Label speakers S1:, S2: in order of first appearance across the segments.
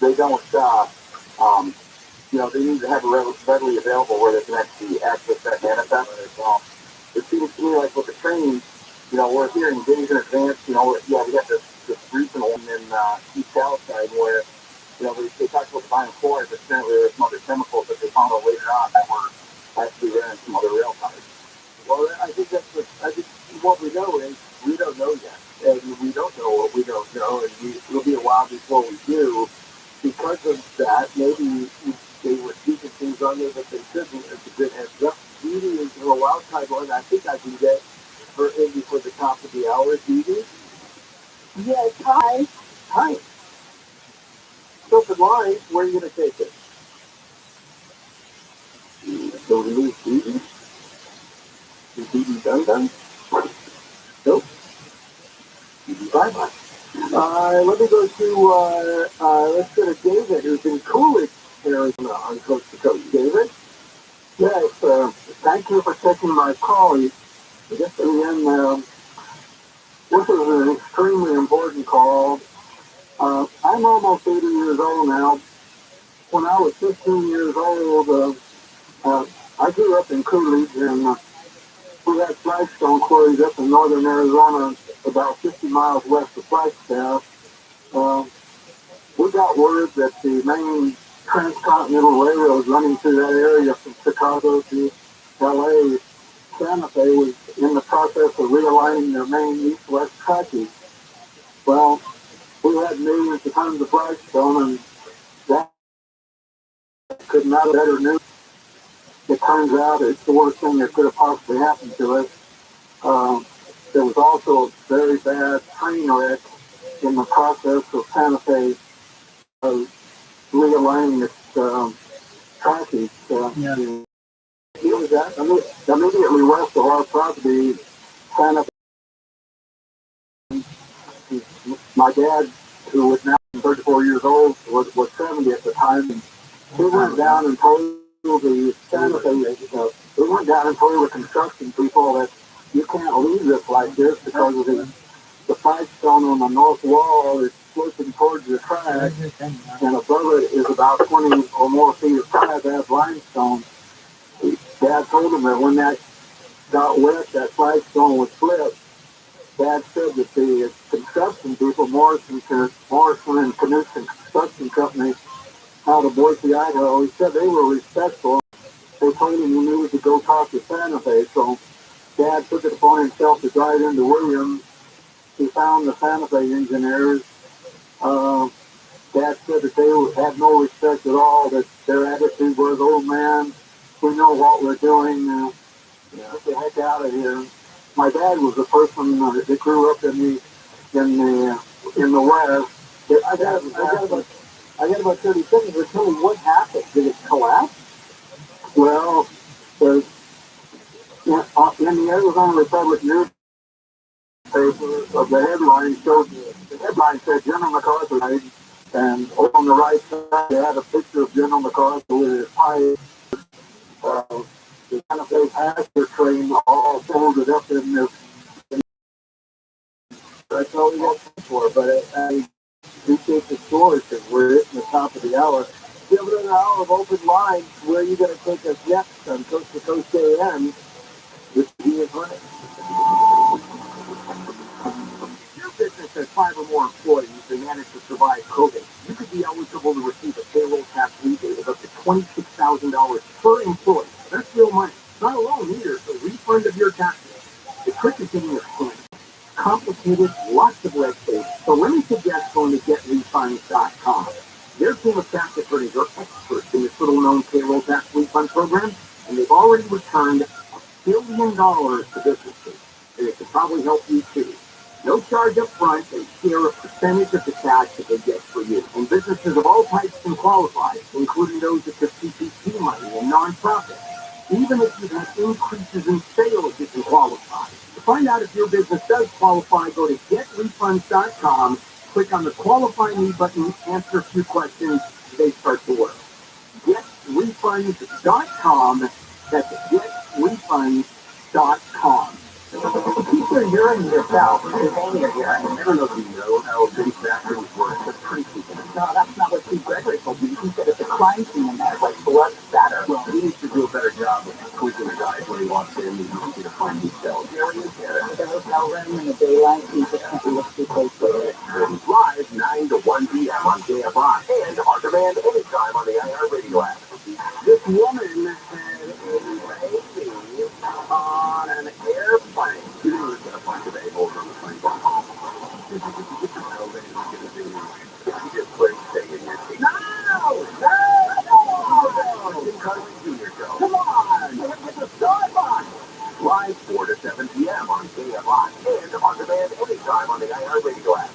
S1: they don't, they need to have it readily available where they can actually access that manifest as well. It seems to me like with the training, we're hearing days in advance, we have this recent one in East Palestine where, they talked about the vinyl chloride, but apparently there were some other chemicals that they found out later on that were actually there in some other rail cars. Well, I think what we know is we don't know yet. And we don't know what we don't know, and it'll be a while before we do. Because of that, maybe they were keeping things on there that they shouldn't. It's a good heads up. Dee is a wild card one. I think I can get her in before the top of the hour. Dee?
S2: Yes, hi.
S1: Hi. So for line, where are you going to take it? So Dee? Is Dee done? Nope. Bye-bye. Let me go to, let's go to David, who's in Coolidge, Arizona, on Coast to Coast. David? Yes, thank you for taking my call. Just in the end, this is an extremely important call. I'm almost 80 years old now. When I was 15 years old, I grew up in Coolidge, and we had flagstone quarries up in northern Arizona, about 50 miles west of Flagstaff. We got word that the main transcontinental railroad running through that area from Chicago to LA, Santa Fe, was in the process of realigning their main east-west tracking. Well, we had millions of tons of flagstone, and that could not have better news. It turns out it's the worst thing that could have possibly happened to us. There was also a very bad train wreck in the process of Santa Fe realigning its tracking. It was that immediately west of our property, Santa Fe. My dad, who was now 34 years old, was 70 at the time, and he went down and told the Santa Fe, we went down and told the construction people that you can't leave this like this because of the flagstone on the north wall is sloping towards the track, and above it is about 20 or more feet of flat limestone. Dad told him that when that got wet, that flagstone would flip. Dad said that the construction people, Morrison and Knudsen Construction Company out of Boise, Idaho, he said they were respectful. They told him he needed to go talk to Santa Fe, so Dad took it upon himself to drive into Williams. He found the Santa Fe engineers. Dad said that they had no respect at all, that their attitude was, oh man, we know what we're doing, get the heck out of here. My dad was the person that grew up in the West. I got about 30 seconds to tell me what happened. Did it collapse? Well, in the Arizona Republic newspaper, the headline said General MacArthur died, and on the right side they had a picture of General MacArthur with his pipe. The kind of big passenger train all folded up in this. That's all we got for, but I appreciate the story because we're hitting the top of the hour. Give it an hour of open lines. Where are you going to take us next on Coast to Coast AM? This is right. Your business has 5 or more employees and manage to survive COVID. You could be eligible to receive a payroll tax rebate of up to $26,000 per employee. That's real money. Not alone either. It's a refund of your taxes. The trick is in your hand. Complicated, lots of red tape. So let me suggest going to GetRefunds.com. Their team of tax attorneys are experts in this little-known payroll tax refund program, and they've already returned $1 billion to businesses. And it could probably help you too. No charge up front, they share a percentage of the cash that they get for you. And businesses of all types can qualify, including those that get PPP money and nonprofits. Even if you've had increases in sales, you can qualify. To find out if your business does qualify, go to GetRefunds.com, click on the Qualify Me button, answer a few questions, they start to work. GetRefunds.com, that's GetRefunds.com. Keep your urine yourself. Contain your urine. I never know if you know how city bathrooms work. That's pretty stupid. No, that's not what Steve Gregory told me. He said it's a crime scene in there, like blood spatter. Well, he needs to do a better job of quizzing the guys when he walks in. He's easy to find these cells. Areas there. There's no room in the daylight. You just can't look too closely. Live 9 to 1 p.m. on KFI and on demand anytime on the IR Radio app. This woman had a baby on an airplane. She was going to find a baby over on the plane. Did you get to know that you get a baby? You just put it, stay in your seat. No! Tim Conway Jr. Show. Come on! It's a Starbucks! Live 4 to 7 p.m. on KFI and on demand anytime on the IR Radio app.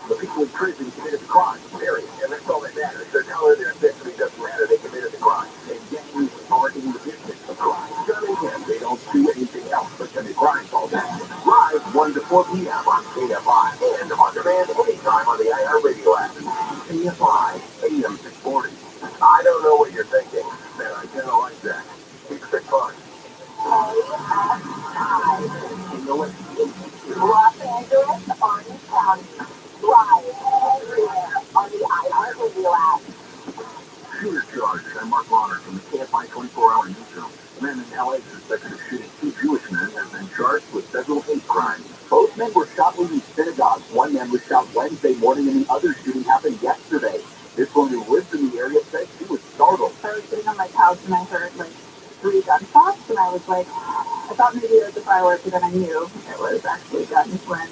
S1: The people in prison committed the crime, period. And that's all that matters. Their color, their ethnicity doesn't matter. They committed the crime. And gangs are in the business of crime. Gun in hand, they don't do anything else but commit crimes all day. Live 1 to 4 p.m. on KFI and on demand anytime on the IR Radio app. KFI, AM 640. I don't know what you're thinking. Man, I kind of like that. Keeps it fun. You know what? Los Angeles, Orange County. Live everywhere on the iHeartRadio app. Shooter charge. I'm Mark Bonner from the KFI 24-hour newsroom. A man in L.A. suspected of shooting 2 Jewish men has been charged with federal hate crimes. Both men were shot leaving synagogues. One man was shot Wednesday morning, and the other shooting happened yesterday. This woman who lives in the area said she was startled. I was sitting on my couch and I heard 3 gunshots, and I was like, I thought maybe it was a firework, but then I knew it was actually guns when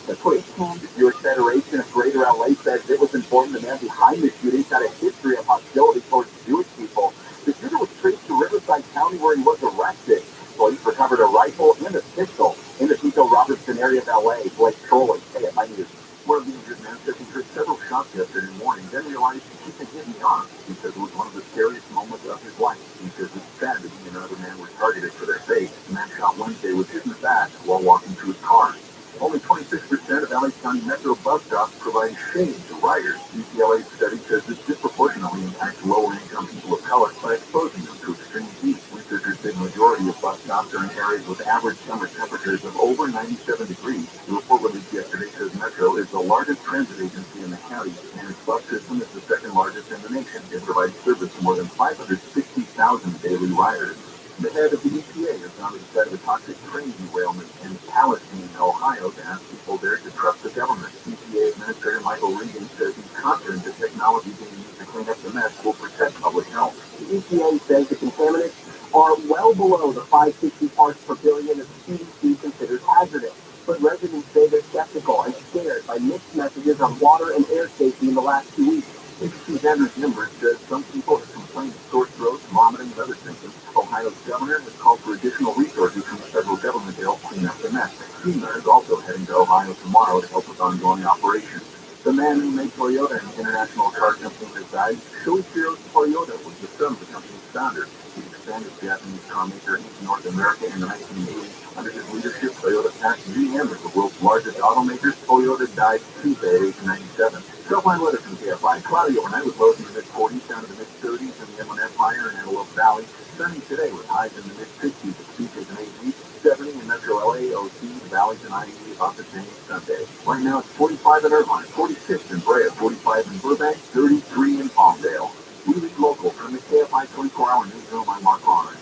S1: the police came. The Jewish Federation of Greater LA says it was informed the man behind the shooting had a history of hostility towards Jewish people. The shooter was traced to Riverside County where he was arrested. Police recovered a rifle and a pistol in the Pico Robertson area of LA. Blake Trolley, KFI News. One of the injured men said he heard several shots yesterday morning, then realized he could hit me on. He says it was one of the scariest moments of his life. He says it's sad that he and another man were targeted for their faith. The man shot Wednesday was hit in the back while walking to his car. Only 26% of LA County Metro bus stops provide shade to riders. UCLA's study says this disproportionately impacts lower-income people of color by exposing them to extreme heat. Researchers say the majority of bus stops are in areas with average summer temperatures of over 97 degrees. The report released yesterday says Metro is the largest transit agency in the county, and its bus system is the second largest in the nation. It provides service to more than 560,000 daily riders. The head of the EPA has gone to the site of a toxic train derailment in Palestine, Ohio, to ask people there to trust the government. EPA Administrator Michael Regan says he's confident the technology being used to clean up the mess will protect public health. The EPA says the contaminants are well below the 560 parts per billion that the CDC considers hazardous. But residents say they're skeptical and scared by mixed messages on water and air safety in the last 2 weeks. CDC's Andrew Zimbers says some people have complained of sore throats, vomiting, and other symptoms. Ohio's governor has called for additional resources from the federal government to help clean up the mess. FEMA is also heading to Ohio tomorrow to help with ongoing operations. The man who made Toyota an international car company that died, Shoichiro Toyota, was the son of the company's founder. He expanded the Japanese car maker into North America in the 1980s. Under his leadership, Toyota passed GM as the world's largest automaker. Toyota died Tuesday at age 97. Trailline weather from KFI. Cloudy overnight with lows in the mid-40s down to the mid-30s in the Inland Empire and Antelope Valley. Sunny today with highs in the mid-60s at Beaches and 80s. 70 in Metro LA, OC, the Valleys and IE about the same Sunday. Right now it's 45 in Irvine, 46 in Brea, 45 in Burbank, 33 in Palmdale. We lead local from the KFI 24-hour newsroom. I'm Mark Bonner.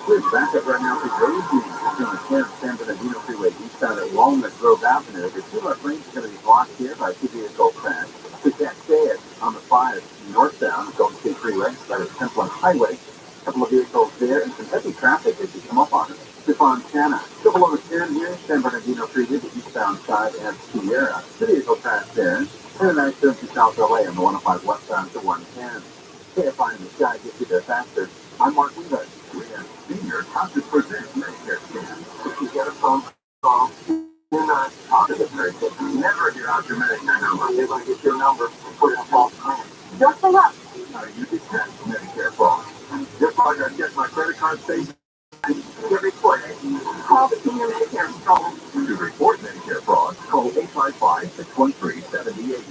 S1: Please back up right now to Grade B. It's on the San Bernardino Freeway eastbound at Walnut Grove Avenue. The 2 left lanes are going to be blocked here by 2 vehicle crash. To that stay on the 5 northbound Golden State Freeway by the Templin Highway. A couple of vehicles there and some heavy traffic as you come up on it. To Fontana. Triple on the 10 here, San Bernardino Freeway, the eastbound side and Sierra. The vehicle crash there. And a nice turn to South LA on the 105 westbound to 110. KFI in the sky gets you there faster. I'm Mark Weaver. We're senior Conscious Present Medicare Scan. If you get a phone call, you're not talking to the person. Never give out your Medicare number. They're going to get your number and put it in a false claim. Just hang up. You detect Medicare fraud. Just like I get my credit card statement, get reported. Call the senior Medicare control. To report Medicare fraud, call 855-613-7080.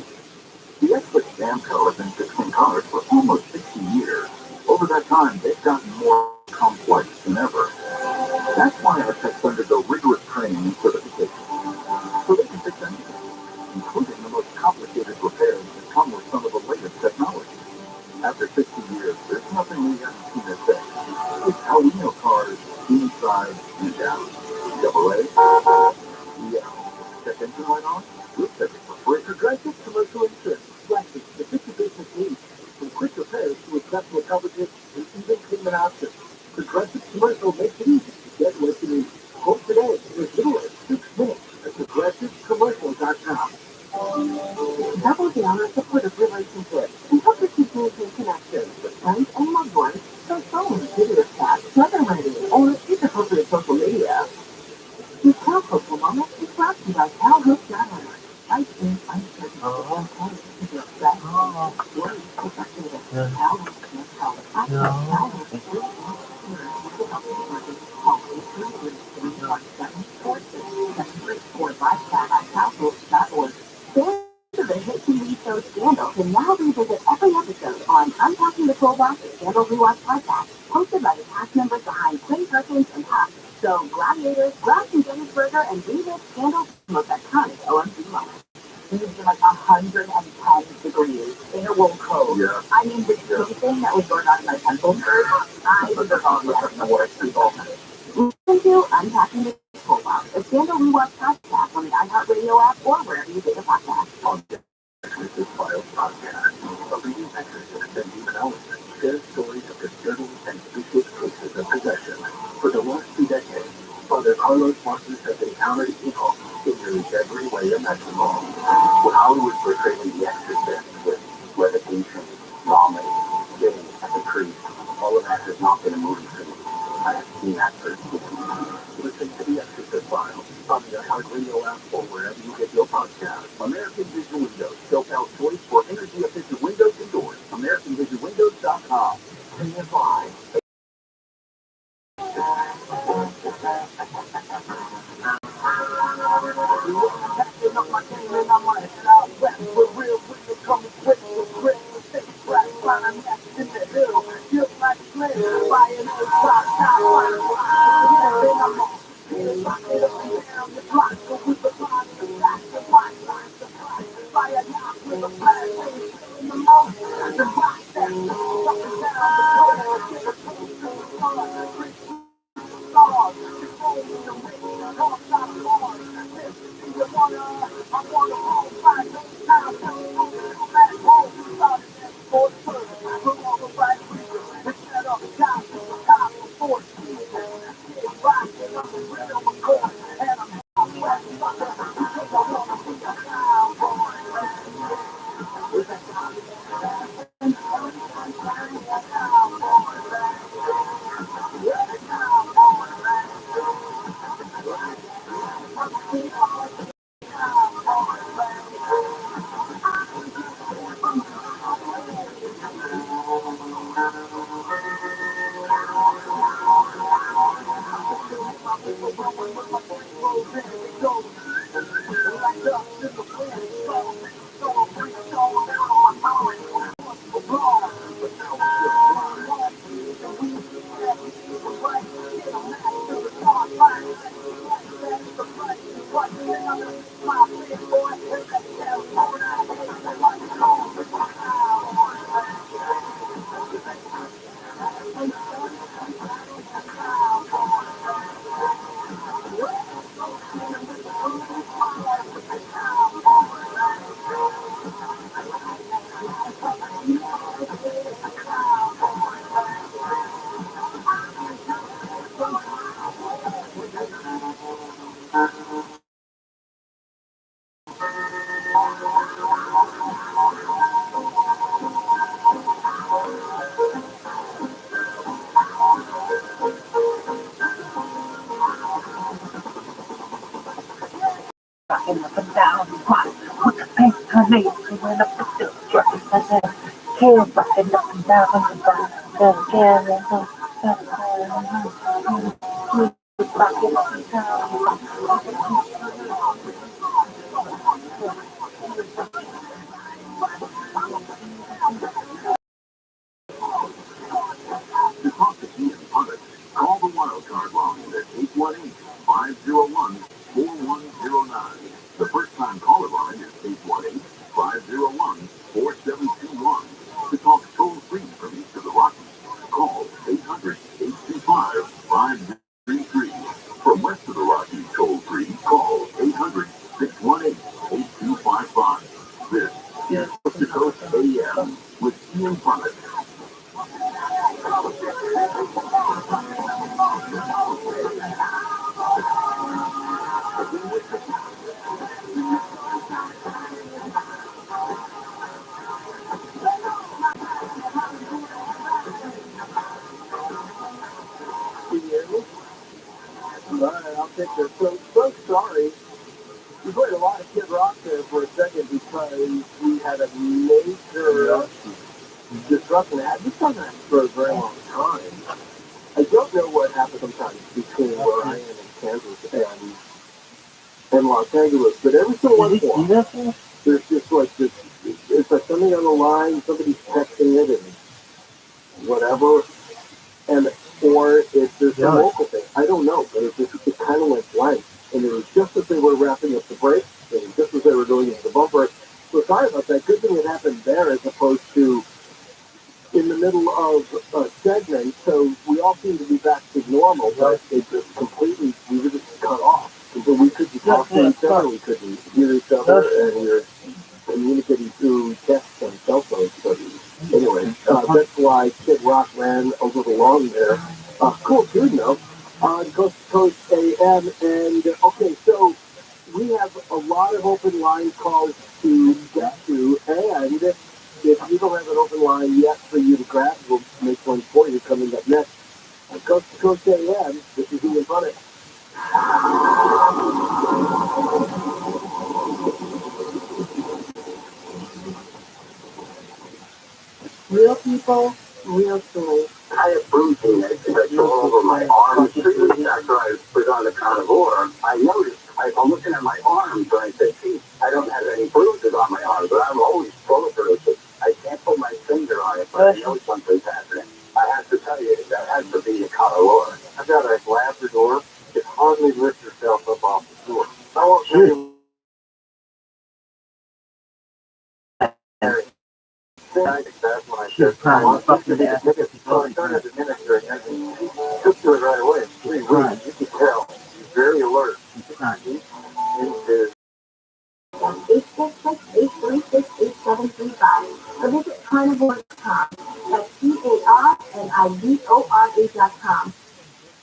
S1: The expert scam co has been fixing cars for almost 60 years. Over that time, they've gotten more complex than ever. That's why why our techs undergo rigorous training and certification, so they can fix anything, including the most complicated repairs that come with some of the latest technology. After 60 years, there's nothing we haven't seen or said. It's how we know cars inside and out. Double A? Yeah. Check engine light on? We'll check it for free. Progressive commercial insurance. Flexi, the 50 business needs. From quick repairs to acceptable coverages and even payment options. Progressive commercial makes it easy to get what you need. Quote today in as little as 6 minutes at progressivecommercial.com. Double down on supportive relationships and help your kids maintain connections with friends and loved ones. So phone, video chat, weather ready, or use appropriate social media. The Cal Coastal Moment is brought to you by CalHook.org. Life is uncertain. If you're upset, worried, protecting it, CalHook can't help. CalHook is really to help you working. Call 833-317-4673 or live chat at CalHook.org. Fans of the hit TV show Scandal can now revisit every episode on Unpacking the Toolbox, the Scandal Rewatch podcast, hosted by the cast members behind Quinn Perkins and Huck. So, Gladiators, Ross and Dennis Berger, and David Scandal, the most iconic OMG moments. These are like 110 degrees. Interwolf cold. Yeah. I mean, the thing that was going on in my temple first, I was all the worst people. Listen to Unpacking the Toolbox, a Scandal Rewatch podcast on the iHeartRadio app or wherever you get your podcasts. On this Files podcast, a leading exorcist and demonologist shares stories of disturbing and vicious cases of possession. For the last 2 decades, Father Carlos Montes has encountered evil in nearly every way imaginable. How he was portraying the exorcist with levitation, vomiting, spitting at the priest, all of that has not been a movie for me. I have seen that firsthand. Listen to the Exorcist Files on the iHeartRadio app or wherever you get your podcasts. American Vision Windows, SoCal choice for energy efficient windows and doors. AmericanVisionWindows.com. Pay it live. To talk to Ian Punnett, call the wild card line at to Coast AM with Ian Thomas. All right, I'll take this. So sorry. We played a lot of Kid Rock there for a second because we had a major disruption. This doesn't happen for a very long time. I don't know what happens sometimes between where I am in Kansas and Los Angeles, but every so once in a while, there's just like this, it's like something on the line, somebody's texting it and whatever, and or it's just a local thing. I don't know, but it kind of went blank. And it was just as they were wrapping up the break, and just as they were going into the bumper. So sorry about that. Good thing it happened there as opposed to in the middle of a segment. So we all seem to be back to normal, but it just completely, we were just cut off. So we couldn't talk to each other, we couldn't hear each other, and we were communicating through text and cell phones. But anyway, that's why Kid Rock ran a little long there. Cool tune though. On Coast to Coast AM, and okay, so we have a lot of open line calls to get to, and if you don't have an open line yet for you to grab, we'll make one for you coming up next. On Coast to Coast AM, this is Ian Punnett. Real people, real stories. I have bruising that's all over my arms. 3 weeks after I was on the carnivore, I noticed, I'm looking at my arms, and I said, gee, I don't have any bruises on my arms, but I'm always full of bruises. I can't put my finger on it, but I know something's happening. I have to tell you, that has to be a carnivore. I've got a Labrador. You can hardly lift yourself up off the floor. I won't tell you. I think that's when I said, I want to take a ticket. So I started administering it, and he took to it right away. 3 weeks, you could tell. He's very alert. He's into 866-836-8735. Or visit carnivore.com. That's CARNIVORA.com.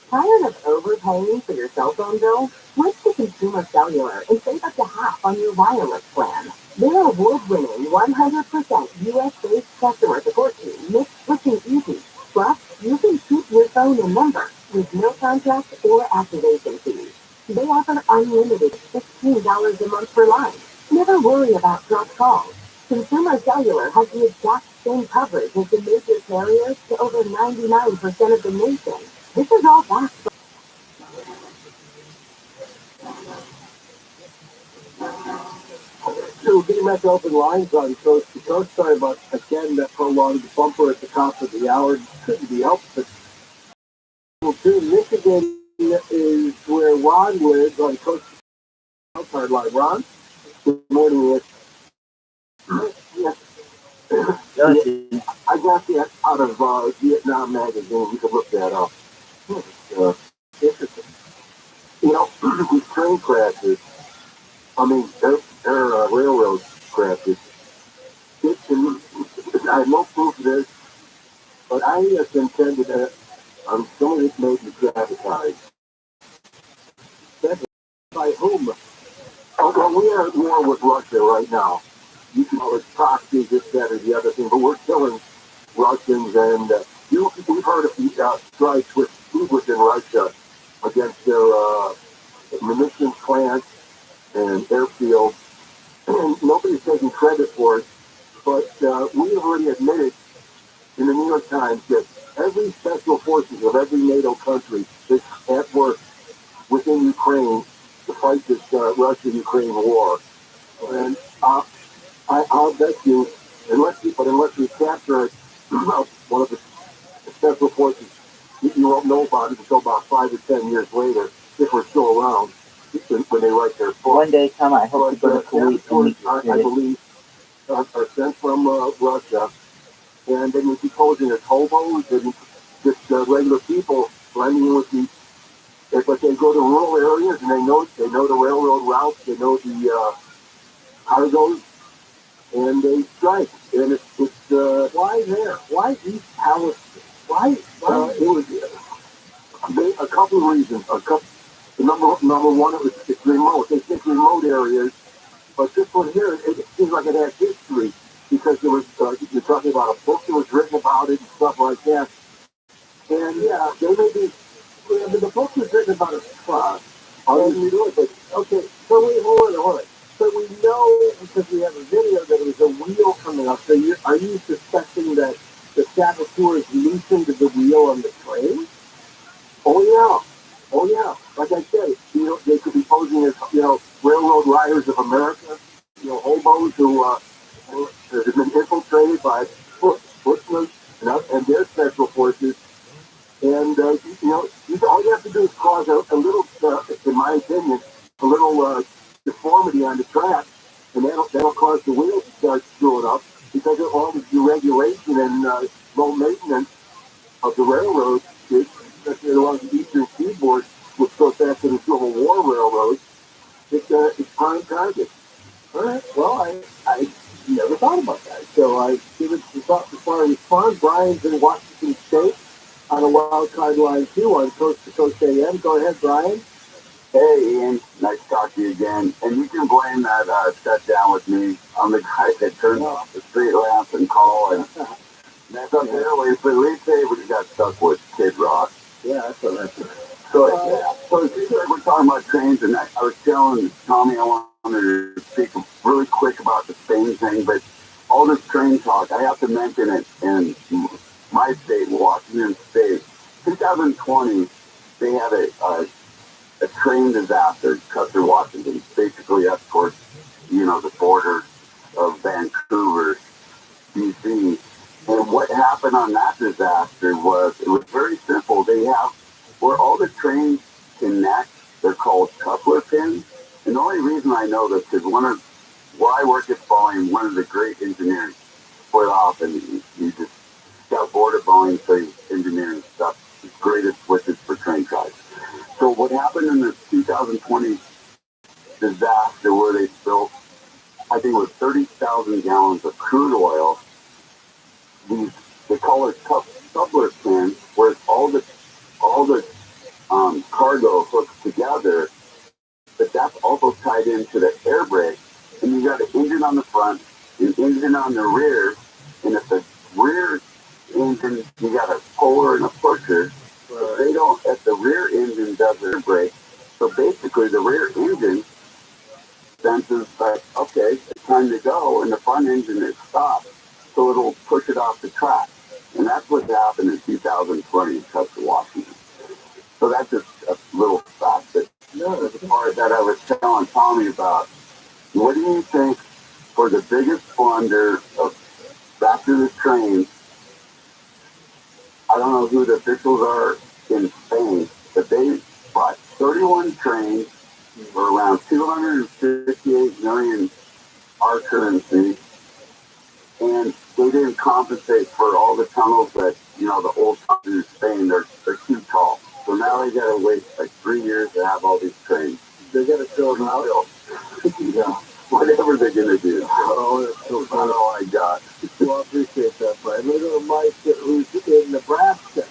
S1: Tired of overpaying for your cell phone bill? Switch to Consumer Cellular and save up to half on your wireless plan. Their award-winning 100% US-based customer support team makes switching easy. Plus, you can keep your phone and number with no contract or activation fees. They offer unlimited $16 a month for line. Never worry about dropped calls. Consumer Cellular has the exact same coverage as the major carriers to over 99% of the nation. This is all backed. So getting back to open lines on Coast to Coast. Sorry about, again, that prolonged bumper at the top of the hour. Couldn't be helped. But well, too, Michigan is where Ron lives on Coast to Coast hard line. Ron, good morning, Rick. Yes. I got that out of Vietnam magazine. You can look that up. Interesting. You know, these train crashes, I mean, they're railroad crashes. I have no proof of this, but I contended that some of this may be trafficized. That's by whom? Oh, well, we are at war with Russia right now. You can call it proxy, this, that, or the other thing, but we're killing Russians, and we've heard of the strikes with in Russia against their munitions plants and airfields, and nobody's taking credit for it, but we have already admitted in the New York Times that every special forces of every NATO country is at work within Ukraine to fight this Russia-Ukraine war. And I'll bet you, unless we capture one of the special forces, you won't know about it until about 5 or 10 years later, if we're still around, when they write their book. One day come, I hope to go to Kuwait and meet you. I believe are sent from Russia, and they would be posing as hobos and just regular people blending in with the. But they go to rural areas and they know the railroad routes, they know the cargoes, and they strike. And it's why there? Why East Palestine? Why? It was a couple of reasons. Number one, it's remote. It's remote areas, but this one here, it seems like it has history because there was you're talking about a book that was written about it and stuff like that. And yeah, they may be. The book was written about a spot. How did we do it? But okay, so we hold on. So we know because we have a video that it was a wheel coming up. So are you suspecting that the saboteurs loosened the wheel on the train? Oh yeah. Oh yeah. Like I said, they could be posing as railroad riders of America. Hobos who have been infiltrated by footmen and their special forces. And all you have to do is cause a little, in my opinion, a little deformity on the track, and that'll cause the wheels to start screwing up because of all the deregulation and low maintenance of the railroad, especially along the eastern seaboard, which goes back to the Civil War railroad. It's prime target. All right. Well, I never thought about that, so I give it some thought before I respond. Brian's in Washington State on a wild card line 2 on Coast to Coast AM. Go ahead, Brian. Hey, Ian. Nice to talk to you again. And you can blame that shutdown with me. I'm the guy that turned off the street lamps and call, and that's up there. But at least they would have got stuck with Kid Rock. Yeah, that's what that's. So, so it seems like we're talking about trains, and I was telling Tommy I wanted to speak really quick about the Spain thing, but all this train talk, I have to mention it in my state, Washington State. 2020, they had a train disaster cut through Washington, basically up towards, the border of Vancouver, BC. And what happened on that disaster it was very simple. They have, where all the trains connect, they're called coupler pins. And the only reason I know this is where I work at Boeing, one of the great engineers split off and he just got bored of Boeing, so he's engineering stuff. His greatest switches for train tracks. So what happened in the 2020 disaster where they spilled, I think it was 30,000 gallons of crude oil, they call it coupler pins, where all the cargo hooks together, but that's also tied into the air brake. And you got an engine on the front, an engine on the rear, and if the rear engine, you got a puller and a pusher. If the rear engine does air brake, so basically the rear engine senses that, okay, it's time to go, and the front engine is stopped, so it'll push it off the track. And that's what happened in 2020 in Washington. So that's just a little fact. But the part that I was telling Tommy about, what do you think for the biggest blunder of back to the trains? I don't know who the officials are in Spain, but they bought 31 trains for around 258 million our currency, and they didn't compensate for all the tunnels that, the old tunnels in Spain, they're too tall. So now they gotta wait like 3 years to have all these trains. They gotta fill them out. Yeah. Whatever they're gonna do. Oh, that's so funny. That's all I got. Well, I appreciate that, Brian. Little Mike, who's in Nebraska,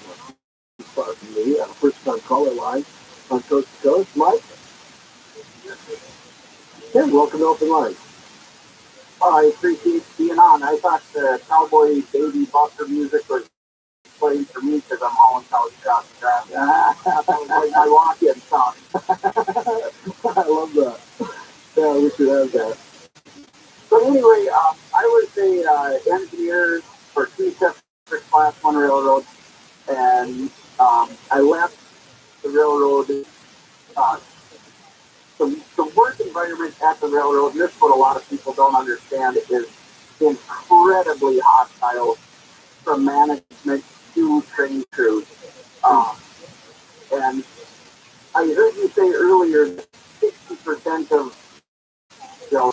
S1: far from me, first time caller line on Coast to Coast. Mike? Yeah, welcome to Open Line. Oh, I appreciate being on. I thought the Cowboy Baby Buster music was playing for me because I'm hauling college across the traffic. That was like my walk-in song. I love that. Yeah, we should have that. But anyway, I was a engineer for 2 separate Class 1 railroads, and I left the railroad. The work environment at the railroad, and this is what a lot of people don't understand, is incredibly hostile from management to train crews. And I heard you say earlier that 60% of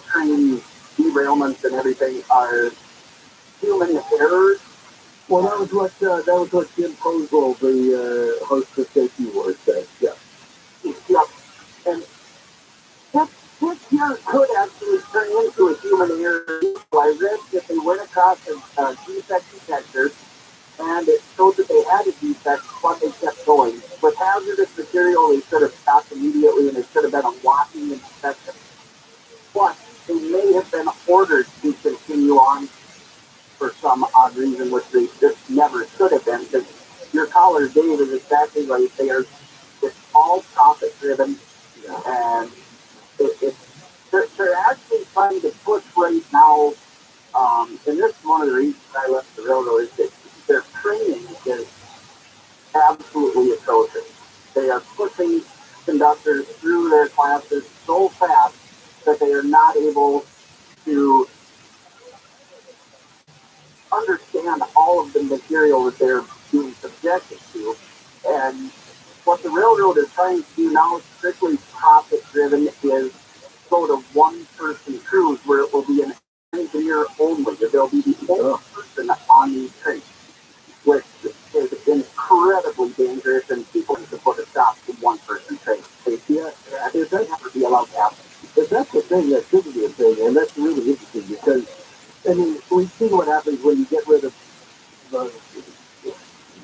S1: train derailments and everything are human errors. Well, that was what Jim Posel, the host of Safety Wars, said. Yeah. Yeah. And that's error could actually turn into a human error. I read that they went across a defect detector and it showed that they had a defect, but they kept going. With hazardous material, they should have stopped immediately and it should have been a walking inspection. But they may have been ordered to continue on for some odd reason, which they just never should have been, because your caller Dave is exactly right. It's all profit driven, and they're actually trying to push right now. And this is one of the reasons I left the railroad is that their training is absolutely atrocious. They are pushing conductors through their classes so fast that they are not able to understand all of the material that they're being subjected to. And what the railroad is trying to do now, strictly profit driven, is go to one person crews where it will be an engineer only. There'll be the only person on these trains, which is incredibly dangerous, and people need to put a stop to one person trains. Yeah, if that never be allowed to happen. If that's the thing, that shouldn't be a thing, and that's really interesting because I mean, we've seen what happens when you get rid of the,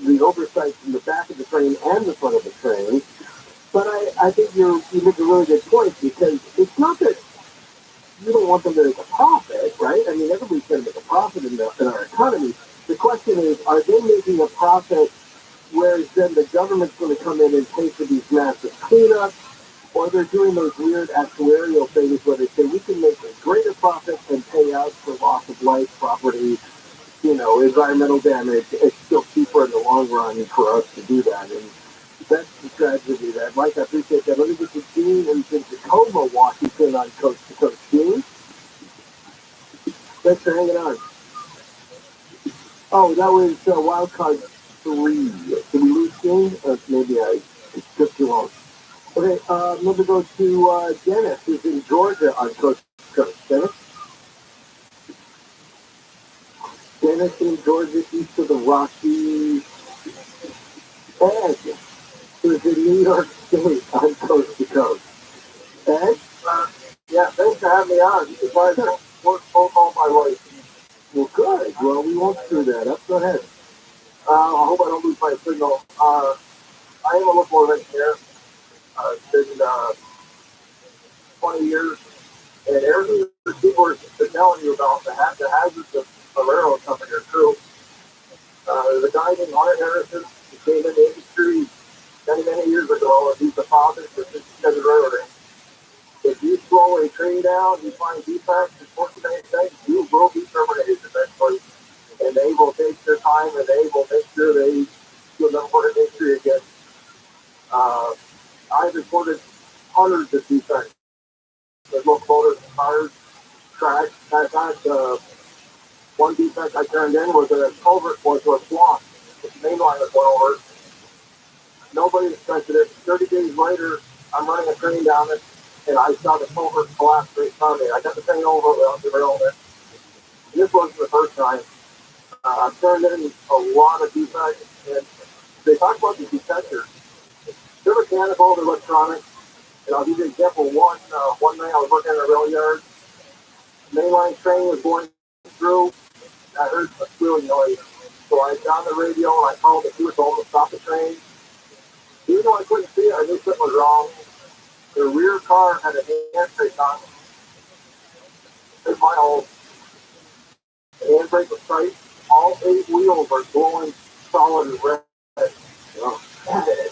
S1: the oversight from the back of the train and the front of the train. But I think you make a really good point because it's not that you don't want them to make a profit, right? I mean, everybody's going to make a profit in our economy. The question is, are they making a profit whereas then the government's going to come in and pay for these massive cleanups, or they're doing those weird actuarial things where they say we can make a greater profit and pay out for loss of life, property, environmental damage. It's still cheaper in the long run for us to do that. And that's the tragedy that, Mike, I appreciate that. Let me get to Gene in Tacoma, Washington on Coast to Coast. Gene, thanks for hanging on. Oh, that was wild card 3. Did we lose Gene? Maybe I took too long. Okay, I'm going to go to Dennis, who's in Georgia on Coast to Coast. Dennis in Georgia, east of the Rockies. Ed, who's in New York State on Coast to Coast. Ed? Yeah, thanks for having me on. It's my work phone call my wife. Well, good. Well, we won't screw that up. Go ahead. I hope I don't lose my signal. I am a local engineer. It's been 20 years. And everything the people are telling you about the hazards of the railroad company are true. There's a guy named Hunter Harrison who came in the industry many years ago, and he's the father for 67 railroading. If you slow a train down, you find defects, unfortunate things, you will be terminated eventually. And they will take their time and they will make sure they do never put in history again. I've reported hundreds of defects with locomotives, cars, tracks. In fact, one defect I turned in was a culvert was a swamp. The main line was went over. Nobody expected it. 30 days later, I'm running a train down it, and I saw the culvert collapse right in front of me. I got the train over without derailment. This wasn't the first time. I've turned in a lot of defects, and they talk about the detectors. They're mechanical, they're electronic. And I'll give you an example. One night I was working in a rail yard. The mainline train was going through. I heard a squealing noise. So I got on the radio and I called the crew to stop the train. Even though I couldn't see it, I knew something was wrong. The rear car had a handbrake on. It's my old handbrake was tight. All 8 wheels are glowing solid and red.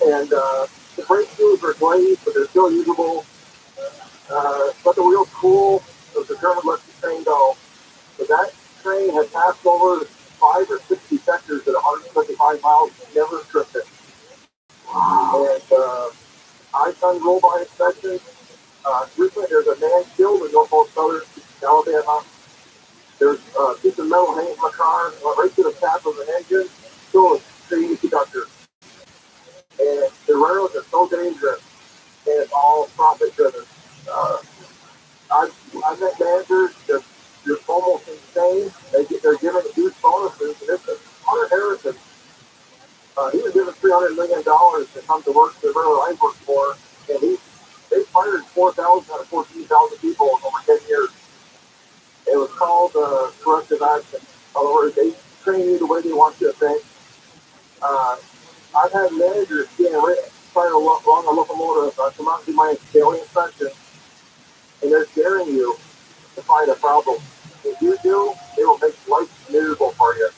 S1: And the brake shoes are glazed, but they're still usable. But the wheel's cool, so the determined to let the train go. But that train had passed over 5 or 6 sectors at 125 miles, never tripped it. Wow. And I've done roll-by inspections. Recently, there's a man killed in Norfolk Southern, Alabama. There's a piece of metal hanging from a car, right to the tap of an engine, still a train conductor. And the railroads are so dangerous, and it's all profit-driven. I've met managers that they're almost insane. They're given huge bonuses. And this is Hunter Harrison. He was given $300 million to come to work for the railroad I worked for, and they fired 4,000 out of 14,000 people over 10 years. It was called corrective action. In other words, they train you the way they want you to think. I've had managers trying to run a locomotive, come out and do my daily inspection, and they're daring you to find a problem. If you do, they will make life miserable for you.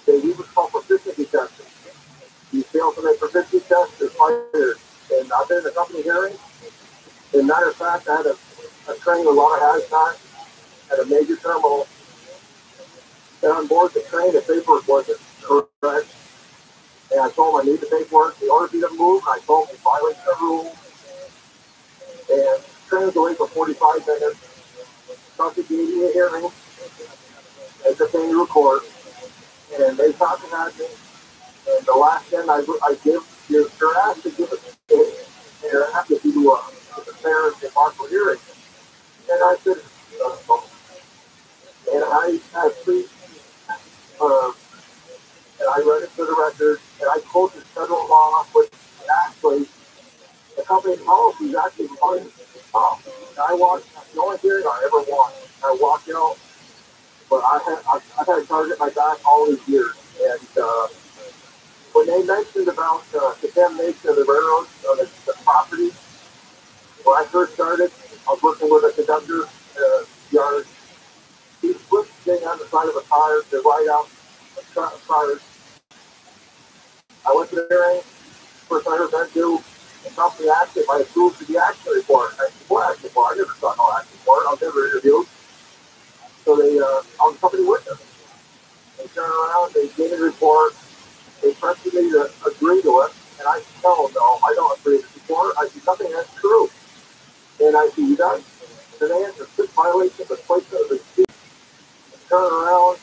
S1: They use what's called proficiency testing. You fail to make proficiency tests, you're fired. And I've been in a company hearing. As a matter of fact, I had a train with a lot of hazmat at a major terminal. And on board the train, the paperwork wasn't correct. And I told him I need the paperwork. The order didn't move. And I told him he violated the rule. And the train was delayed for 45 minutes. Company gave me a hearing. Entertained to record. And they contacted me. And the last thing I give, you're asked to give it to me. And you're asked to do a fair and impartial hearing. And I said, and I had three, and I read it for the record, and I quoted federal law, which actually, the company policy is actually fine. I walked, the only hearing I ever won, I walked out, but I've had a target my back all these years. And when they mentioned about contamination of the railroads, the property, when I first started, I was working with a conductor yard. He flipped the thing on the side of a tire to write out tires. I went to the hearing. First I heard that do. The company asked if I approved the action report. I said, what action report? I never saw no action report. I was never interviewed. So they, I was a company witness. They turned around, they gave me the report. They pressured me to agree to it. And I said, no, I don't agree to the report. I said, nothing that's true. And I said, you done? And they answered, six violations of placement of the seat. Turn around.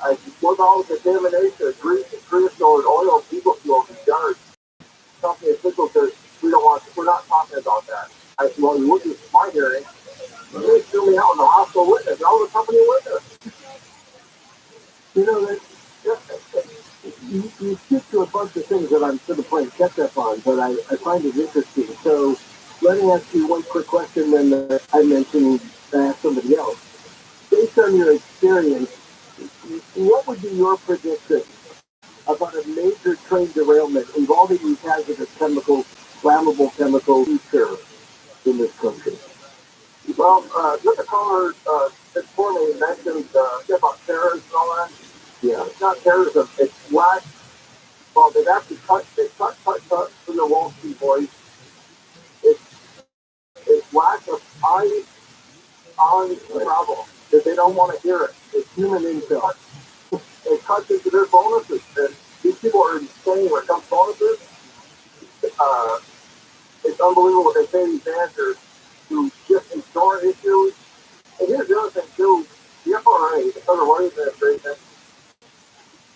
S1: I said, what all the contamination of grease and creosote and oil and diesel fuel in these yards? Company official says, we're not talking about that. I said, well, you look at my hearing. They threw me out in the hospital witness. I was a company witness. You know, you skip to a bunch of things that I'm sort of playing catch up on, but I find it interesting. So let me ask you one quick question, then I mentioned ask somebody else. Based on your experience, what would be your prediction about a major train derailment involving these hazardous chemicals, flammable chemicals, future in this country? Well, just a caller before me mentioned about terrorism and all that. Yeah. It's not terrorism, it's lack. Well, they've actually cut from the Wall Street boys. It's lack of eyes on the problem, that they don't want to hear it. It's human intel. It cuts into their bonuses, and these people are insane when it comes to bonuses. It's unbelievable what they say to these answers to just ignore issues. And here's the other thing too, the FRA, the Federal Railroad Administration,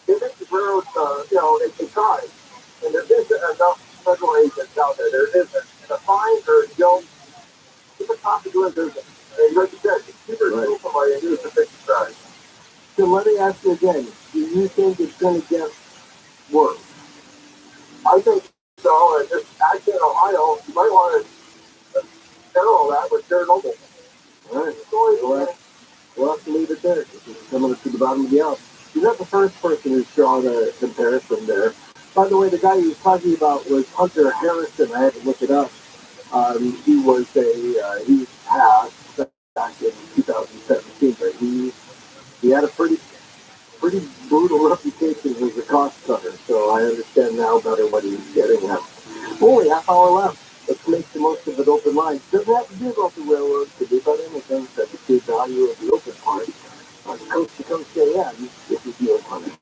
S1: they make the railroads, they try. And there isn't enough federal agents out there. There isn't. And the fines are a joke. It's a cost of doing business. And like you said, it's cheaper to kill somebody and do it to fix the drive. So let me ask you again, do you think it's going to get worse? I think so, and just actually in Ohio, you might want to settle that with Chernobyl. All right. We'll have to leave it there. It's coming to the bottom of the hour. You're not the first person who's drawn a comparison there. By the way, the guy he was talking about was Hunter Harrison. I had to look it up. He was he passed back in 2017, but he had a pretty brutal reputation as a cost cutter. So I understand now better what he was getting at. Only half hour left. Let's make the most of an open line. Doesn't have to be about the railroad. Could be about anything. That's the true value of the open part. On Coast to Coast AM, this is Neil Hunter.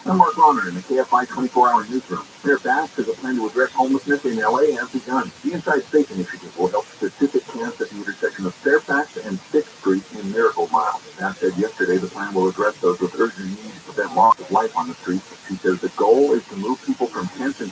S1: I'm Mark Bonner in the KFI 24-hour newsroom. Fairfax has a plan to address homelessness in LA has begun. The Inside Space Initiative will help specific camps at the intersection of Fairfax and 6th Street in Miracle Mile. That said yesterday, the plan will address those with urgent needs to prevent loss of life on the streets. She says the goal is to move people from tents and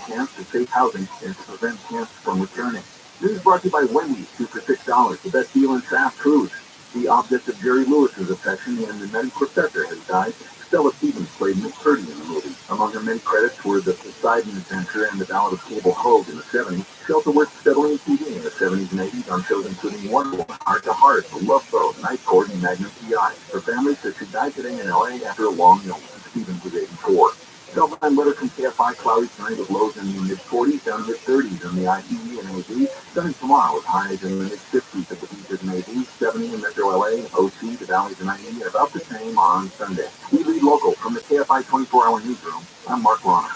S1: housing and to prevent camps from returning. News brought to you by Wendy's, 2 for $6, the best deal in fast food. The object of Jerry Lewis's affection and the medic professor has died. Stella Stevens played Miss Purdy in the movie. Among her many credits were The Poseidon Adventure and The Ballad of Cable Hogue in the 70s. She also worked steadily in TV in the 70s and 80s on shows including Wonder Woman, Heart to Heart, The Love Boat, Night Court, and Magnum P.I. Her family says she died today in L.A. after a long illness. Stevens was 84. Southbound weather from KFI, cloudy tonight with lows in the mid-40s, down to mid-30s on the IE and AZ. Sunny tomorrow with highs in the mid-50s at the beaches and AZ, 70 in Metro LA, OC, the valleys and IE, and about the same on Sunday. We lead local from the KFI 24-hour newsroom. I'm Mark Ronner.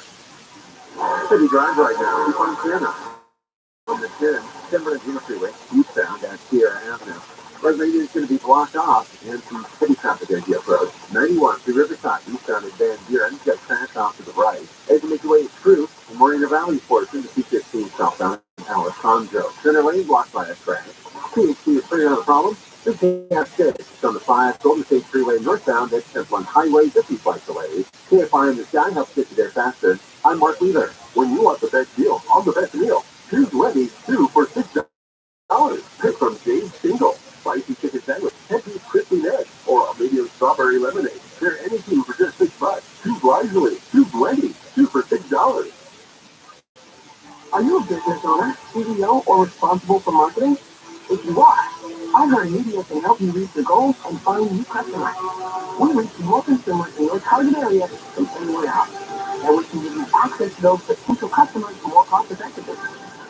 S1: City drive right now. Keep on Canada. From the 10 Bernardino Freeway, eastbound at Sierra Avenue. But maybe it's going to be blocked off and some city traffic at the approach. 91 to Riverside, eastbound at Van Buren, got fast off to the right. As you make your way through, the Morena Valley portion to 215 southbound Alessandro. Center lane blocked by a crash. THC is pretty not a problem. This gas six on the 5 Golden State Freeway northbound at Templin Highway, 50 flight delays. KFI in the sky helps get you there faster. I'm Mark Wheeler. When you want the best deal on the best meal, choose Wendy's 2 for $6. Pick from James Single, spicy chicken sandwich, 10-piece crispy egg, or a medium strawberry lemonade. They're anything for just $6. Choose wisely. Choose Wendy's 2 for $6. Are you a business owner, CEO, or responsible for marketing? If you are, iHeartMedia can help you reach your goals and find new customers. We reach more consumers in your target area than anywhere else, and we can give you access to those potential customers more cost effectively.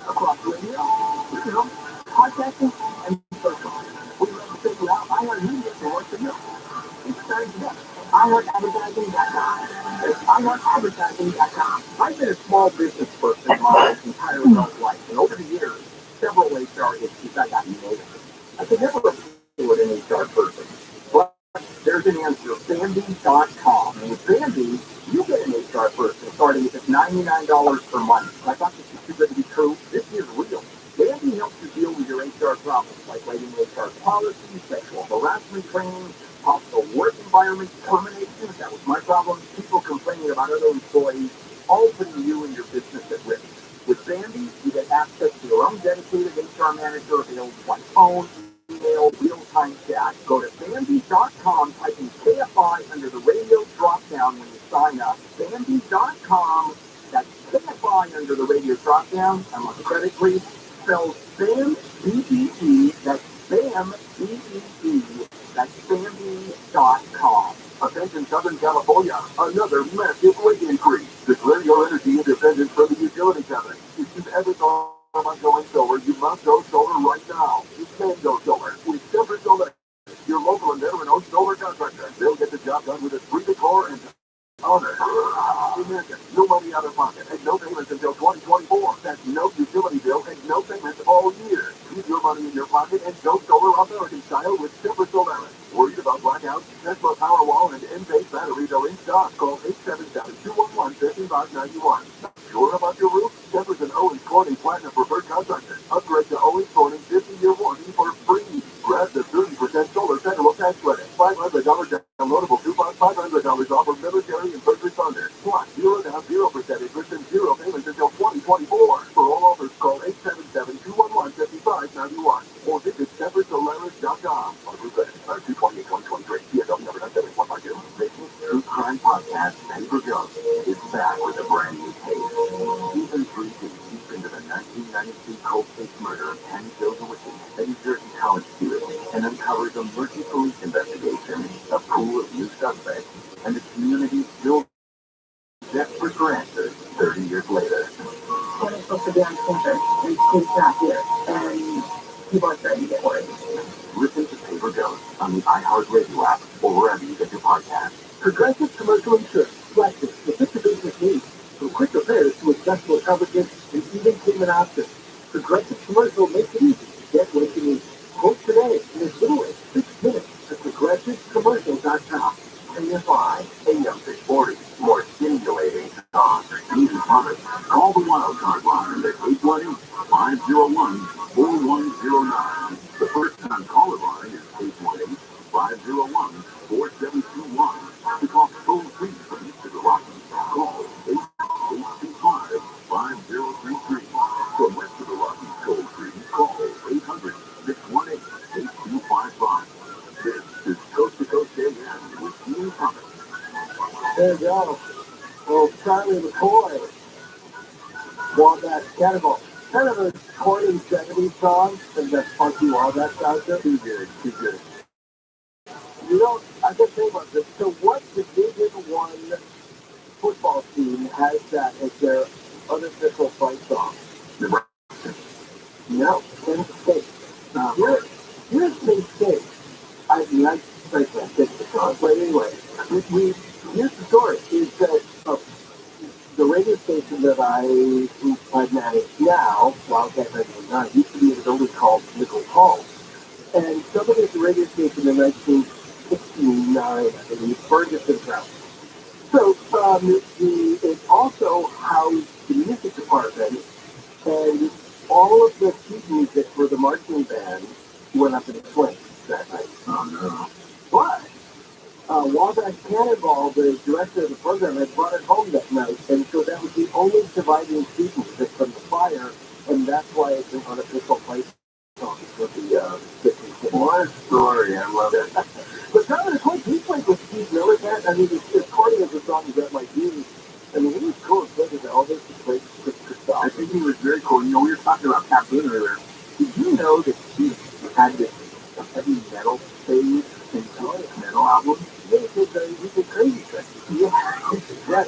S1: Across radio, digital, podcasting, and social. We'd love to figure out iHeartMedia can work for you. It's starting today. iHeartAdvertising.com. It's iHeartAdvertising.com. I've been a small business person my entire adult life, and over the years, several HR issues I got noticed. I could never afford an HR person. But there's an answer, Bambi.com. And with Bambi, you get an HR person starting at just $99 per month. I thought this was too good to be true. This is real. Bambi helps you deal with your HR problems, like writing HR policies, sexual harassment training, hostile work environment terminations. That was my problem. People complaining about other employees, all putting you and your business at risk. With Bambi, you get access to your own dedicated HR manager available by phone, email, real-time chat. Go to Bambi.com, type in KFI under the radio drop-down when you sign up. Bambi.com, that's KFI under the radio drop-down. I'm on credit, please. Spells BAM, B-E-E, that's BAM, B-E-E, that's Bambi.com. Attention Southern California, another massive rate increase. Declare your energy independence from the utility company. If you've ever thought about going solar, you must go solar right now. You can go solar with Silver Solar, your local and veteran-owned solar contractor. They'll get the job done with a free decor and honor. Imagine, no money out of pocket and no payments until 2024. That's no utility bill and no payments all year. Keep your money in your pocket and go solar American style with Silver Solar. Worried about blackouts? Tesla Powerwall and Enphase batteries are in stock. Call 877-211-5591. Sure about your roof? Jefferson Owens Corning Platinum Preferred Contractor. Upgrade to Owens Corning 50-year warranty for free. Grab the 30% solar federal tax credit. $500 downloadable coupon. $500 off of military and first responders. Plus, 0 down, 0% interest and 0 payments until 2024. For all offers, call 877-211-5591 or visit SeparatesSolaris.com. On Credit, 2/28/2023. PSW number 97152. Making True Crime Podcast, Paper Ghost, is back with a brand new case. Season 3 digs deep into the 1992 cold case murder of Penny Joe-Lewicki, a New Jersey college student, and uncovers a murky police investigation, a pool of new suspects, and a community still desperate for answers 30 years later. When it's supposed to be on campus, and it's not here, and people are starting to get worried. Listen to Paper Ghost on the iHeartRadio app or wherever you get your podcast. Progressive Commercial Insurance, flexes the fit business needs, from quick repairs to adjustable coverages and even payment options. Progressive Commercial makes it easy to get what you need. Quote today in as little as 6 minutes at progressivecommercial.com. KFI, AM 640, more stimulating talk. Easy promise. Call the wild card line at 818-501-4109. The first time caller line is 818-501-4721. To talk toll free from east to the Rockies, call 825-5033. There you go. Well, Charlie McCoy, Wombat Cannibal. Kind of a corny 70s song, and that funky Wombat sound. Too good, too good. You know, I can say about this. So what Division I football team has that as their unofficial fight song? No, Penn State. Here's Penn State. I can't think the song, but anyway, here's the story, is that the radio station that I manage now, Wildcat 99, used to be in a building called Nichols Hall. And somebody at the radio station in 1969, I believe, burned it to the ground. So it also housed the music department, and all of the sheet music for the marching band went up in flames that night. Oh no! But Wombat Cannonball, the director of the program, had brought it home that night, and so that was the only surviving sheet music from the fire, and that's why it's an unofficial place song for the 50s. What a story! I love it. But kind of the point, he played with Steve Miller. I mean, as corny as the song that might be, I mean, he was cool as playing with all this great stuff. I think he was very cool. You know, we were talking about Pat Boone earlier. Did you know that he had this heavy metal phase in his metal album? Yeah, he did crazy things. Yeah, right.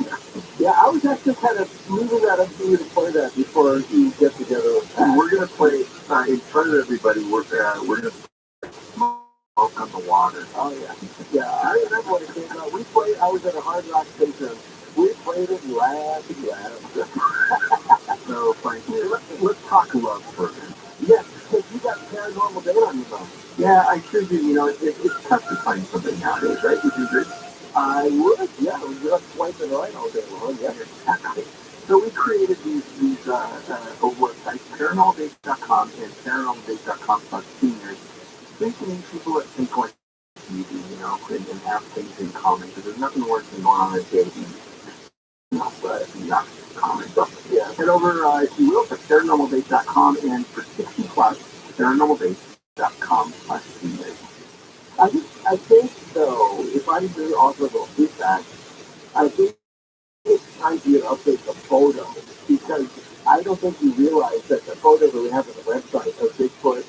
S1: Yeah, I was actually kind of moving that up to you to play that before you get together with Pat. And we're going to play, in front of everybody, we're going to Smoke on the Water. Oh, yeah. Yeah, I remember when it came out. I was at a Hard Rock station. We played it and laughed and laughed. So, Frankie, let's talk love for a minute. Yes, because you got Paranormal Day on your phone. Yeah, I sure do. You know, it's tough to find something nowadays, right? Would you agree? I would, yeah. We're just swiping right all day long, yeah. Exactly. So we created these websites, paranormaldates.com and paranormaldates.com/seniors. They can meet people that think like you do, you know, and have things in common, because there's nothing worse than going on a date and not common stuff. Yeah. Head over, if you will, to paranormaldates.com, and for 60 plus, paranormaldates.com/seniors. I think, though, if I do offer a little feedback, I think it's time for you to update the photo, because I don't think you realize that the photo that we have on the website of Bigfoot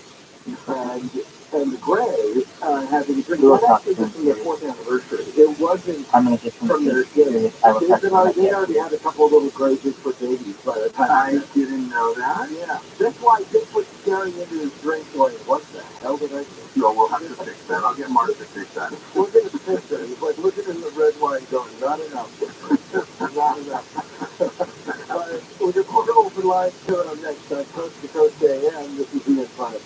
S1: and the Gray having a drink was actually just from their 4th anniversary. It wasn't from their day. They already had a couple of little Gray Bigfoot babies by the time. I didn't know that. Yeah. That's why Bigfoot's staring into his drink going, what the hell did I do? No, we'll have to fix that. I'll get Mark to fix that. We're going to fix it. It's like looking in the red wine going, not enough. Not enough. We're going to open line coming up next on Coast to Coast AM. This is Ian Funny.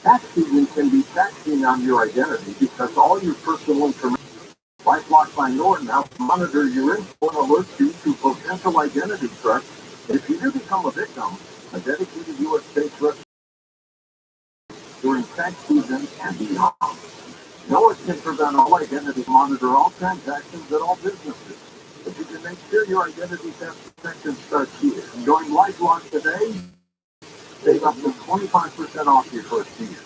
S1: Tax season can be taxing on your identity, because all your personal information, LifeLock by Norton, now monitor your info and alert you to potential identity threats. If you do become a victim, a dedicated U.S.-based rep during tax season and beyond. NOAA can prevent all identity, monitor all transactions at all businesses. If you can make sure your identity theft protection starts here. Join LifeLock today. Save up to 25% off your first year.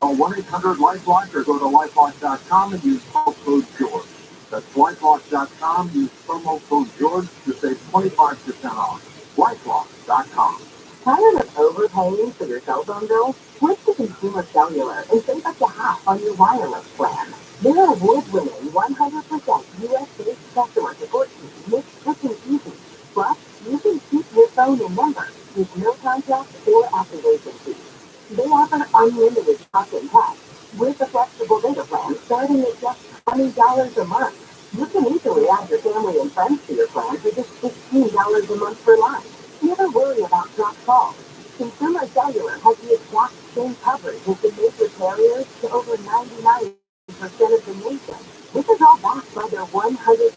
S1: Call 1-800-LifeLock or go to lifelock.com and use promo code George. That's lifelock.com. Use promo code George to save 25% off. lifelock.com.
S2: Tired of overpaying for your cell phone bill? Switch to Consumer Cellular and save up to half on your wireless plan. Their award-winning 100% U.S.-based customer support team makes switching easy. Plus, you can keep your phone and number with no contract or activation fees. They offer unlimited talk and text with a flexible data plan starting at just $20 a month. You can easily add your family and friends to your plan for just $15 a month per line. Never worry about dropped calls. Consumer Cellular has the exact same coverage as the major carriers to over 99% of the nation. This is all backed by their 100%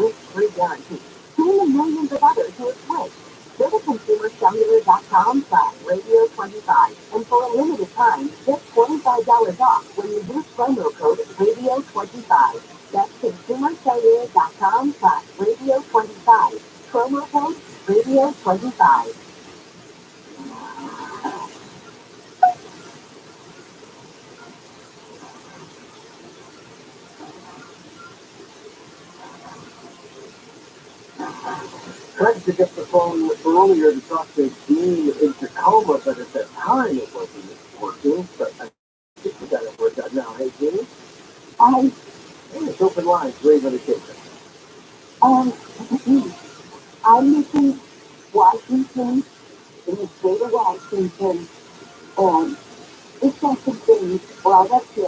S2: risk-free guarantee. Join the millions of others who have switched. Go to consumercellular.com/radio25, and for a limited time, get $25 off when you use promo code radio25. That's consumercellular.com/radio25. Promo code radio25.
S1: to get the phone earlier to talk to Dean in Tacoma, but at that time it wasn't working. But I think we got it worked out now. Hey, Dean?
S2: I,
S1: It's open lines. Where are you going to take it?
S2: um, I live in Washington, in the state of Washington, and it's got some things brought up here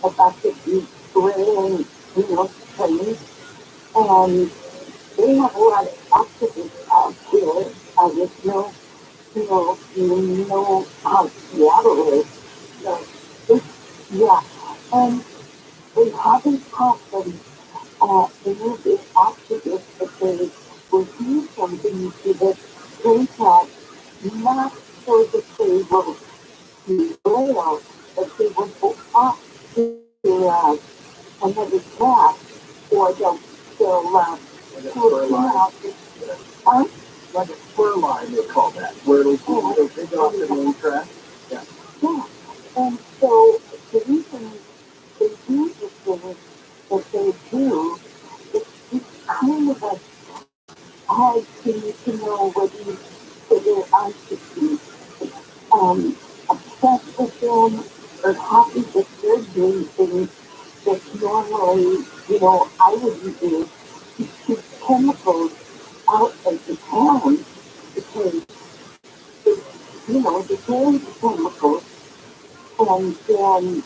S2: about the Ukraine, trains, and they have a lot of activists out here. I just know how Seattle is. So it's, yeah, and they haven't caught them. They use this activist that they will do something to the train track, not so that they will rail, but they will go up to another track, or they'll
S1: Like a spur line.
S2: huh?
S1: Like a spur line, they call that. Where it'll take off the main track. Yeah.
S2: Yeah. And so the reason they do the things that they do, it's kind of a hard thing to know whether I should be upset with them or happy that they're doing things that normally, I wouldn't do. To keep chemicals out of the town because, the town chemicals, and then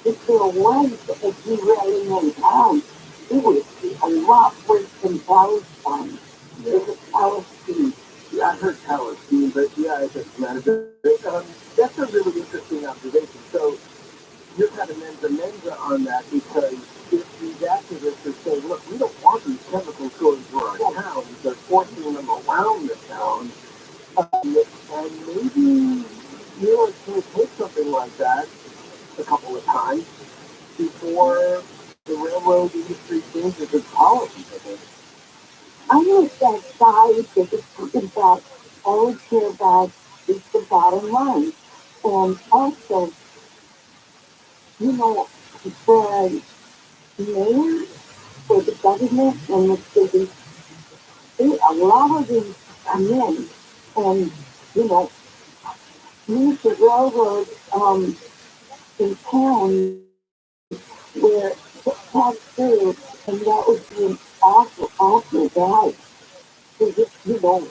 S2: if there was a derailing in town, it would be a lot worse than Palestine.
S1: Yeah.
S2: It was Palestine.
S1: Yeah, I heard Palestine, but yeah, it doesn't matter. That's a really interesting observation. So you're kind of menza on that because if these activists are saying, look, we don't want these chemicals going through our towns, they're forcing them around the town, and maybe it's going to take something like that a couple of times before the railroad industry changes its policies, I think.
S2: I know that side that is something that all we care about is the bottom line. And also, the mayor for the government and the city, a lot of them come in and, use the railroad in towns where it passed through, and that would be an awful, awful ride. So just,
S1: Well,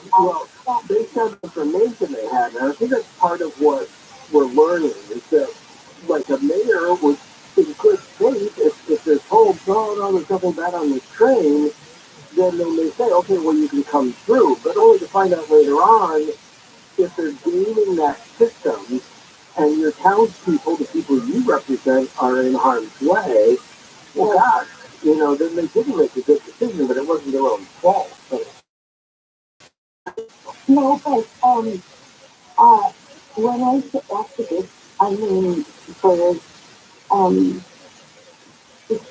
S1: based on the information they had, and I think that's part of what we're learning is that, like, a mayor was in good faith if they're told, oh, no, there's nothing bad on this train, then they may say, okay, well, you can come through, but only to find out later on if they're gaming that system and your townspeople, the people you represent, are in harm's way. Well, gosh, then they didn't make a good decision, but it wasn't their own fault. So,
S2: no, but, uh, when I say activist, I mean for, um, it's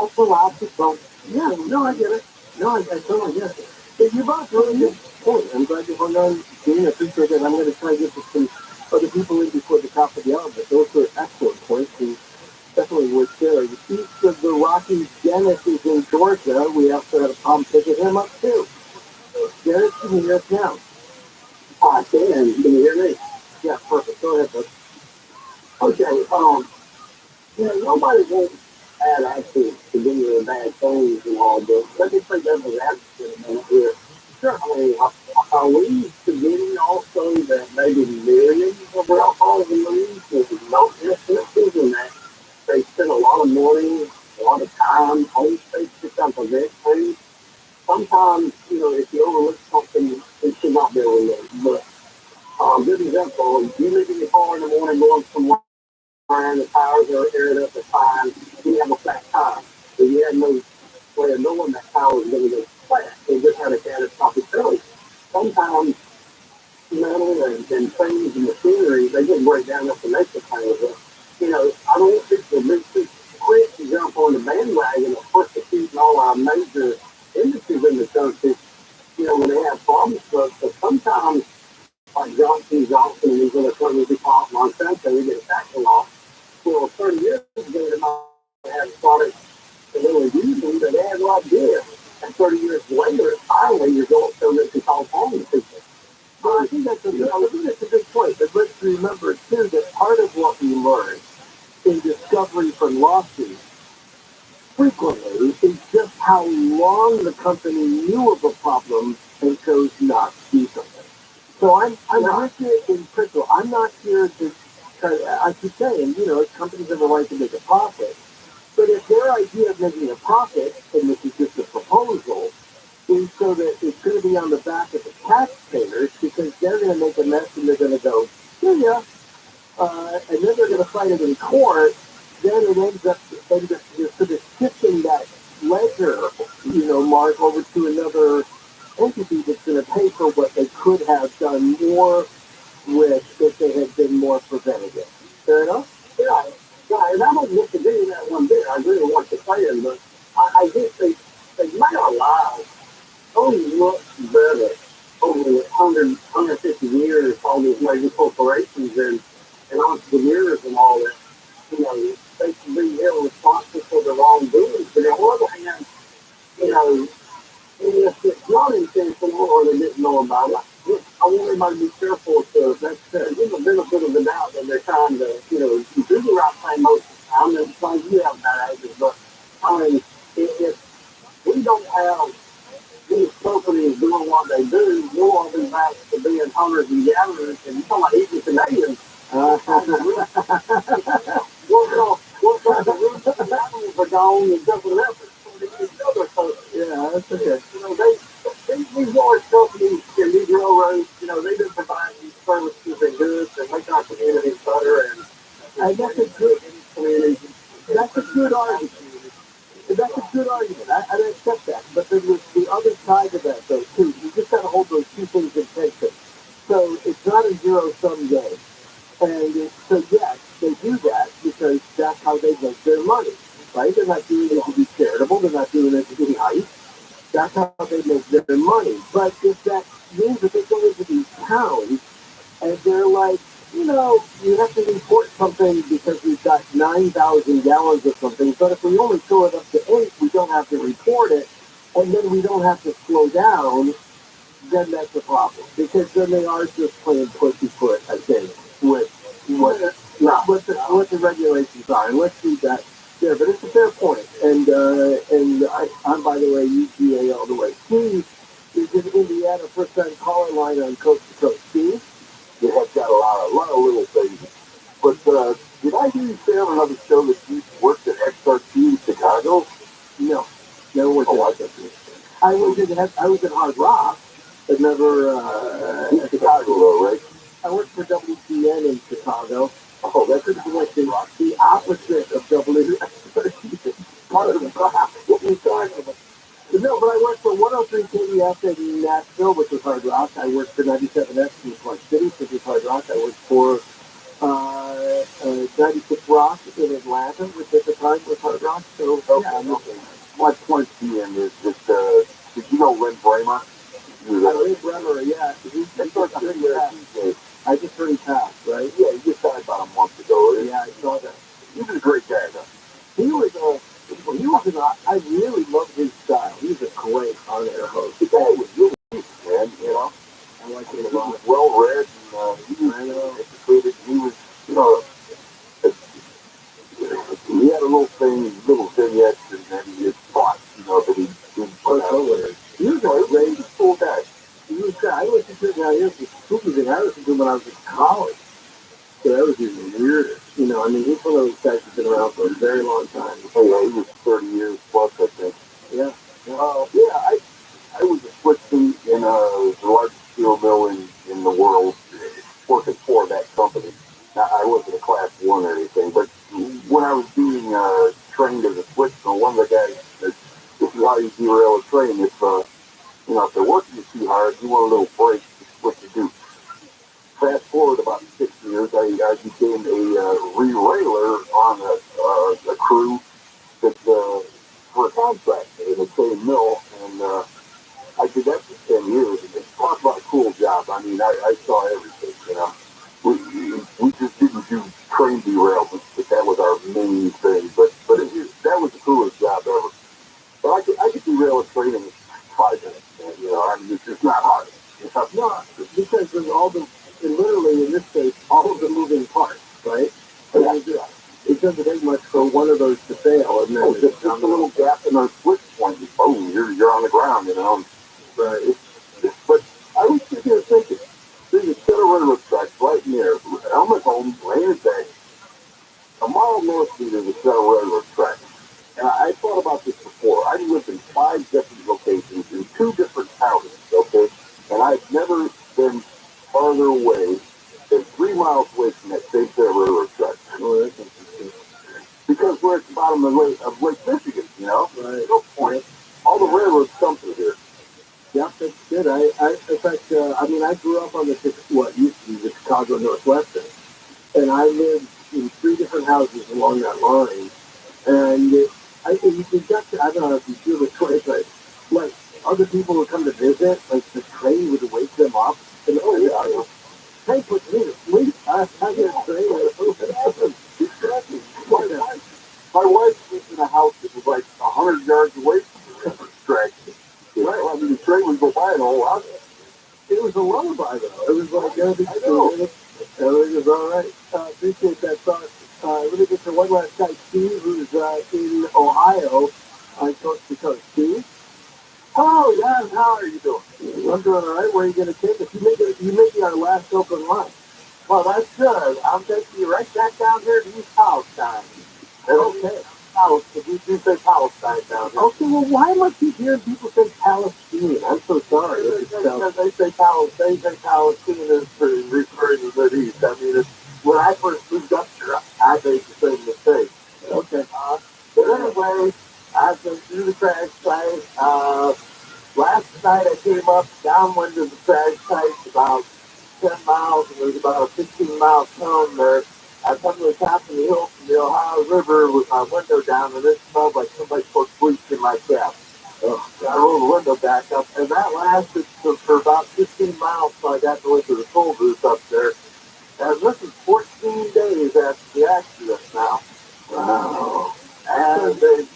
S2: ecological.
S1: yeah, no, I get it. No, I totally get it. But you brought up a really good point. I'm glad you hung on, Dean. I appreciate it. I'm going to try to get to some other people in before the top of the hour, but those were excellent points and definitely worth sharing. East of the Rockies, Dennis is in Georgia. We also had a problem picking him up, too. Dennis, can you hear us now?
S3: I can. Can you hear me?
S1: Yeah, perfect. Go ahead, bud.
S3: Okay. Nobody wants bad actors to do bad things and all, but let me play devil's advocate a minute here.
S1: Sure.
S3: I mean, are we forgetting also that maybe millions of alcohol leaves with no instances and that they spend a lot of money, a lot of time, home space to come prevent things? Sometimes, if you overlook something, it should not be overlooked. But good example, you live in your car in the morning going somewhere and the tires are aired up at fine, you have a flat tire. So you have no way of knowing that tire is going to go flat. They just had a catastrophic failure. Sometimes metal and things and machinery, they just break down up the next tires. I don't want people to be too quick to jump on the bandwagon of persecuting all our major industries in the country, when they have problems. But sometimes, like Johnson and these other companies, we call it Monsanto, we get a tax law. Well, 30 years ago, they might have started a little using, but they had no idea 30 years later, finally, you're going so that it's all phony people.
S1: I think that's a good point. But let's remember, too, that part of what we learn in discovery from lawsuits frequently is just how long the company knew of a problem and chose not to do something. So I'm with you in principle. I'm not here to I keep saying, companies have a right to make a profit. But if their idea of making a profit, and this is just a proposal, is so that it's going to be on the back of the taxpayers because they're going to make a mess and they're going to go, yeah, and then they're going to fight it in court, then it ends up you're sort of shifting that ledger, mark over to another entity that's going to pay for what they could have done more with if they had been more preventative. Fair enough?
S3: Yeah, yeah, and I don't disagree with that one bit. I really want to say it, but I think they might allow only look better over the 150 years, all these major corporations and entrepreneurs and all that. They can be held responsible for their wrongdoings. But on the other hand, if it's not intentional or they didn't know about it, I want everybody to be careful to give the benefit of the doubt that they're trying to, do the right thing most of the time. And it's like you have that attitude, but I mean, if we don't have these companies doing what they do, we'll all be back to being hunters and gatherers, and you're talking about eating Canadians. Work the roots of the animals are gone and jumping leopards. So,
S1: yeah, that's okay.
S3: These large companies and these railroads, they've been providing these services and goods and making our communities better. And
S1: that's a good argument. That's a good argument. I accept that. But then there's the other side of that, though, too. You just got to hold those two things in tension. So it's not a zero-sum game. And so, yes, they do that because that's how they make their money, right? They're not doing it to be charitable. They're not doing it to be nice. That's how they make their money. But if that means that they go into these towns and they're like, you have to report something because we've got 9,000 gallons of something, but if we only fill it up to 8, we don't have to report it, and then we don't have to slow down, then that's a problem. Because then they are just playing put, I think, with what the regulations are. And let's do that there. But it's a fair point. And I'm, by the way, UGA all the way. Steve is in Indiana, first-time caller line on Coast to Coast. Steve?
S3: you have got a lot of little things. But did I hear you say on another show that you worked at XRT in Chicago?
S1: No, never worked at XRT. I was in Hard Rock, but never
S3: in Chicago, though, right?
S1: I worked for WTN in Chicago.
S3: Oh, that's
S1: like the opposite of WXRT.
S3: Part of the what you talking about?
S1: No, but I worked for 103 KDF in Nashville, which was Hard Rock. I worked for 97X in Clark City, which was Hard Rock. I worked for 96 Rock in Atlanta, which at the time was Hard Rock. So,
S3: okay. My point being is that, did you know Lynn Bramer?
S1: Lynn Bramer, yeah. I just heard he passed, right?
S3: Yeah, he just died about a month ago.
S1: Yeah, I saw that.
S3: He was a great guy, though.
S1: I really loved his style. He was a great on-air host.
S3: The guy was really deep, man,
S1: I like him a lot.
S3: He was well-read, and he was educated. He was, he had a little vignettes, and then his thoughts, that he didn't put out.
S1: He was a great, cool guy. He was great. I listened to him now. Here's the spooky thing. I listened to him when I was in college. So that was even weirder. He's one of those guys that's been around for a very long time.
S3: Oh, yeah, he was 30 years plus, I think.
S1: Yeah.
S3: I was a switchman in the largest steel mill in the world, working for that company. Now, I wasn't a class 1 or anything, but when I was being trained as a switchman, one of the guys said, this is how you derail a train. If they're working you too hard, you want a little break, this is what you do. Fast forward about 6 years, I became a re-railer on a crew that for a contract in the same mill, and I did that for 10 years. And talk about a cool job. I mean, I saw everything. We just didn't do train derailments, but that was our main thing. But that was the coolest job ever. But I could derail a train in tough.
S1: No, because there's literally in this case, all of the moving parts, right?
S3: Yeah.
S1: It doesn't take much for one of those to fail, and then
S3: just a little gap in our switch point, boom, you're on the ground,
S1: Right.
S3: But I was sitting here thinking, there's a set of railroad tracks right near Elmer home, Rainy Bay. A mile north of me, there's a set of railroad tracks. And I thought about this before. I lived in 5 different locations in 2 different counties, okay? And I've never been farther away than 3 miles away from that same set of railroad tracks.
S1: Oh, that's interesting.
S3: Because we're at the bottom of Lake Michigan,
S1: Right.
S3: No point. All the railroads come through here.
S1: Yeah, that's good. In fact, I grew up on what used to be the Chicago Northwestern, and I lived in 3 different houses along that line. And I don't know if you feel this way, but like other people would come to visit, like the train would wake them up, and hey, put me to sleep. I get a train.
S3: Exactly. My wife lived in a house that was like 100 yards away from the track.
S1: Right.
S3: The train would go by the whole house.
S1: It was a lullaby, though. It was like everything was all right. Appreciate that thought. Let me get to one last guy, Steve, who's in Ohio on Coast to Coast. Steve?
S3: Hello, Jan. How are you doing?
S1: I'm doing all right. Where are you going to take us? You may be our last open line.
S3: Well, that's good. I'm taking you right back down here to East Palestine.
S1: Okay.
S3: We do say Palestine down here.
S1: Okay, well, why am I keep hearing people say Palestine? I'm so sorry.
S3: Because they say Palestine is referring to the East. I mean, when I first moved up here, I made the same mistake.
S1: Okay.
S3: But anyway, I've been through the crash site. Last night I came up downwind of the crash site about 10 miles, and there's about a 15-mile cone there. I come to the top of the hill from the Ohio River with my window down, and it smelled like somebody put bleach in my cab. I rolled the window back up, and that lasted for about 15 miles till I got to into the toll booth up there. And this is 14 days after the accident now.
S1: Wow.
S3: And the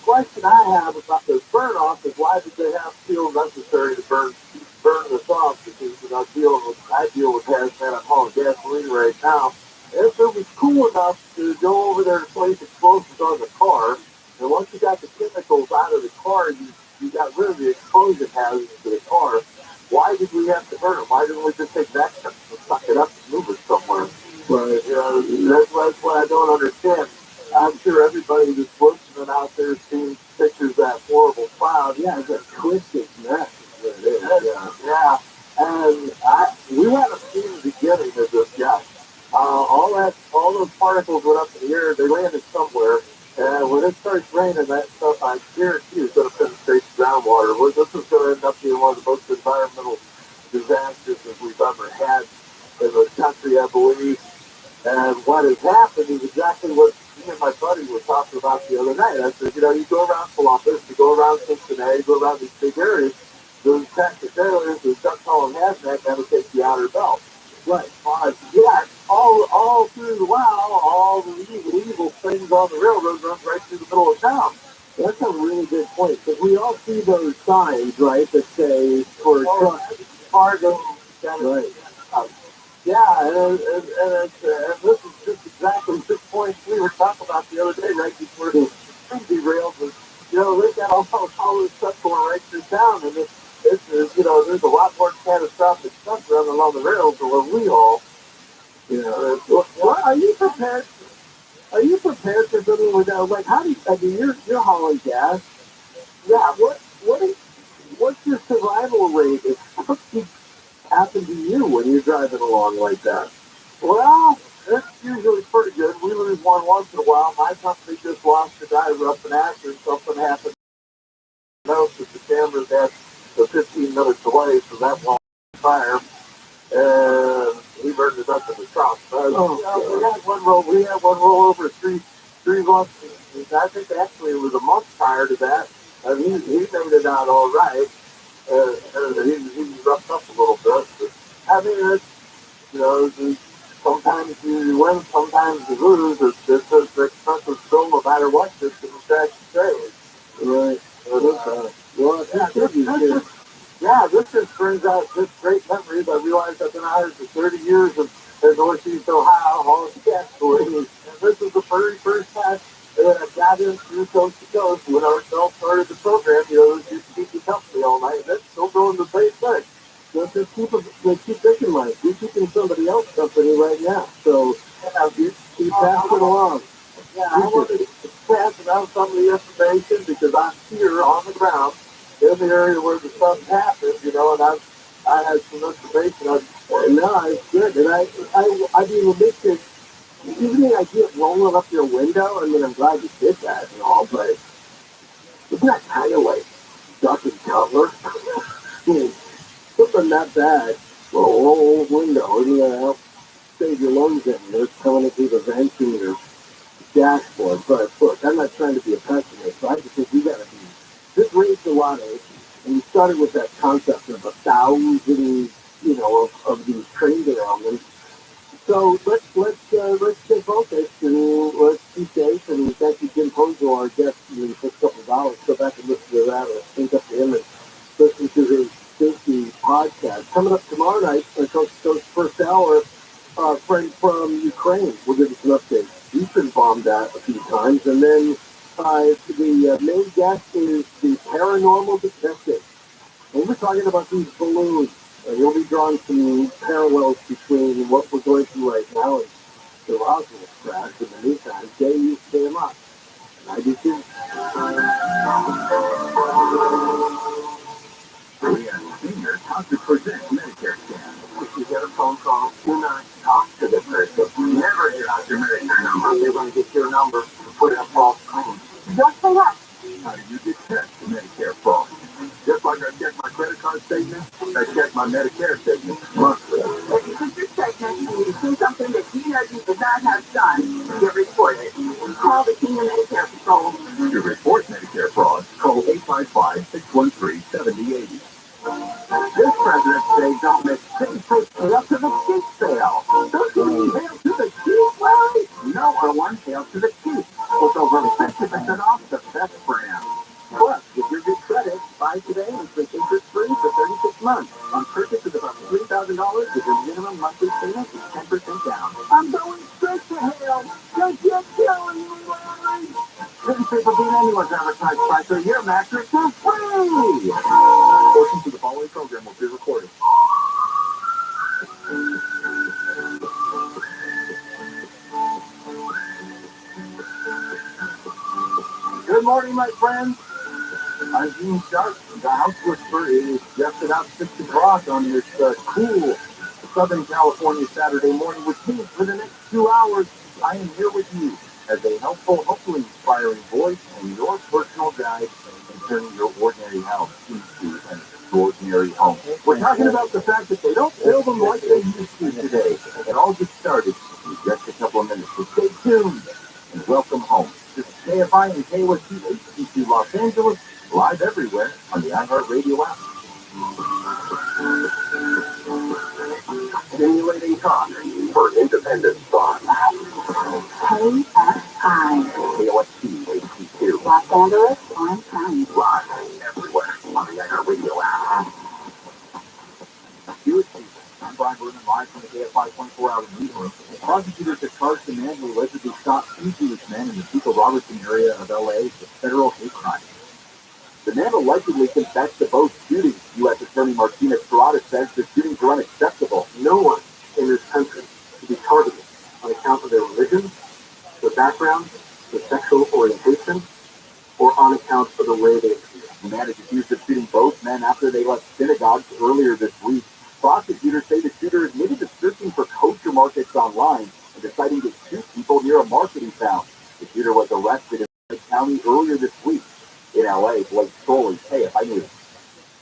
S3: question I have about this burn off is why did they have steel necessary to burn this off? Because I deal with hazmat. I'm hauling gasoline right now. If it was cool enough to go over there to place explosives on the car, and once you got the chemicals out of the car, you got rid of the explosion hazards to the car. Why did we have to burn it? Why didn't we just take that stuff and suck it up and move it somewhere?
S1: Right.
S3: That's what I don't understand. I'm sure everybody that's listening out there seeing pictures of that horrible cloud.
S1: Yeah, it's a twisted mess.
S3: It is. Yeah. And we haven't seen the beginning of this yet. All those particles went up in the air. They landed somewhere. And when it starts raining, that stuff, I guarantee you, is going to penetrate the groundwater. This is going to end up being one of the most environmental disasters that we've ever had in this country, I believe. And what has happened is exactly what me and my buddy were talking about the other night. I said, you go around Columbus, you go around Cincinnati, you go around these big areas, those tractor trailers, those duck calling hazmat got to take the outer belt.
S1: Right.
S3: Yeah, all through the while, all the illegal things on the railroad runs right through the middle of town.
S1: That's a really good point, because we all see those signs, right, that say for trucks.
S3: Cargo.
S1: Right.
S3: Yeah, and this is just exactly the point we were talking about the other day, right before the train derailed. Was, they've got all this stuff going right through town, and there's a lot more catastrophic stuff running along the rails than what we all.
S1: Well, are you prepared? Are you prepared for something like that? Like, how do you? I mean, you're hauling gas.
S3: Yeah,
S1: What's your survival rate if something happened to you when you're driving along like that?
S3: well, it's usually pretty good. We lose one once in a while. My company just lost a driver up in Akron. Something happened. Notice that the cameras had the 15-minute delay, so that won't fire. And he burned it up in the truck. We had one roll over three months. I think actually it was a month prior to that. And he made it out all right. He was roughed up a little bit. But, I mean, sometimes you win, sometimes you lose. It's just an expensive still, no matter what, just in the track trailer.
S1: Right. Well, Yeah, this just brings out just great memories. I realized I've been hired for 30 years of Northeast Ohio, all of gas boarding, and this is the very first time that I got in through coast to coast when I was started the program. It used to keep me company all night. That's still doing the same thing. So just keep thinking like you're keeping somebody else's company right now. So you keep passing it along. Yeah, I wanted to pass it out some of the information because I'm here on the ground in the area where the stuff happened, and I had some information on, and now it's good. And I mean, when this is, even the idea of rolling up your window, I mean, I'm glad you did that and all, but isn't that kind of like Dr. Cutler? Something that bad, roll window, and help save your lungs in. It's coming through the vents in your dashboard. But look, I'm not trying to be a pessimist, but I just think we got to be. This raised a lot of issues, and we started with that concept of 1,000, of these train derailments. So let's stay focused and let's be safe. And thank you, Jim Pozo, our guest, for a couple of hours. Go back and listen to that, or think up to him and listen to his safety podcast. Coming up tomorrow night, Coast first hour. Friend from Ukraine will give us an update. He's been bombed at a few times. And then the main guest is the paranormal detective. And we're talking about these balloons. And we'll be drawing some parallels between what we're going through right now and the Roswell crash. In the meantime, you stay them up. And I do too. We are seniors how to present Medicare scam. If you get a phone call, do not talk to the person. Never get out your Medicare number. They're going to get your number and put in a false claim. Just say that. How do you detect Medicare fraud? Just like I check my credit card statement, I check my Medicare statement monthly. If you check your statement and you see something that you know you did not have done, you report it. Call the Senior Medicare Control. To report Medicare fraud, call 855-613-7080. This President's Day don't make things take up to the cheap sale. Don't you hail to the cheap, Larry? No, I want hail to the cheap. With over 50% off the best brand. Plus, with your good credit, buy today and take interest-free for 36 months. On purchases above $3,000 with your minimum monthly payment is 10% down. I'm going straight to hell. Don't you kill me, Larry? Couldn't people beat anyone's advertised price of your mattress for free. Portions of the following program will be recorded. Good morning, my friends. I'm Gene Sharp. The House Whisperer is just about 6 o'clock on this cool Southern California Saturday morning, which means for the next 2 hours, I am here with you as a helpful, hopefully inspiring voice and your personal guide in turning your ordinary house into an extraordinary home. We're talking about the fact that they don't build them like they used to today. It all gets started in just a couple of minutes. So stay tuned and welcome home. This is KFI and KOSC HD2 Los Angeles, live everywhere on the iHeartRadio app. Stimulating talk for independent thought. KFI. KOSC HD2. Los Angeles on time. Live everywhere on the iHeartRadio app. I'm Brian Berman, live from the KFI 24-hour newsroom. Prosecutors have charged the man who allegedly shot 2 Jewish men in the Pico-Robertson area of L.A. with federal hate crime. The man allegedly confessed to both shootings. U.S. Attorney Martina Serrata says the shootings are unacceptable. No one in this country should be targeted on account of their religion, their background, their sexual orientation, or on account of the way they appear. The man is accused of shooting both men after they left synagogues earlier this week. Prosecutors say the shooter admitted to searching for kosher markets online and deciding to shoot people near a market he found. The shooter was arrested in Lake County earlier this week. In L.A., Blake Stoll hey, if I knew it.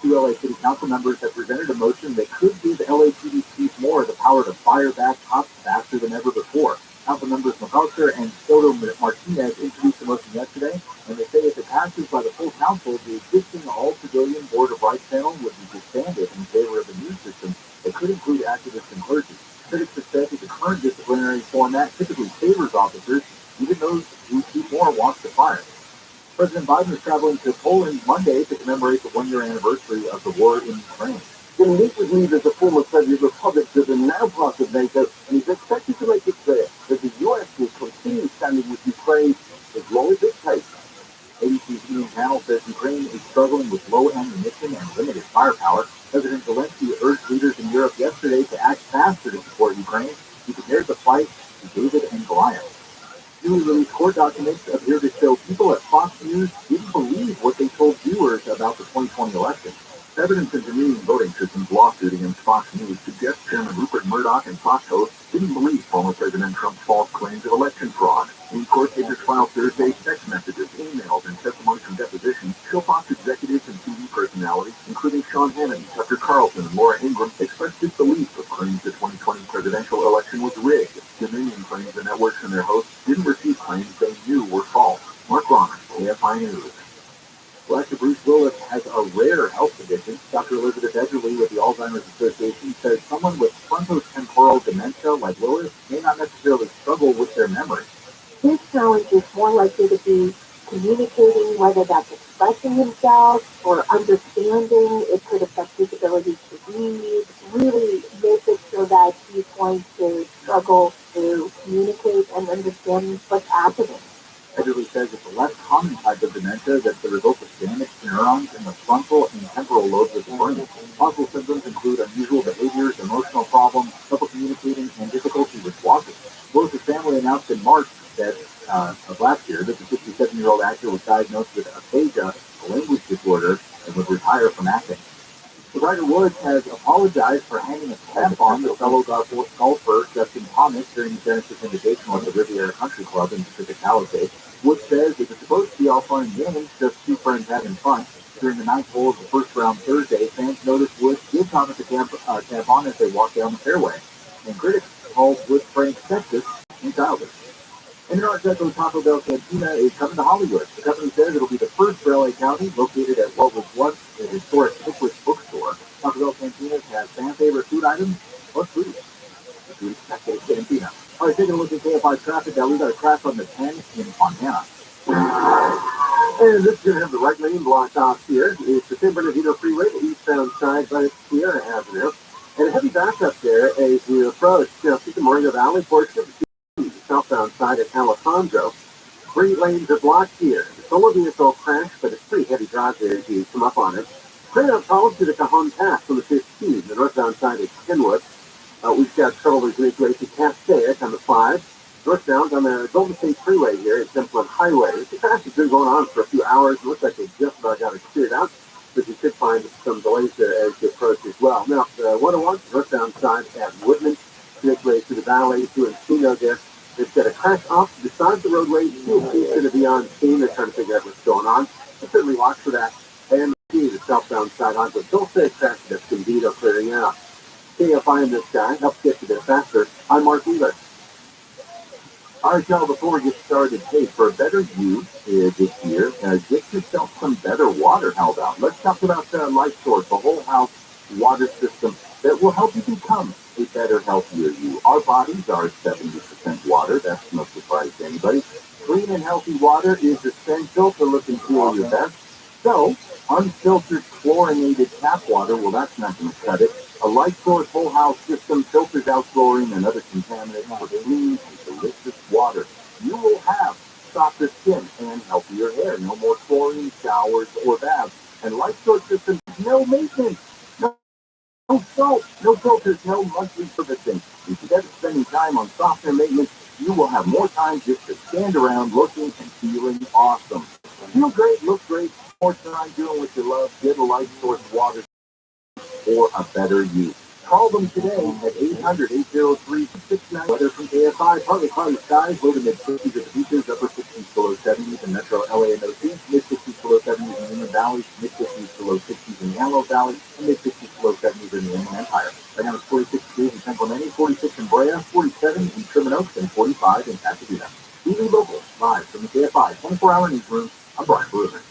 S1: 2 L.A. City Council members have presented a motion that could give LAPD chief more the power to fire back cops faster than ever before. Council members McAllister and Soto Martinez introduced the motion yesterday, and they say if it passes by the full council, the existing all-civilian Board of Rights panel would be disbanded in favor of a new system that could include activists and clergy. Critics have said that the current disciplinary format typically favors officers, even those who chief Moore wants to fire. President Biden is traveling to Poland Monday to commemorate the one-year anniversary of the war in Ukraine.
S3: He'll meet with leaders of former Soviet republics that are now part of NATO, and he's expected to make it clear that the U.S. will continue standing with Ukraine as long as it takes.
S1: ABC's evening panel says Ukraine is struggling with low ammunition and limited firepower. President Zelensky urged leaders in Europe yesterday to act faster to support Ukraine. He prepared the fight to David and Goliath. Newly released court documents appear to show people at Fox News didn't believe what they told viewers about the 2020 election. Evidence intervening voting systems lawsuit against Fox News suggests Chairman Rupert Murdoch and Fox hosts didn't believe former President Trump's false claims of election fraud. In court papers filed Thursday, text messages, emails, and testimony from depositions show Fox executives and TV personalities, including Sean Hannity, Tucker Carlson, and Laura Ingraham, expressed disbelief of claims the 2020 presidential election was rigged. Dominion claims the networks and their hosts didn't receive claims they knew were false. Mark Romer, AFI News. Well, Dr. Bruce Willis has a rare health condition. Dr. Elizabeth Edgerly with the Alzheimer's Association says someone with frontotemporal dementia like Willis may not necessarily struggle with their memory.
S2: His challenge is more likely to be communicating, whether that's expressing himself or understanding. It could affect his ability to read, really make it so that he's going to struggle to communicate and understand what's happening.
S1: Edgerly says it's a less common type of dementia that's the result of damaged neurons in the frontal and temporal lobes of the brain. Possible symptoms include unusual behaviors, emotional problems, trouble communicating, and difficulty with walking. Willis' family announced in March that of last year that the 67-year-old actor was diagnosed with aphasia, a language disorder, and would retire from acting. The writer Woods has apologized for hanging a stamp on the fellow golfer Justin Thomas during the Genesis Invitational at the Riviera Country Club in Pacific Palisades. Woods says it was supposed to be all fun and games, just two friends having fun. During the ninth hole of the first round Thursday, fans noticed Woods give Thomas a tampon as they walked down the fairway, and critics called Woods prank sexist and childish. And Art Deco Taco Bell Cantina is coming to Hollywood. The company says it'll be the first for LA County, located at what was once a historic Pickwick bookstore. Taco Bell Cantinas have fan favorite food items plus food. The food is Cantina. All right, taking a look at KFI traffic. Now we've got a crash on the 10 in Fontana.
S3: And this is going to have the right lane blocked off here. It's the San Bernardino Freeway, the eastbound side by Sierra Avenue. And a heavy backup there as you approach the Moreno Valley portion of the southbound side at Alejandro. 3 lanes are blocked here. The solo vehicle crashed, but it's pretty heavy drive there as you come up on it. Straight up calls to the Cajon Pass on the 15, the northbound side at Kenwood. We've got trouble as we make way to Castaic on the 5. Northbound on the Golden State Freeway here at Templin Highway. The crash has been going on for a few hours. It looks like they just about got it cleared out, but you could find some delays there as you approach as well. Now, the 101, northbound side at Woodman, make way to the Valley to Encino there. They've got a crash off to the side of the roadway. CFC is going to be on scene. They're trying to figure out what's going on. So certainly watch for that. And the southbound side onto Dulce crash that's Convito clearing out. KFI in this guy helps get you there faster. I'm Mark Wheeler. All right, y'all, before we get started, hey, for a better you this year, get yourself some better water held out. Let's talk about Life Source, the whole house water system that will help you become a better, healthier you. Our bodies are 70% water. That's no surprise to anybody. Clean and healthy water is essential for looking for your best. So, unfiltered chlorinated tap water, well, that's not going to cut it. A Life Source whole house system filters out chlorine and other contaminants for clean and delicious water. You will have softer skin and healthier hair. No more chlorine showers or baths. And Life Source system, no maintenance. No salt, no filters, no monthly servicing. Instead of spending time on software maintenance, you will have more time just to stand around looking and feeling awesome. Feel great, look great, more time doing what you love. Get a Life Source water for a better you. Call them today at 800-803-69. Weather from KFI, partly cloudy skies, low to mid-60s at the beaches, upper 60s to low 70s in metro LA and OC, mid-60s to low 70s in the Inland Valley, mid-60s to low 60s in the Antelope Valley, and mid-60s to low 70s in the Inland Empire. Right now it's 46 degrees in San Clemente, 46 in Brea, 47 in Truman Oaks, and 45 in Pasadena. TV Local, live from the KFI 24-hour newsroom. I'm Brian Bruder.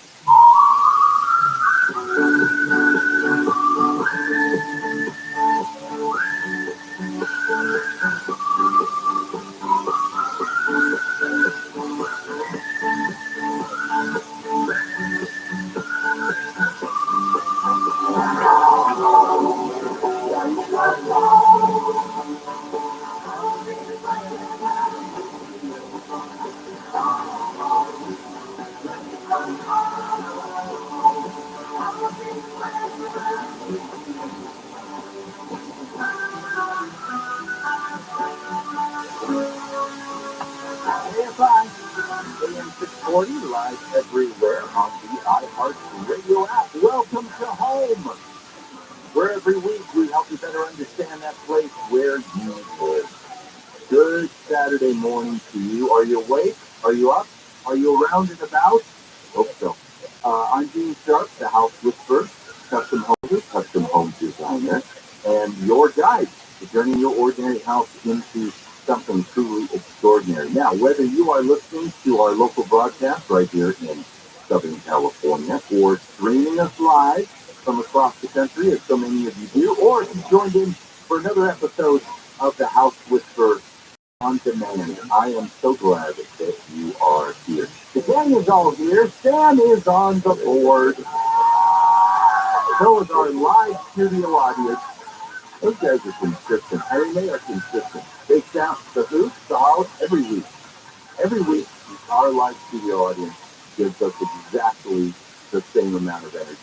S1: AFI, AM 640, live everywhere on the iHeartRadio app. Welcome to home, where every week we help you better understand that place where you live. Good Saturday morning to you. Are you awake? Are you up? Are you around and about? Hope so. I'm Dean Sharp, the House Whisperer, custom home designer, and your guide to turning your ordinary house into something truly extraordinary. Now, whether you are listening to our local broadcast right here in Southern California, or streaming us live from across the country, as so many of you do, or if you joined in for another episode of the House Whisperer on demand, I am so glad that you are here. The gang is all here. Sam is on the board. So is our live studio audience. Those guys are consistent. I mean, they are consistent. They sound the hoops, the house, every week. Every week, our live studio audience gives us exactly the same amount of energy.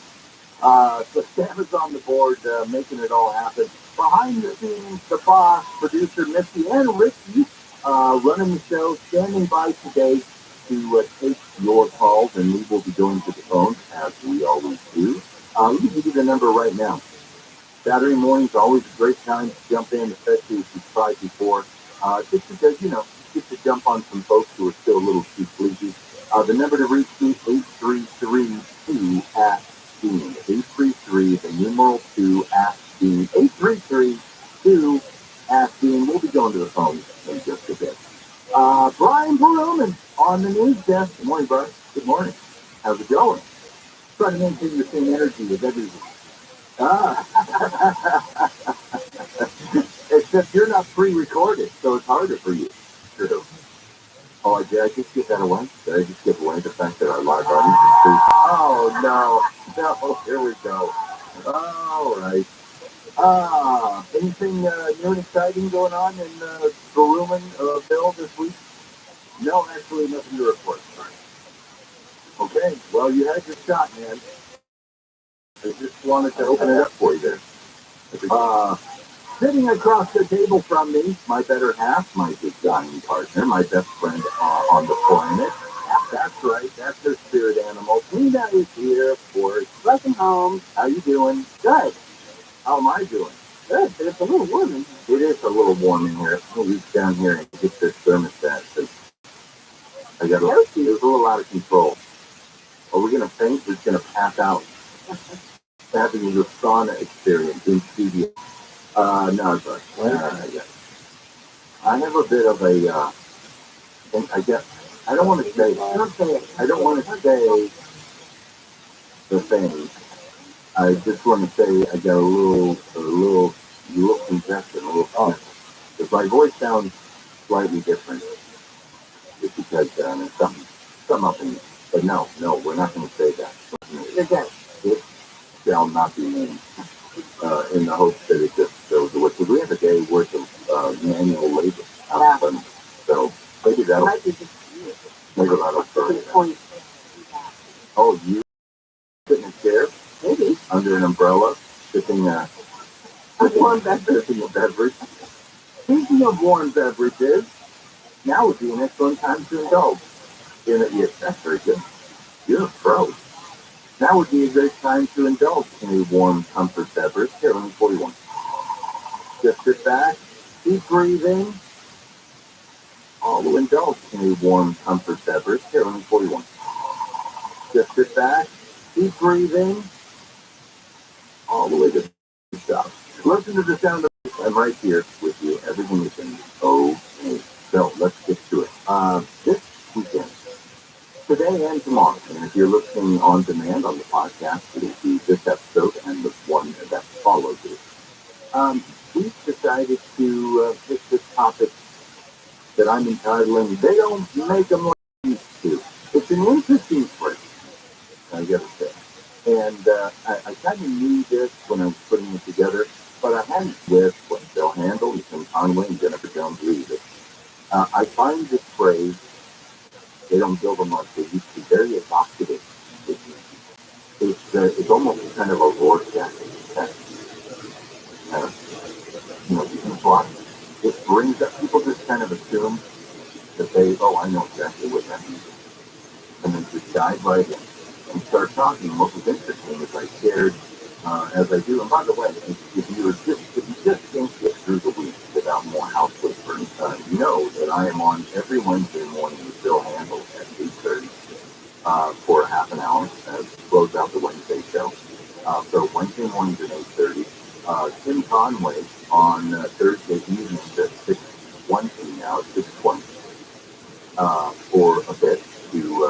S1: So Sam is on the board, making it all happen. Behind the scenes, the boss, producer Misty, and Ricky, running the show, standing by today to take your calls, and we will be going to the phones, as we always do. Let me give you the number right now. Saturday morning's always a great time to jump in, especially if you've tried before, just because, you get to jump on some folks who are still a little too sleepy. The number to reach me, 833-2-ASK-DEAN. 833, the numeral 2-ASK-DEAN. 833-2-ASK-DEAN. We'll be going to the phone in just a bit. Brian Perlman on the news desk. Good morning, Brian. Good morning. How's it going? Trying to maintain the same energy with every week. Except you're not pre-recorded, so it's harder for you. True. Oh, did I just give that away? Did I just give away the fact that our live audience is free? Oh, no. No, here we go. All right. Anything new and exciting going on in Bill this week? No, actually, nothing to report. Okay, well, you had your shot, man. I just wanted to open it up for you there. Sitting across the table from me, my better half, my design partner, my best friend on the planet. That's right, that's her spirit animal. Tina is here, of course. Welcome home. How you doing? Good. How am I doing? Good, but it's a little warm in here. It is a little warm in here. I'll reach down here and get this thermostat. It was a little out of control. Are we going to faint? We're going to pass out. Having a sauna experience in studio. No, it's right. I have a bit of a, I guess, I don't want to say the thing. I just want to say I got a little congestion, a little cough. Because my voice sounds slightly different. Just because there's something up in it. But no, we're not going to say that. It shall not be named. In the hopes that it just goes away. Because we have a day worth of manual labor. So maybe that'll start. Oh, you sitting in a chair? Maybe. Under an umbrella, sipping a beverage. Speaking of warm beverages, now would be an excellent time to indulge. Yes, that's very good. You're a pro. Now would be a great time to indulge in a warm comfort beverage. Here, let me pour you one. Just sit back, keep breathing. All to indulge in a warm comfort beverage. Here, let me pour you one. Just sit back, keep breathing. All the way to the top. Listen to the sound of it. I'm right here with you. Everything is in okay. So let's get to it. This weekend, today and tomorrow, and if you're listening on demand on the podcast, it'll be this episode and the one that follows it. We've decided to pick this topic that I'm entitling, "They Don't Make Them Like They Used To." It's an interesting phrase, I gotta say. And I kind of knew this when I was putting it together, but Henry with Bill Handel, Tim Conway, and Jennifer Jones Reed. I find this phrase, they don't build them like they used to, very evocative. It's almost kind of a Rorschach test. It brings up, people just kind of assume that I know exactly what that means. And then just dive right in and start talking. What was interesting is I shared, as I do, and by the way, if you just can't get through the week without more house whispering, know that I am on every Wednesday morning with Bill Handel at 8:30 for a half an hour to close out the Wednesday show. So Wednesday mornings at 8:30. Tim Conway on Thursday evenings at 6:20 now, 6:20 for a bit to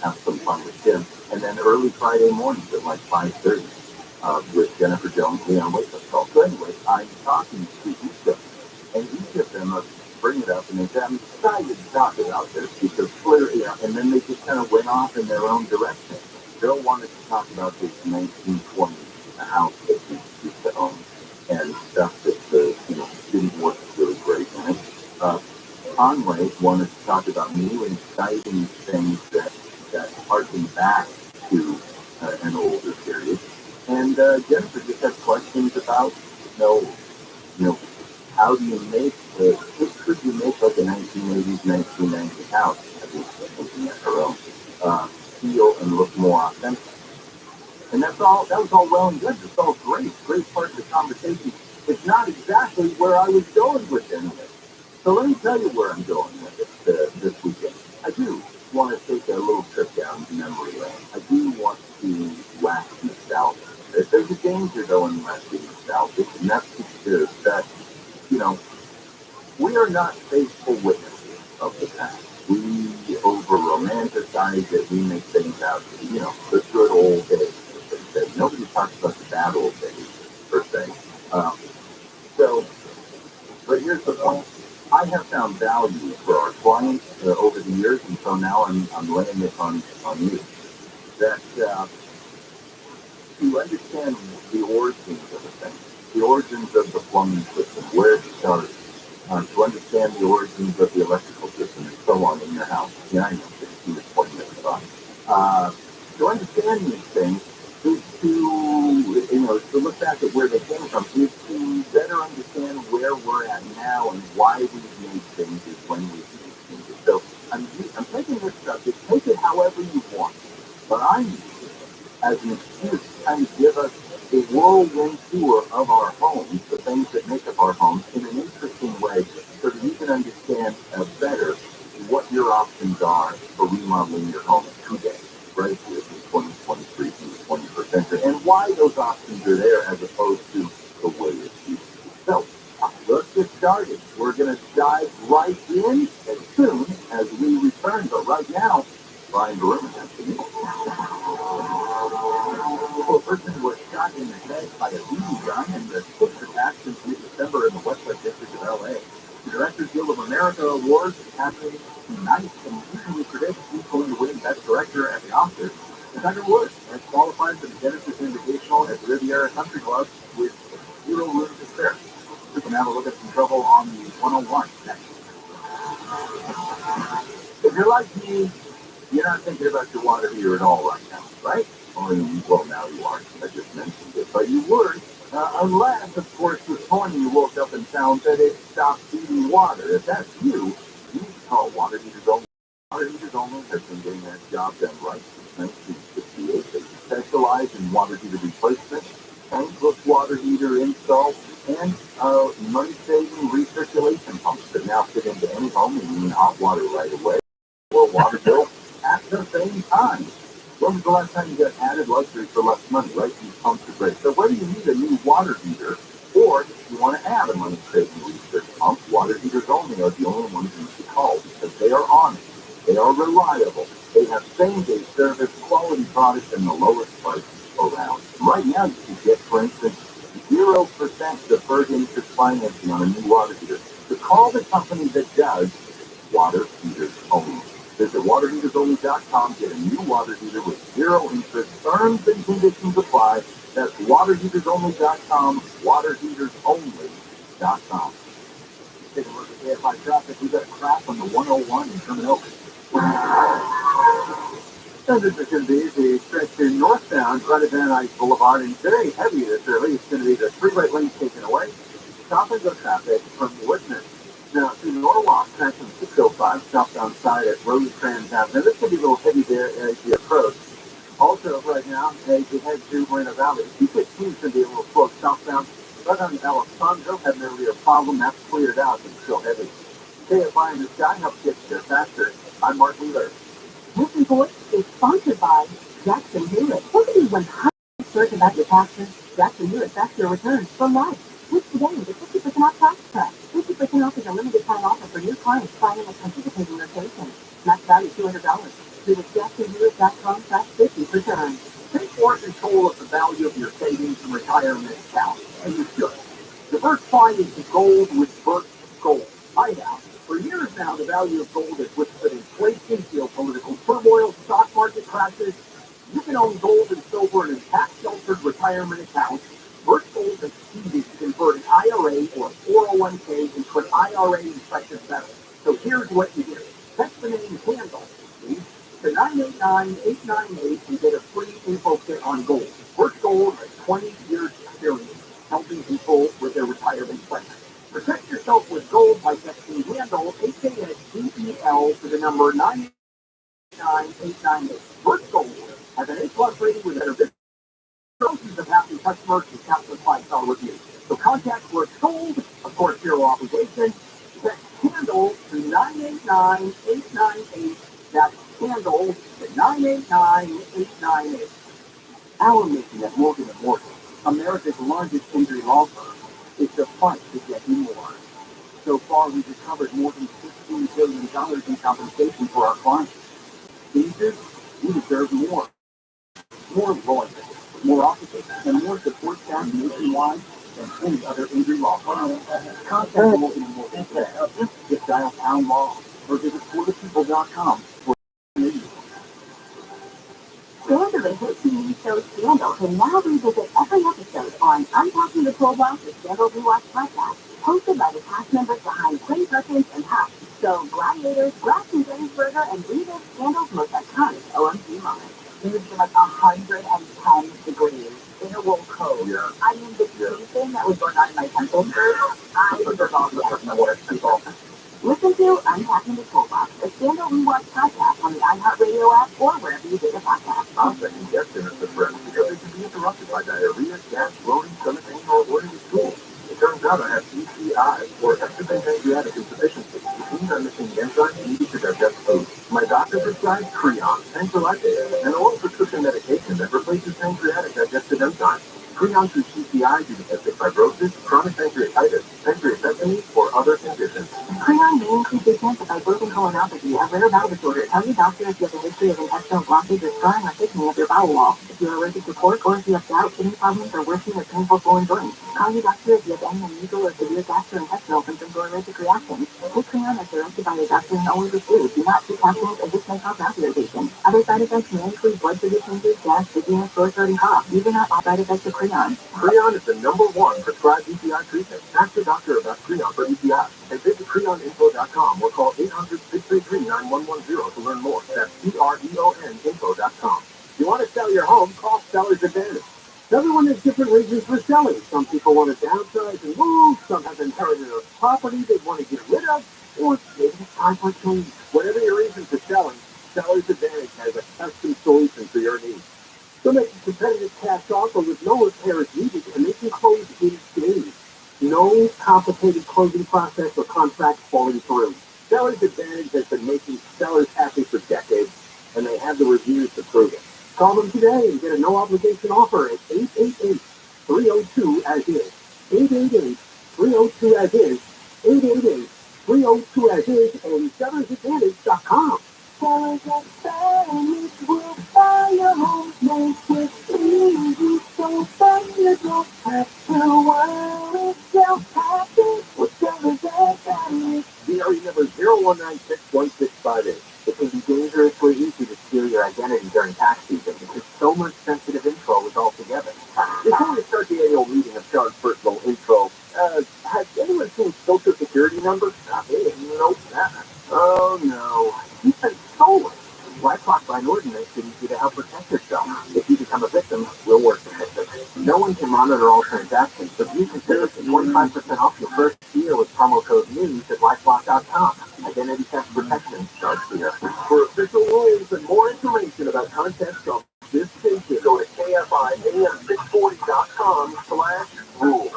S1: have some fun with Tim. And then early Friday mornings at like 5:30 with Jennifer Jones, Leon Wake-up Call. So anyway, I'm talking to each of them, and each of them bring it up and they say, I'm excited to talk about this because clearly, and then they just kind of went off in their own direction. Bill wanted to talk about this 1920 house that he used to own and stuff that didn't work really great in it. Conway wanted to talk about new and exciting things that harken back to an older period. And Jennifer just had questions about, how do you make, could you make like a 1980s, 1990s house, at least looking at her own, feel and look more authentic? And that was all well and good. It's all great part of the conversation. It's not exactly where I was going with any of it. So let me tell you where I'm going with it this weekend. I do want to take a little trip down memory lane. I do want to wax nostalgia. If there's a danger though in waxing nostalgia, and that's because that, we are not faithful witnesses of the past. We over romanticize it. We make things out to be, the good old days. Nobody talks about the bad old days, per se. But here's the point. I have found value for our clients over the years, and so now I'm laying it on you. That to understand the origins of a thing, the origins of the plumbing system, where it started, to understand the origins of the electrical system, and so on in your house. Yeah, I know, 15 to 20 minutes on. To understand these things is to look back at where they came from, is to better understand where we're at now and why we've made changes when we've made changes. So I'm taking this subject, take it however you want, but I'm using it as an excuse to kind of give us a whirlwind tour of our homes, the things that make up our homes, in an interesting way, so that you can understand better what your options are for remodeling your home today, right here in 2023 in the 21st century, and why those options are there as opposed to the way it used to be. So let's get started. We're going to dive right in as soon as we return. But right now, Brian Berman has to meet. A person was shot in the head by a BB gun in the sixth attack since mid-December in the Westlake District of L.A. The Directors Guild of America Awards is happening tonight, and usually predict who's going to win Best Director at the Oscars. Tiger Woods has qualified for the Genesis Invitational at the Riviera Country Club with 0 room to spare. We can have a look at some trouble on the 101 next. If you're like me, you're not thinking about your water heater at all right now, right? Well, now you are. I just mentioned it. But you would, unless, of course, this morning you woke up and found that it stopped feeding water. If that's you, you need to call Water Heaters Only. Water Heaters Only has been getting that job done right since 1968. They specialize in water heater replacement, tankless water heater install, and money-saving recirculation pumps that now fit into any home and mean hot water right away or water bill at the same time. When was the last time you got added luxury for less money, right? These pumps are great. So whether you need a new water heater or you want to add a money-saving research pump, Water Heaters Only are the only ones you should call because they are honest, they are reliable, they have same-day service, quality products, and the lowest prices around. Right now, you can get, for instance, 0% deferred interest financing on a new water heater. So call the company that does Water Heaters Only. Visit waterheatersonly.com, get a new water heater with 0 interest, terms and conditions apply, That's waterheatersonly.com, waterheatersonly.com. Take a look at AFI traffic. We've got a crash on the 101 in Terminal. So this is going to be the stretch in northbound, right at Van Nuys Boulevard, and very heavy this early. It's going to be the three-way lanes taken away. Stop and go traffic from Whitman. Now, to Norwalk, crash on 605, southbound side at Rosecrans Avenue. This could be a little heavy there as you approach. Also, right now, as you head to Moreno Valley, 215 is going to be a little slow southbound. Right on Alessandro, had an earlier problem. That's cleared out, but still heavy. KFI in the sky helps get you there faster. I'm Mark Wheeler.
S2: This report is sponsored by Jackson Hewitt. Look at you 100% certain about your taxes. Jackson Hewitt tracks your returns for life. With today, the 50% off tax track. 50% off is a limited time offer for new clients signing a participating location. Max value $200. Visit JacksonHewitt.com/50 returns.
S1: Take more control of the value of your savings and retirement account, and you should. Diversify into gold with Birch Gold. Hideout. For years now, the value of gold has withstood inflation, geopolitical turmoil, stock market crashes. You can own gold and silver in a tax-sheltered retirement account. Birch Gold is easy to convert an IRA or 401k into an IRA in precious metals. So here's what you do. Text the name Candle, please, to 989-898 and get a free info kit on gold. Birch Gold has 20 years experience helping people with their retirement plans. Protect yourself with gold by texting Handle, HASDEL, to the number 99898. Birch Gold has an A+ rating with better business. Thousands of happy customers and countless 5-star reviews. So contact Birch Gold, of course, zero obligation. Text Handle to 989-898. That's Handle to 989-898. Our mission at Morgan & Morgan, America's largest injury law firm, is to fight to get you more. So far, we've recovered more than $16 billion in compensation for our clients. Cases, you deserve more. More lawyers, more officers, and more support staff nationwide than any other injury law firm. Contact Morgan & Morgan today. Just dial pound law or visit forthepeople.com for news.
S2: Fans of the hit TV show Scandal can now revisit every episode on Unpacking the 12 Hours with Scandal Rewatch podcast, hosted by the cast members behind Quinn Perkins and Huck. So Gladiators, Grass and Gettysburger, and relive Scandal's most iconic OMG moments. Used in like 110 degrees. Interval code. Yeah. I mean, the thing that was going on in my temple, I was involved in. Listen to Unpacking the Toolbox, a Scandal Rewatch podcast on the iHeartRadio app or wherever you get a podcast.
S1: I'll second guess dinner to friends because it can be interrupted by diarrhea, gas, bloating, stomach pain, or ordering to school. It turns out I have EPI, or estrogen pancreatic insufficiency, which means I'm missing the enzymes needed to digest food. My doctor prescribed Creon, pancreatic, an oral prescription medication that replaces pancreatic digestive enzymes. Creon treats UTI due to cystic fibrosis, chronic pancreatitis, pancreatectomy, or other conditions.
S2: Creon may increase your chance of fibrosis colonopathy, a rare bowel disorder. Tell your doctor if you have a history of intestinal blockage or scarring or thickening of your bowel wall. If you are allergic to pork or if you have gout, kidney problems, or worsening or painful swollen joints. Call your doctor if you have any unusual or severe gastrointestinal symptoms or allergic reactions. Take Creon as directed by your doctor and only with food. Do not take capsules as this may cause mouth irritation. Other side effects may include blood sugar changes, gas, dizziness, sore throat, and cough. These are not all side effects of Creon.
S1: Creon is the #1 prescribed EPI treatment. Ask your doctor about Creon for EPI and visit CreonInfo.com or call 800-633-9110 to learn more. That's CREONinfo.com. If you want to sell your home, call Seller's Advantage. Everyone has different reasons for selling. Some people want to downsize and move. Some have inherited a property they want to get rid of. Or maybe it's time for change. Whatever your reason for selling, Seller's Advantage has a custom solution for your needs. They'll make a competitive cash offer with no repairs needed, and they can close in days. No complicated closing process or contract falling through. Seller's Advantage has been making sellers happy for decades, and they have the reviews to prove it. Call them today and get a no-obligation offer at 888-302-AS-IS. 888-302-AS-IS. 888-302-AS-IS and sellersadvantage.com.
S2: Sellers Advantage will buy your home, make it easy, so that you don't have to worry. Sell happy with Sellers Advantage.
S1: DRE number 01961658. It can be dangerously easy to steal your identity during tax season because so much sensitive info is all together. This change social security number? Nope. Oh no. You said stolen. BlackRock by an ordinance should you to help protect yourself. If you become a victim, we'll work to fix it. No one can monitor all transactions, so you can save 25% off your first year with promo code NEWS at LifeLock.com. Identity theft protection starts here. For official rules and more information about content from this station, go to KFIAM640.com/rules.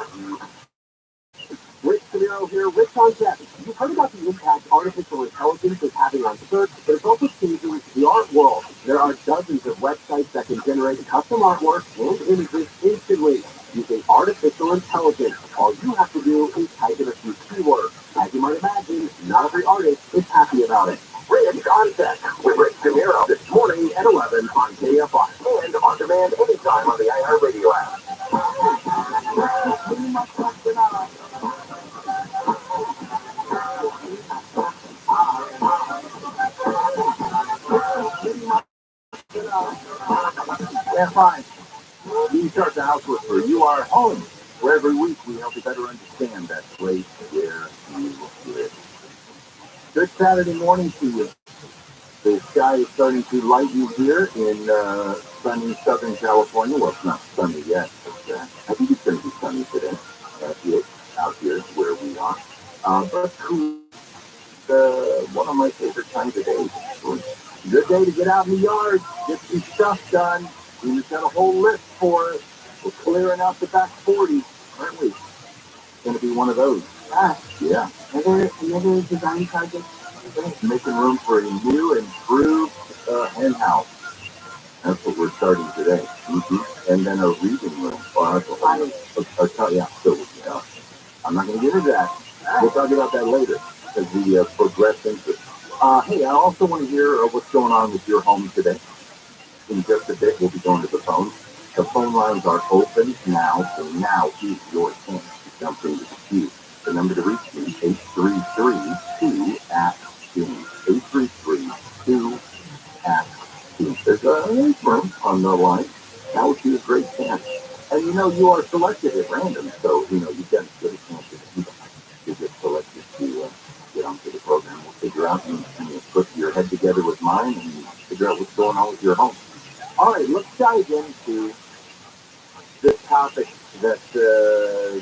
S1: Rich Camaro here, Rich on Tech. You've heard about the impact artificial intelligence is having on search, but it's also changing the art world. There are dozens of websites that can generate custom artwork and images instantly using artificial intelligence. All you have to do is type in a few keywords. As you might imagine, not every artist is happy about it. Rich on Tech with Rich Camaro this morning at 11 on KFI and on demand anytime on the iHeartRadio app. Yeah, fine. You start the house whisperer. You are home, where every week we help you better understand that place where you live. Good Saturday morning to you. The sky is starting to lighten here in sunny Southern California. Well, it's not sunny yet, but I think it's going to be sunny today out here where we are. But cool. One of my favorite times of day. Good day to get out in the yard, get some stuff done. We've got a whole list for us. We're clearing out the back 40, aren't we? It's going to be one of those. Yeah. Another design project. Making room for a new and improved hen house. That's what we're starting today. And then a reading room. I'm not going to get into that. We'll talk about that later as we progress into it. Hey, I also want to hear what's going on with your home today. In just a bit, we'll be going to the phones. The phone lines are open now, so now is your chance to jump into the queue. The number to reach me, 833-2-ASK-SPIN. 833-2-ASK-SPIN. There's a room on the line. That would be a great chance. And you are selected at random, so you get as good a chance as you get selected to get onto the program. We'll figure out and put your head together with mine and figure out what's going on with your home. All right, let's dive into this topic that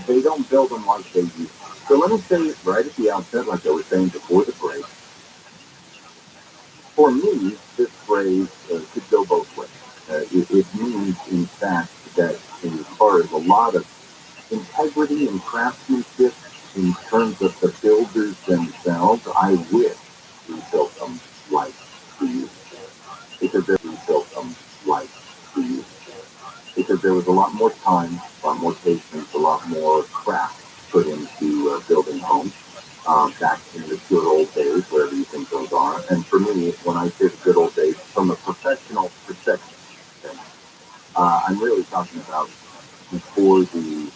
S1: they don't build them like they used. So let me say right at the outset, like I was saying before the break, for me, this phrase could go both ways. It means, in fact, that as far as a lot of integrity and craftsmanship in terms of the builders themselves, I wish we built them like we used to. Because we built them like we used to. Because there was a lot more time, a lot more patience, a lot more craft put into building homes back in the good old days, wherever you think those are. And for me, when I say the good old days, from a professional perspective, I'm really talking about before the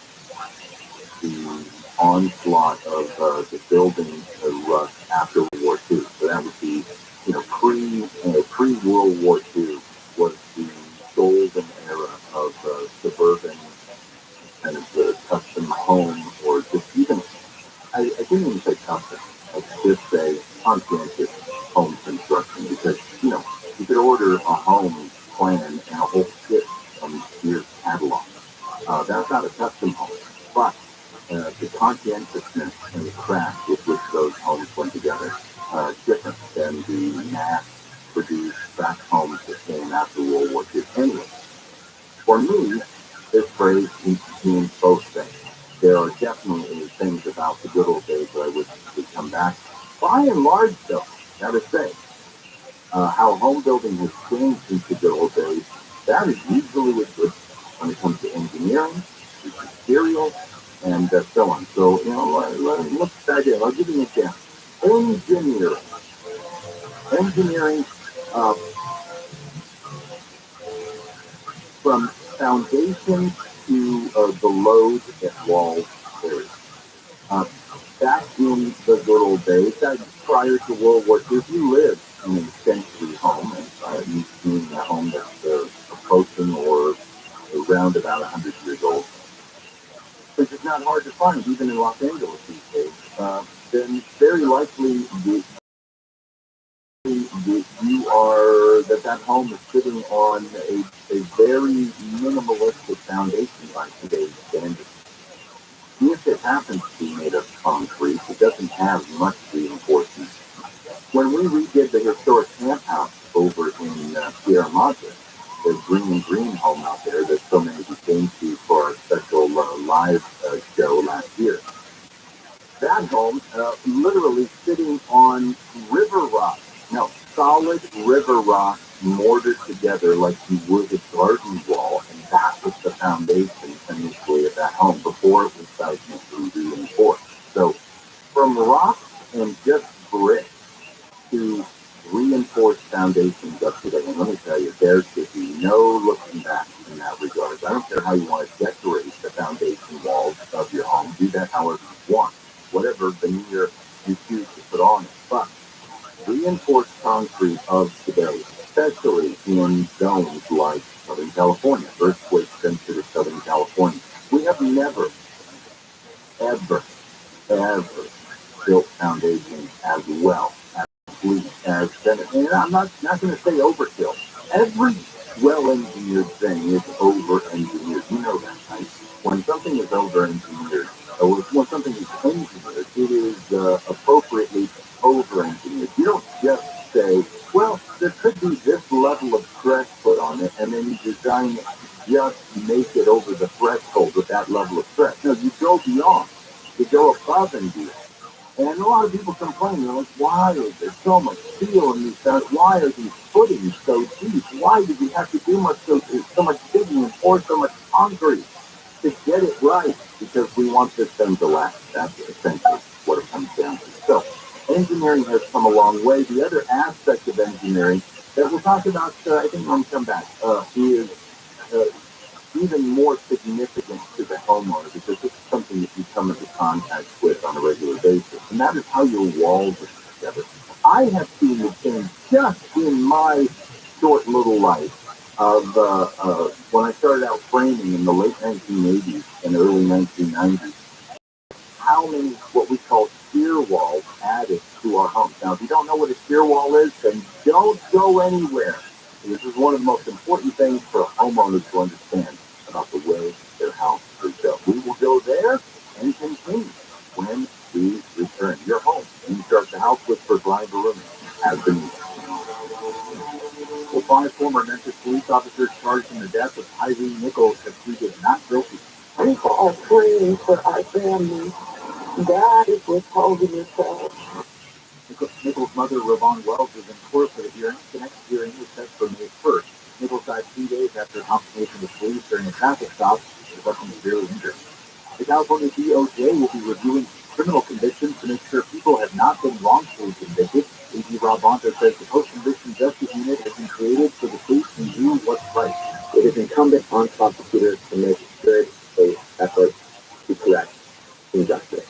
S1: onslaught of the building rush after World War II. So that would be, pre World War II was the golden era of suburban kind of the custom home, or just even, I didn't even say custom, let's just say conscientious home construction, because, you could order a home plan and a whole kit from your catalog. That's not a custom home, but the conscientiousness and the craft with which those homes went together is different than the mass-produced tract homes that came after World War II. Anyway, for me, this phrase means both things. There are definitely things about the good old days that I wish would come back. By and large, though, gotta say, how home building has changed since the good old days, that is usually a good when it comes to engineering, materials, and so on. So, let's dive in. I'll give you an example. Engineering from foundation to the load at walls area. Back in the good old days, prior to World War II, if you lived in a century home, and meaning a home that's approaching or around about 100 years old, which is not hard to find, even in Los Angeles these days. then very likely that home is sitting on a very minimalistic foundation by today's standards. If it happens to be made of concrete, it doesn't have much reinforcement. When we redid the historic camp house over in Sierra Madre, the green home out there that so many of you came to for our special live show last year, that home literally sitting on river rock. No, solid river rock mortared together like you would a garden wall, and that was the foundation initially of that home before it was seismically reinforced. So from rock and just brick to reinforced foundations up today, and let me tell you, there should be no looking back in that regard. I don't care how you want to decorate the foundation walls of your home. Do that however you want, whatever veneer you choose to put on it. But reinforced concrete of today, especially in zones like Southern California, earthquake-sensitive Southern California, we have never, ever, ever built foundations as well as and I'm not going to say overkill. Every well-engineered thing is over-engineered. You know that, right? When something is over-engineered, or when something is engineered, it is appropriately over-engineered. You don't just say, well, there could be this level of stress put on it, and then you design it to just make it over the threshold with that level of stress. No, you go beyond. You go above and beyond. And a lot of people complain, they're like, why is there so much steel in these things? Why are these footings so deep? Why do we have to do so much digging and pour so much concrete to get it right? Because we want this thing to last. That's essentially what it comes down to. So engineering has come a long way. The other aspect of engineering that we'll talk about, I think when we come back, is even more significant to the homeowner, because this is something that you come into contact with on a regular basis, and that is how your walls are put together. I have seen the change just in my short little life of when I started out framing in the late 1980s and early 1990s, how many what we call shear walls added to our homes. Now, if you don't know what a shear wall is, then don't go anywhere. This is one of the most important things for homeowners to understand about the way their house is built. We will go there and continue when we return. Your home, and you start the house with for Brian Barumi has been. Well, 5 former Memphis police officers charged in the death of Irene Nichols have pleaded not guilty.
S2: We are praying for our family. God is withholding his child.
S1: Nichols' mother, Ravon Wells, is in court for the hearing. The next hearing is set for May 1st. Nichols died 2 days after a confrontation with police during a traffic stop, resulting severely injured. The California DOJ will be reviewing criminal convictions to make sure people have not been wrongfully convicted. AG Rob Bonta says the Post-Conviction Justice Unit has been created so the state can do what's right. It is incumbent on prosecutors to make good faith efforts to correct injustice.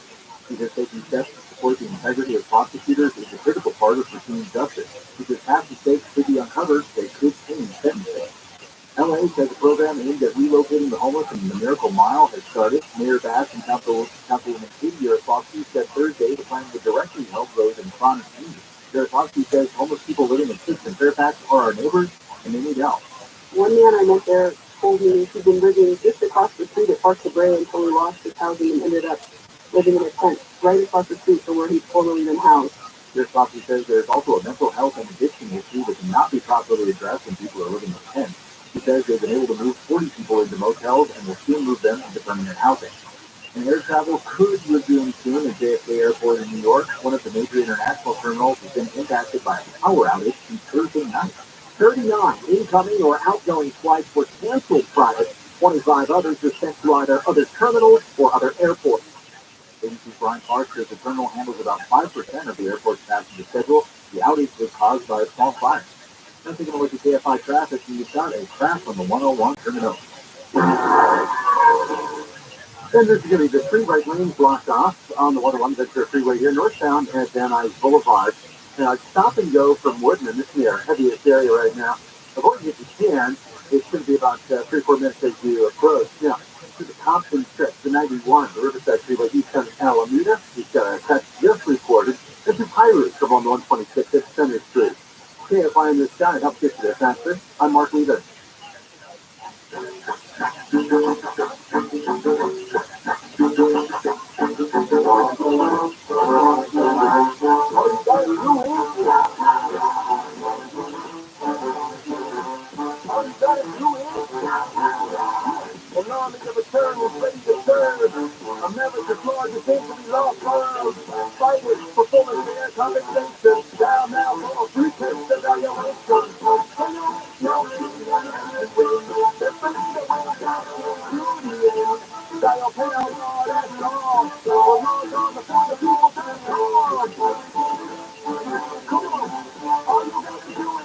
S1: He has taken steps to support the integrity of prosecutors is a critical part of pursuing justice, because half the stakes could be uncovered that could change sentencing. LA says a program aimed at relocating the homeless in the Miracle Mile has started. Mayor Bass and Councilwoman Katie Yaroslavsky said Thursday the plan would directly help those in chronic need. Yaroslavsky says homeless people living in Sixth and Fairfax are our neighbors and they need help.
S2: One man I met there told me he'd been living just across the street at Park La Brea until he lost his housing and ended up living in a tent right across the street from where he'd formerly been housed.
S1: Yaroslavsky says there's also a mental health and addiction issue that cannot be properly addressed when people are living in tents. He says they've been able to move 40 people into motels and will soon move them into permanent housing. And air travel could resume soon at JFK Airport in New York. One of the major international terminals has been impacted by a power outage since Thursday night. 39 incoming or outgoing flights were canceled Friday. 25 others are sent to either other terminals or other airports. ABC's Brian Clark says the terminal handles about 5% of the airport's passenger schedule. The outage was caused by a small fire. Now taking a look at KFI traffic, and you've got a crash on the 101 terminal. Then there's going to be the three right lanes blocked off on the 101 Ventura Freeway here northbound at Van Nuys Boulevard. Now, stop and go from Woodman. This is our heaviest area right now. Avoid it if you can. It should be about 3 or 4 minutes as you approach. Now, to the Compton stretch, the 91, the Riverside Freeway east on Alameda. He's got a test just recorded. This is High Route from on 126 at Center Street. KFI in the sky helps get you there faster. I'm Mark Weaver. An army of return is ready to serve. America's largest entity law firm. Fighters for full and fair compensation. Down now for a free test evaluation. Dial pound law, that's all. For laws on the front of people's hands. Come on. All you got to do is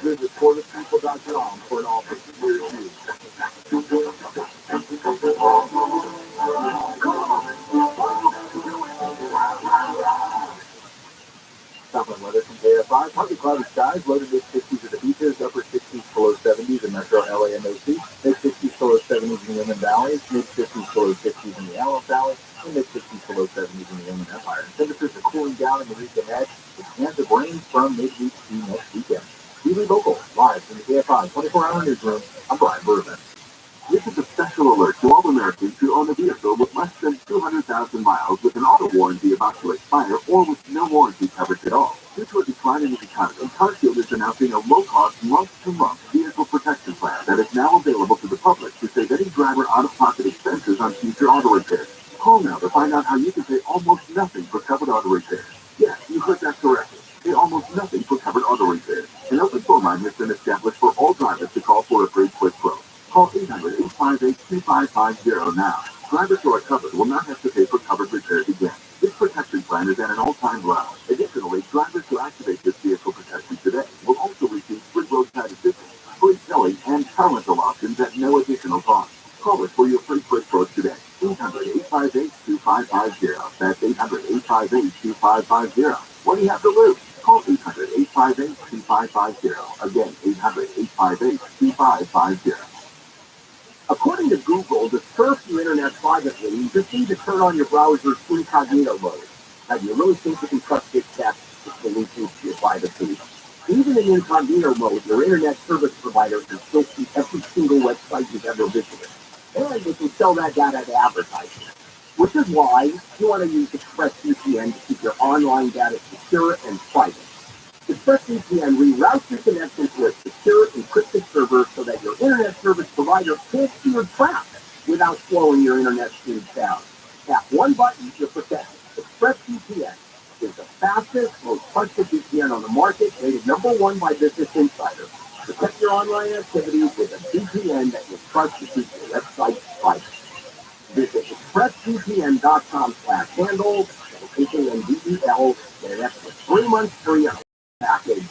S1: visit ForThePeople.com for an offer near you. Southland weather from KFI. Partly cloudy skies, low to mid-60s at the beaches, upper 60s to low 70s in metro LA and OC, mid-60s to low 70s in the Inland Valleys, mid-50s to low 60s in the Antelope Valley, and mid-60s to low 70s in the Inland Empire. Temperatures are cooling down in the week ahead, with chance of rain from midweek to next weekend. Weekly Local, live from the KFI 24-hour newsroom. I'm Brian Berman. This is a special alert to all Americans who own a vehicle with less than 200,000 miles with an auto warranty about to expire or with no warranty coverage at all. Due to a decline in the economy, CarShield is announcing a low-cost, month-to-month vehicle protection plan that is now available to the public to save any driver out-of-pocket expenses on future auto repairs. Call now to find out how you can pay almost nothing for covered auto repairs. Yes, you heard that correctly. Pay almost nothing for covered auto repairs. An open phone line has been established for all drivers to call for a free quick quote. Call 800-858-2550 now. Drivers who are covered will not have to pay for covered repairs again. This protection plan is at an all-time low. Additionally, drivers who activate this vehicle protection today will also receive free roadside assistance, free towing, and car rental options at no additional cost. Call us for your free quick quote today. 800-858-2550. That's 800-858-2550. What do you have to lose? Call 800-858-2550. Again, 800-858-2550. According to Google, to surf the internet privately, you just need to turn on your browser's incognito mode. Now, you really think you can trust this test with solutions to your privacy? Even in incognito mode, your internet service provider can still see every single website you've ever visited. And they can sell that data to advertisers. Which is why you want to use ExpressVPN to keep your online data secure and private. ExpressVPN reroutes your connection to a secure encrypted server so that your internet service provider can't see your traffic without slowing your internet speeds down. Tap one button, you're protected. ExpressVPN is the fastest, most trusted VPN on the market, rated #1 by Business Insider. Protect your online activities with a VPN that you trust to keep your website private. Visit expressvpn.com/handle, HANDEL, get an extra 3 months free package.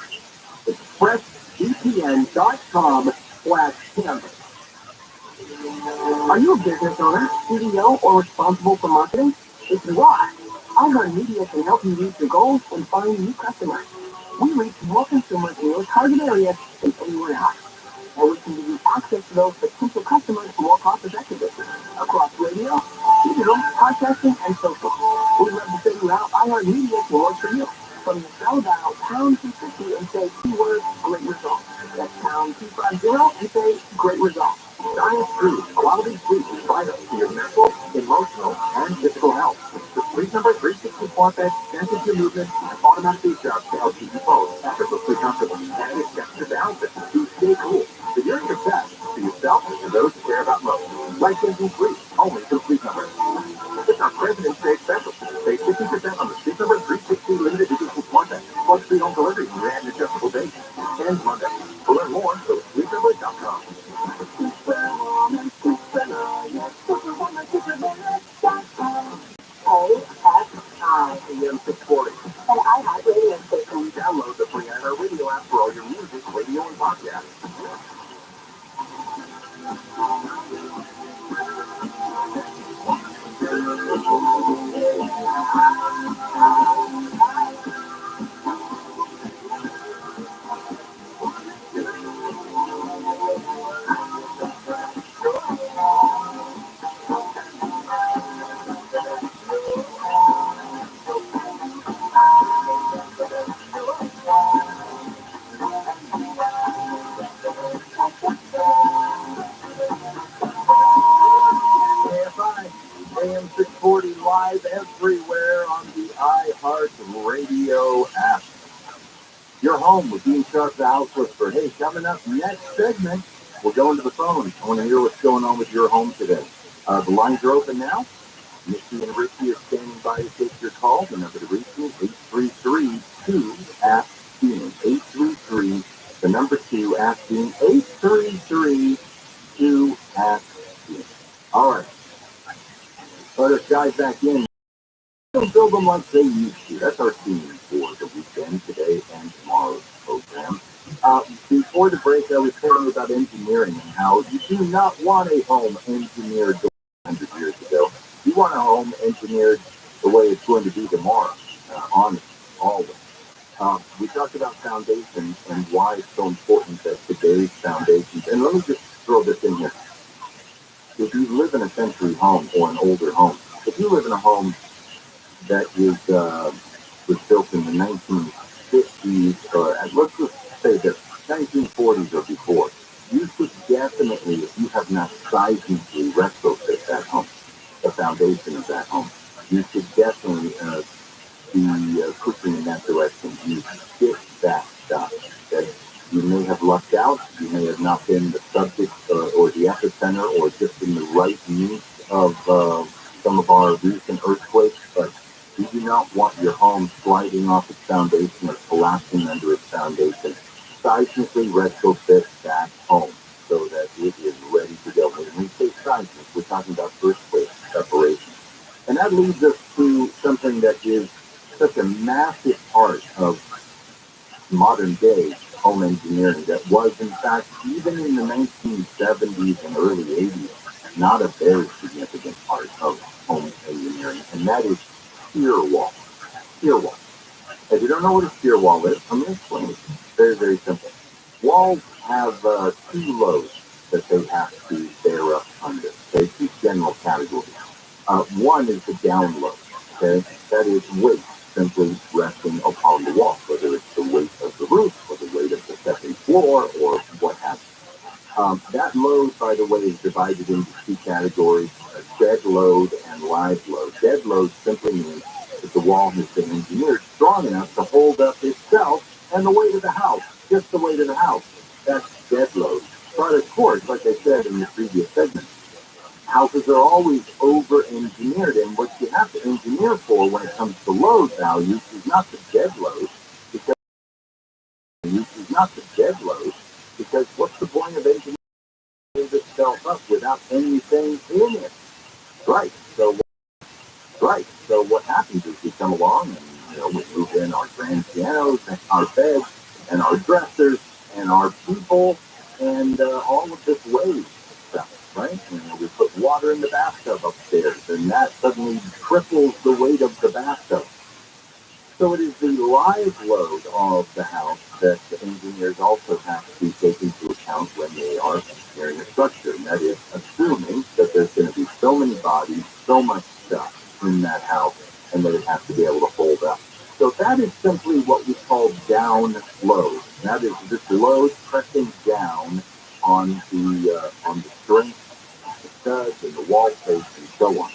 S1: expressvpn.com/handle. Are you a business owner, CEO, or responsible for marketing? If you are, iHeartMedia can help you reach your goals and find new customers. We reach more consumers in your target area than anyone else. And we can give you access to those potential customers more cost-effectively across radio, digital, podcasting, and social. We'd love to figure out iHeartMedia can work for you. From the cell dial pound 250 and say keyword great results. That's pound 250 and say great results. Science proves quality sleep is vital to your mental, emotional, and physical health. The Sleep Number 360 Quad-Bed senses your movement and automatically adjusts to help you both effortlessly comfortable. And it sets your balance to stay cool. So you're your best for yourself and those who care about most. Life-changing sleep, only through Sleep Number. It's our President's Day special. Save 50% on the Sleep Number 360 limited edition Quad-Bed, plus free home delivery and an adjustable base. And Monday. To learn more, go to sleepnumber.com. AM 640. And iHeartRadio station. Download the free iHeartRadio app for all your music, radio, and podcasts. radio app. Your home with Dean Sharp, the House Whisperer. Hey, coming up next segment, we're going to the phone. I want to hear what's going on with your home today. The lines are open now. Misty and Ricky are standing by to take your call. The number to reach me, 833-2-ASK-DEAN. 833, the number 2, ASK-DEAN. 833-2-ASK-DEAN. All right. Let us dive back in. Don't build them like they used to. That's our theme for the weekend, today and tomorrow's program. Before the break, I was telling you about engineering and how you do not want a home engineered 100 years ago. You want a home engineered the way it's going to be tomorrow, honest, always. We talked about foundations and why it's so important that today's foundations, and let me just throw this in here. If you live in a century home or an older home, if you live in a home that was built in the 1950s, or let's just say the 1940s or before, you should definitely, if you have not seismically retrofit that home, the foundation of that home, you should definitely be pushing in that direction. You get that stuff. Okay? You may have lucked out, you may have not been the subject or the epicenter or just in the right niche of some of our recent earthquakes, but you do not want your home sliding off its foundation or collapsing under its foundation. Seismically retrofit that home so that it is ready to go. When we say seismic, we're talking about earthquake preparation. And that leads us to something that is such a massive part of modern day home engineering that was, in fact, even in the 1970s and early 80s, not a very significant part of home engineering, and that is shear wall. Shear wall. If you don't know what a shear wall is, I'm going to explain it. Very, very simple. Walls have two loads that they have to bear up under. Okay, two general categories. One is the down load. Okay, that is weight simply resting upon the wall, whether it's the weight of the roof or the weight of the second floor or what have you. That load, by the way, is divided into two categories, dead load and live load. Dead load simply means that the wall has been engineered strong enough to hold up itself and the weight of the house, just the weight of the house. That's dead load. But of course, like I said in the previous segment, houses are always over-engineered, and what you have to engineer for when it comes to load values is not the dead load, because what's the point of engineering itself up without anything in it? Right. So what happens is we come along and we move in our grand pianos and our beds and our dressers and our people and all of this waste stuff, right? We put water in the bathtub upstairs, and that suddenly triples the weight of the bathtub. So it is the live load of the house that the engineers also have to take into account when they are engineering a structure. And that is assuming that there's going to be so many bodies, so much stuff in that house, and that it has to be able to hold up. So that is simply what we call down load. That is this load pressing down on the strength, the studs, and the wall face, and so on.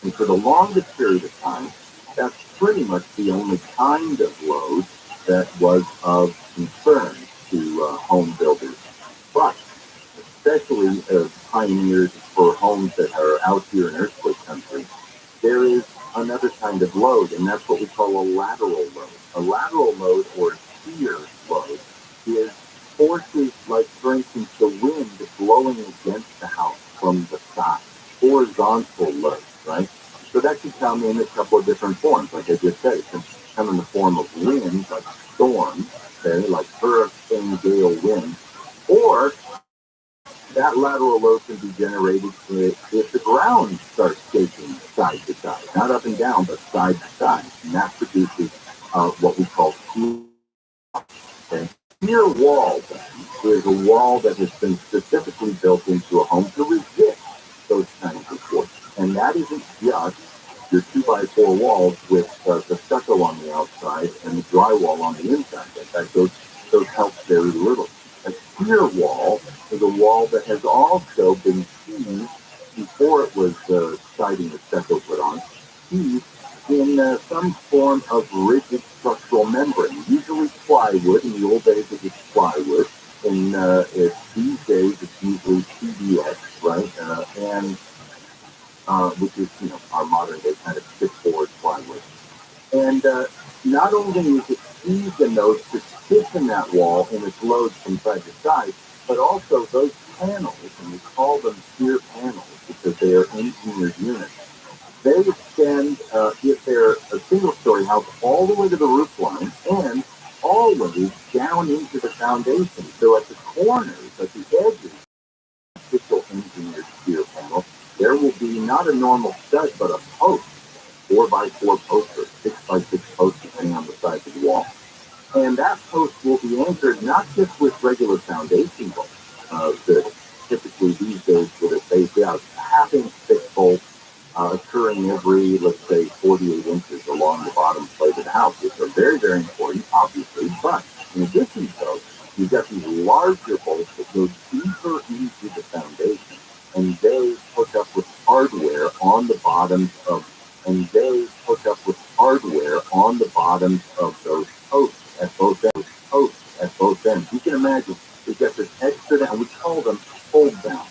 S1: And for the longest period of time, that's pretty much the only kind of load that was of concern to home builders. But especially pioneers for homes that are out here in earthquake country, there is another kind of load, and that's what we call a lateral load. A lateral load, or shear load, is forces like, for instance, the wind blowing against the house from the side. Horizontal load, right? So that could come in a couple of different forms, like I just said. It can come in the form of winds, like storms, okay, like hurricane gale winds, or that lateral load can be generated if the ground starts shaking side to side, not up and down, but side to side, and that produces what we call shear. Okay? Shear wall, then, is a wall that has been specifically built into a home to resist those kinds of forces. And that isn't just your 2x4 walls with the stucco on the outside and the drywall on the inside. In fact, those help very little. A shear wall is a wall that has also been sheathed before it was siding the stucco put on, sheathed in some form of rigid structural membrane, usually plywood. In the old days, it was plywood. These days, it's usually PDX, right? Which is, our modern day kind of chipboard plywood. And not only is it easy in those to stiffen that wall and its loads from side to side, but also those panels, and we call them shear panels because they are engineered units. They extend, if they're a single-story house, all the way to the roof line and always down into the foundation. So at the corners, at the edges, official engineered shear panel, there will be not a normal stud, but a post, 4x4 post or 6x6 post, depending on the size of the wall. And that post will be anchored not just with regular foundation bolts that typically these days would have phased out, having thick bolts occurring every, let's say, 48 inches along the bottom plate of the house, which are very, very important, obviously. But in addition to those, you've got these larger bolts that go deeper into the foundation, and they hook up with hardware on the bottoms of those posts at both ends. You can imagine we've got this extra down. We call them hold downs.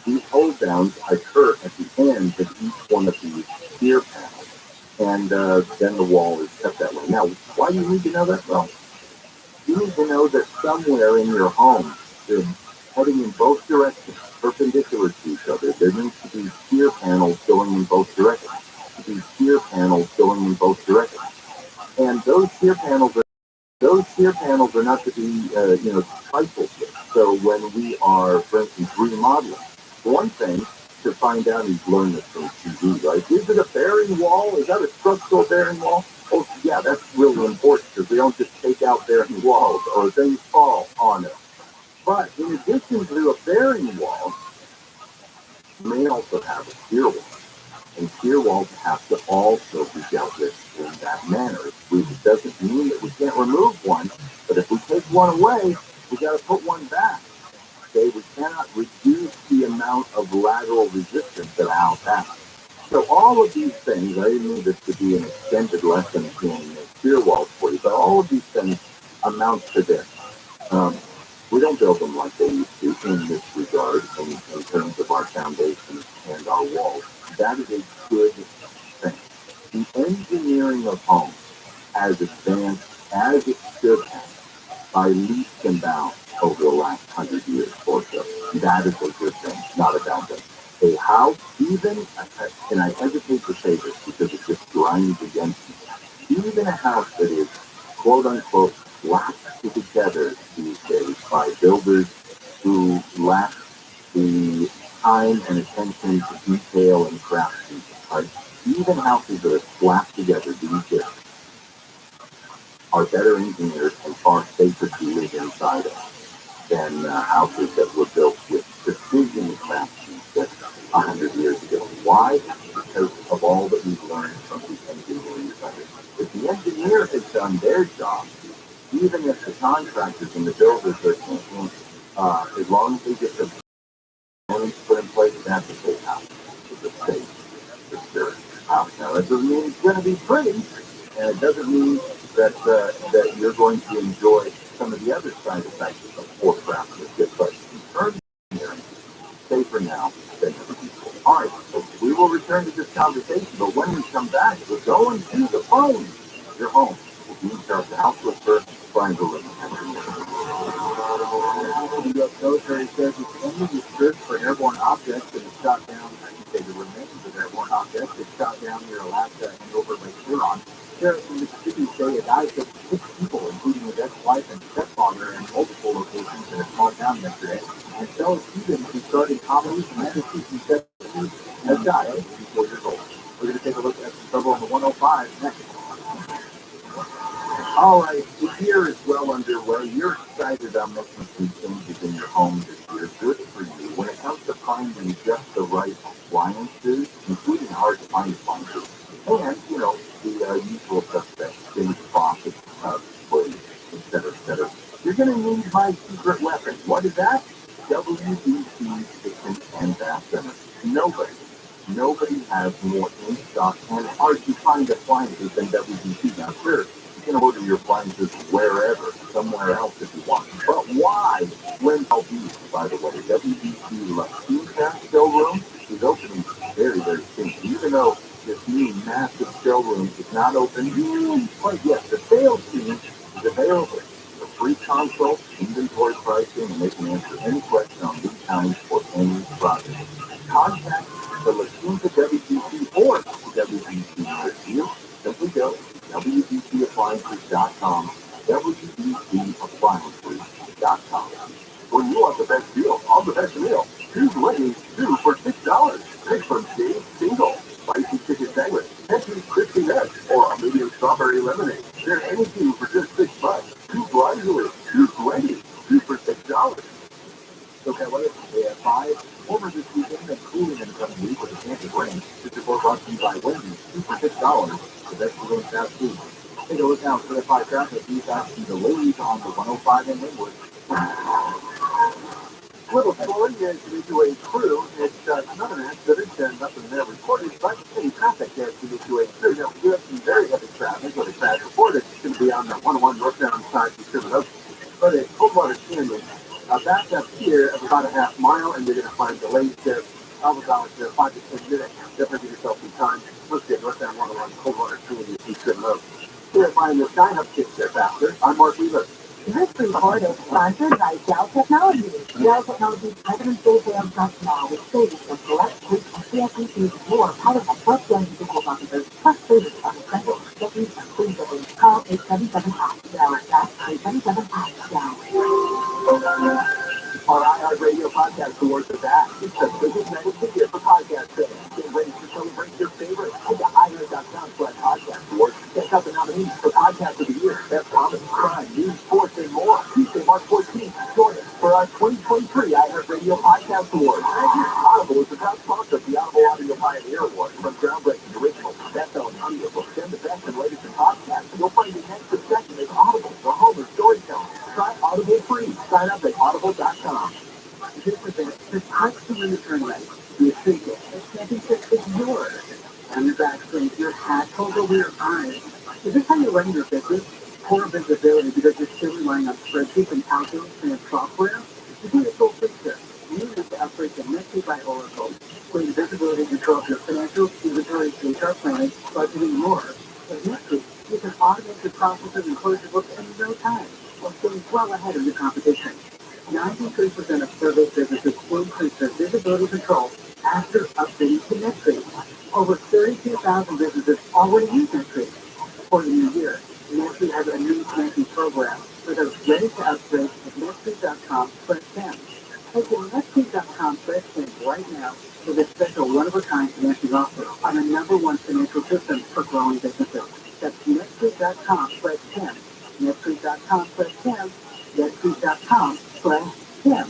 S1: These hold downs occur at the ends of each one of these shear panels, and then the wall is cut that way. Now, why do you need to know that? Well, you need to know that somewhere in your home, they're heading in both directions, perpendicular to each other. There needs to be shear panels going in both directions. And those shear panels are not to be, trifled with. So when we are, for instance, remodeling, one thing to find out, you've learned this from TV, right? Is it a bearing wall? Is that a structural bearing wall? Oh, yeah, that's really important because we don't just take out bearing walls or things fall on it. But in addition to a bearing wall, you may also have a shear wall. And shear walls have to also be dealt with in that manner. It doesn't mean that we can't remove one, but if we take one away, we got to put one back. Okay, we cannot reduce the amount of lateral resistance that a house has. So all of these things, I didn't mean this to be an extended lesson in shear walls for you, but all of these things amount to this. We don't build them like they used to in this regard, in terms of our foundations and our walls. That is a good thing. The engineering of homes has advanced as it should have by leaps and bounds over the last 100 years or so. That is a good thing, not a bad thing. A house, even, and I hesitate to say this because it just grinds against me, even a house that is quote unquote slapped together these days by builders who lack the time and attention to detail and craftsmanship. Right? Even houses that are slapped together these days are better engineered and far safer to live inside of than houses that were built with precision craftsmanship 100 years ago. Why? Because of all that we've learned from the engineering side. If the engineer has done their job, even if the contractors and the builders are thinking, as long as they get the plans put in place, that's a safe house. It's a safe, secure house. Now, that doesn't mean it's going to be pretty, and it doesn't mean that you're going to enjoy some of the other side effects of poor craftsmanship, but in terms of engineering, safer now than ever before. All right, so we will return to this conversation, but when we come back, we're going to the phone. Your home. If you need to the house whisperer, Brian Berlin. The U.S. military says it's ended its search for airborne objects that have shot down, I should say the remains of airborne objects that shot down near Alaska and over Lake Huron. Sheriffs in Mississippi say a guy took 6 people, including his ex-wife and stepfather, in multiple locations in a small town yesterday. And fellow students who started comedy from Massachusetts in the 70s has died, 84 years old. We're going to take a look at some trouble on the 105 next. All right, the year is well underway. You're excited about making some changes in your home this year. Good for you. When it comes to finding just the right appliances, including hard to find appliances, and, the usual suspects, things, faucets, plates, etc., you're going to need my secret weapon. What is that? WBC Kitchen and Bath Center. Nobody has more in-stock and hard-to-find appliances than WBC. Now, sure, you can order your appliances wherever, somewhere else if you want. But why? When by the way, WBC La Quinta showroom is opening very, very soon. Even though this new massive showroom is not open quite yet, the sales team is available for free consult, inventory pricing, and they can answer any question on lead times for any project. Contact the La Quinta WBC or WBC review. Simply go WBCappliances.com, WBCappliances.com. When you want the best deal on the best meal, choose Lenny's 2 for $6. Pick from Dave's Single, spicy chicken sandwich, Henry's crispy nuts, or a medium strawberry lemonade. They're anything for just $6. Choose wisely. Choose Lenny's 2 for $6. Okay, what is it? At 5? Over this weekend and cooling in the coming week with a chance of rain. This report brought to you by Wendy's, 2 for $6. The best deal in fast food. Take a look now for the 5 traffic. These actions delays on the 105 in Linwood. Little slowing as you do a crew. It's not an accident and nothing there recorded, but any traffic there to do a crew. Now, we do have some very heavy traffic with a crash reported. It's going to be on the 101 northbound side of Sherman. But it's Coldwater Canyon. Back up here of about a half mile, and you're going to find delays there of about 5 to 10 minutes. Definitely give yourself some time. Let's get northbound 101 Coldwater Canyon to Sherman Oaks. Here, find the sign up kits there faster. I'm Mark Weaver.
S2: This report is sponsored by Dell Technologies. Dell Technologies President's Day sales starts now with savings on select suites and CSECs, more powered by 12 business officers, plus savings on incentives, bookings, and free bookings. Call 877-DELL. That's 877-DELL.
S1: Our iHeartRadio Podcast Awards are back. It's the biggest night of the year for podcast fans. Get ready to celebrate your favorites. Go to iHeart.com/podcast awards. Check out the nominees for Podcast of the Year. Best comedy, crime, news, sports, and more. Tuesday, March 14th. Join us for our 2023 iHeartRadio Podcast Awards. Audible is the proud sponsor of the Audible Audio Pioneer Award. From groundbreaking original, best-selling audiobooks, and the best and latest in podcasts, you'll find the next session is Audible, the home of storytelling. Try Audible free. Sign up at audible.com.
S2: This event is constantly returning. The secret, the championship is yours. And your backstage, your hat, over your eyes. Is this how you run your business? Poor visibility because you're still relying on spreadsheets and calculators and software? You need a full picture. You need to upgrade to NetSuite by Oracle. Where the visibility controls your financial, inventory, HR planning, budgeting, and more. With NetSuite, you can automate your processes and close your books in no time, while staying well ahead of your competition. 93% of survey businesses increase their visibility control after updating to NetSuite. Over 32,000 businesses already use NetSuite. For the new year, NetSuite has a new financing program for those ready to upgrade at NetSuite.com/10. Head to NetSuite.com/10 right now for this special one-of-a-kind financing offer on the #1 financial system for growing businesses. That's NetSuite.com/10. NetSuite.com/10. NetSuite.com/10.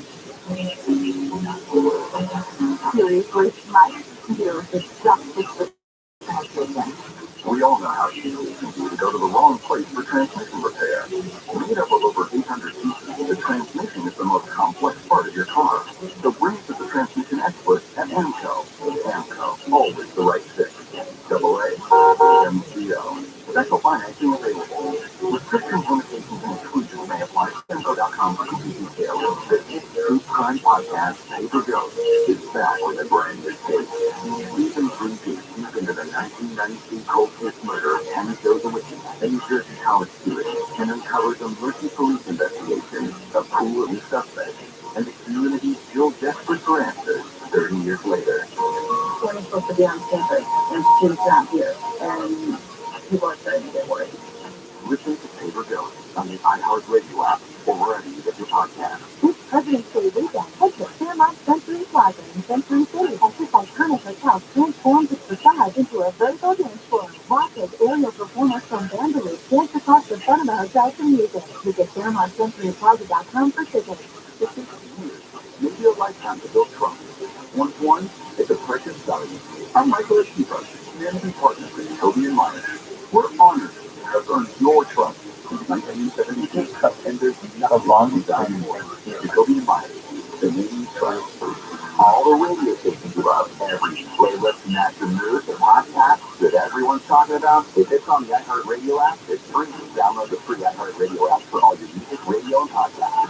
S2: Seriously, my computer is just
S1: We all know how easy it can be to go to the wrong place for transmission repair. Made up of over 800 pieces, the transmission is the most complex part of your car. So bring it to the transmission experts at AMCO. AMCO, always the right fit. AAMCO. Special financing available. Restrictions, limitations, and exclusions may apply. AMCO.com for complete details. The True Crime Podcast, Paper Ghost, is back with a brand new case. Season 3 digs deep into the 1992 cold case murder of Hannah Joseph, a New Jersey college student, and uncovers a murky police investigation of who the suspect, and the community still desperate for answers 30 years later.
S2: We're supposed to be on campus, and students not here, and people are starting to get worried.
S1: Listen to Paper Ghost on the iHeartRadio app or wherever you get your podcast.
S2: This President's Day weekend, head to Fairmont Century Plaza in Century City as this iconic hotel transforms its facade into a vertical dance floor. Watch as aerial performers from Vanderlei dance across the front of the hotel to music. Visit FairmontCenturyPlaza.com for tickets.
S1: Maybe a lifetime to build trust. Once one, it's a precious value. I'm Michael Esquiva, managing partner for Jacoby & Myers. We're honored to have earned your trust since 1972. And there's nothing long done more. Jacoby & Myers, the leading trust. all the radio stations you love, every playlist and active news and podcasts that everyone's talking about. If it's on the iHeartRadio app, it's free. Download the free iHeartRadio app for all your music, radio, and podcasts.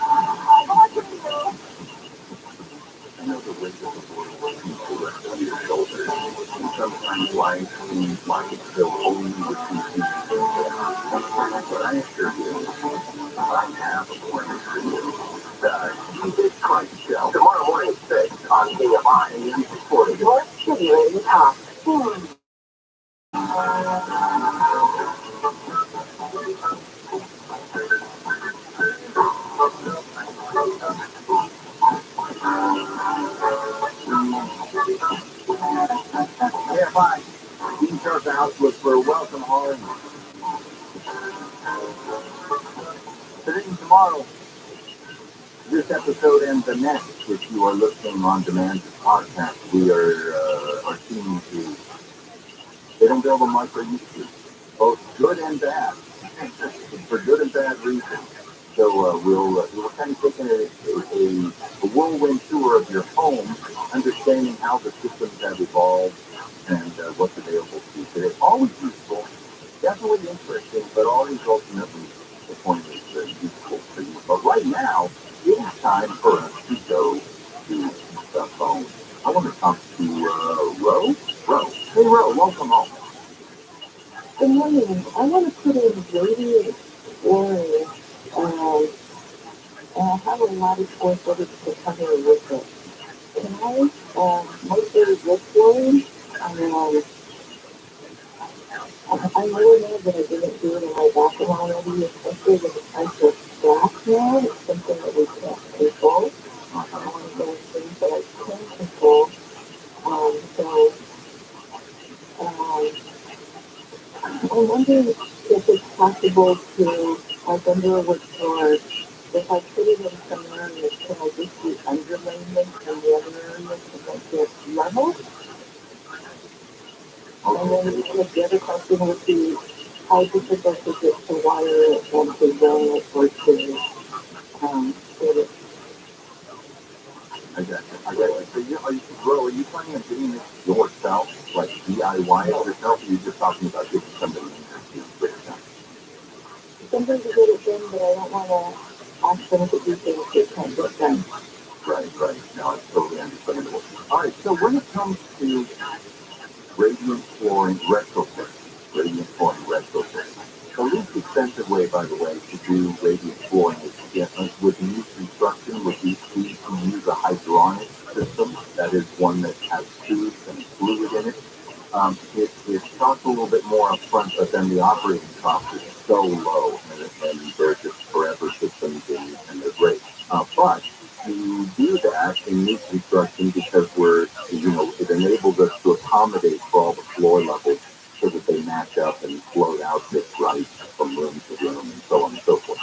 S1: I know the weight of the world seems to rest on your shoulders, and sometimes life seems like it's filled only with confusion. But I assure you, I have a plan for you. The Jesus Christ Show. Tomorrow morning at 6 on KFI and recorded. Your stimulating talk. KFI. Dean Sharp Outlook for Welcome Home. Today and tomorrow, this episode and the next, which you are listening on demand to podcast, we are seeing to. They don't build them like they used to, both good and bad, for good and bad reasons. So we're kind of taking a whirlwind tour of your home, understanding how the systems have evolved and what's available to you today. Always useful, definitely interesting, but always ultimately the point is useful for you. But right now, it is time for us to go to the phone. I want to talk to Ro. Hey, Ro, welcome home.
S2: Good morning. I want to put in radiant flooring, and I have a lot of square footage to cover with it. Can I mostly wood flooring? I really know that I didn't do it in my bathroom already, especially with the price of gas now. It's something that we can't control. There's things that I can control. I'm wondering if it's possible to, like under a wood floor, if I put it in some areas, can I just do underlayment in the other areas to make it level? And then the other question would be, how difficult is it to wire it and to zone it or to put it?
S1: I got you. So are you planning on doing this yourself, like DIY it yourself, or are you just talking about getting somebody in there to get it done?
S2: Somebody to get it done, but I don't want to ask them to do things that can't get done.
S1: Right. No, it's totally understandable. All right, so when it comes to radiant flooring retrofit, the least expensive way, by the way, to do radiant flooring is with new construction, would be to use a hydronic system. That is one that has tubes and fluid in it. It costs a little bit more upfront, but then the operating cost is so low, and they're just forever systems, and they're great. But to do that in new construction, because it enables us to accommodate for all the floor levels so that they match up and float out just right from room to room and so on and so forth.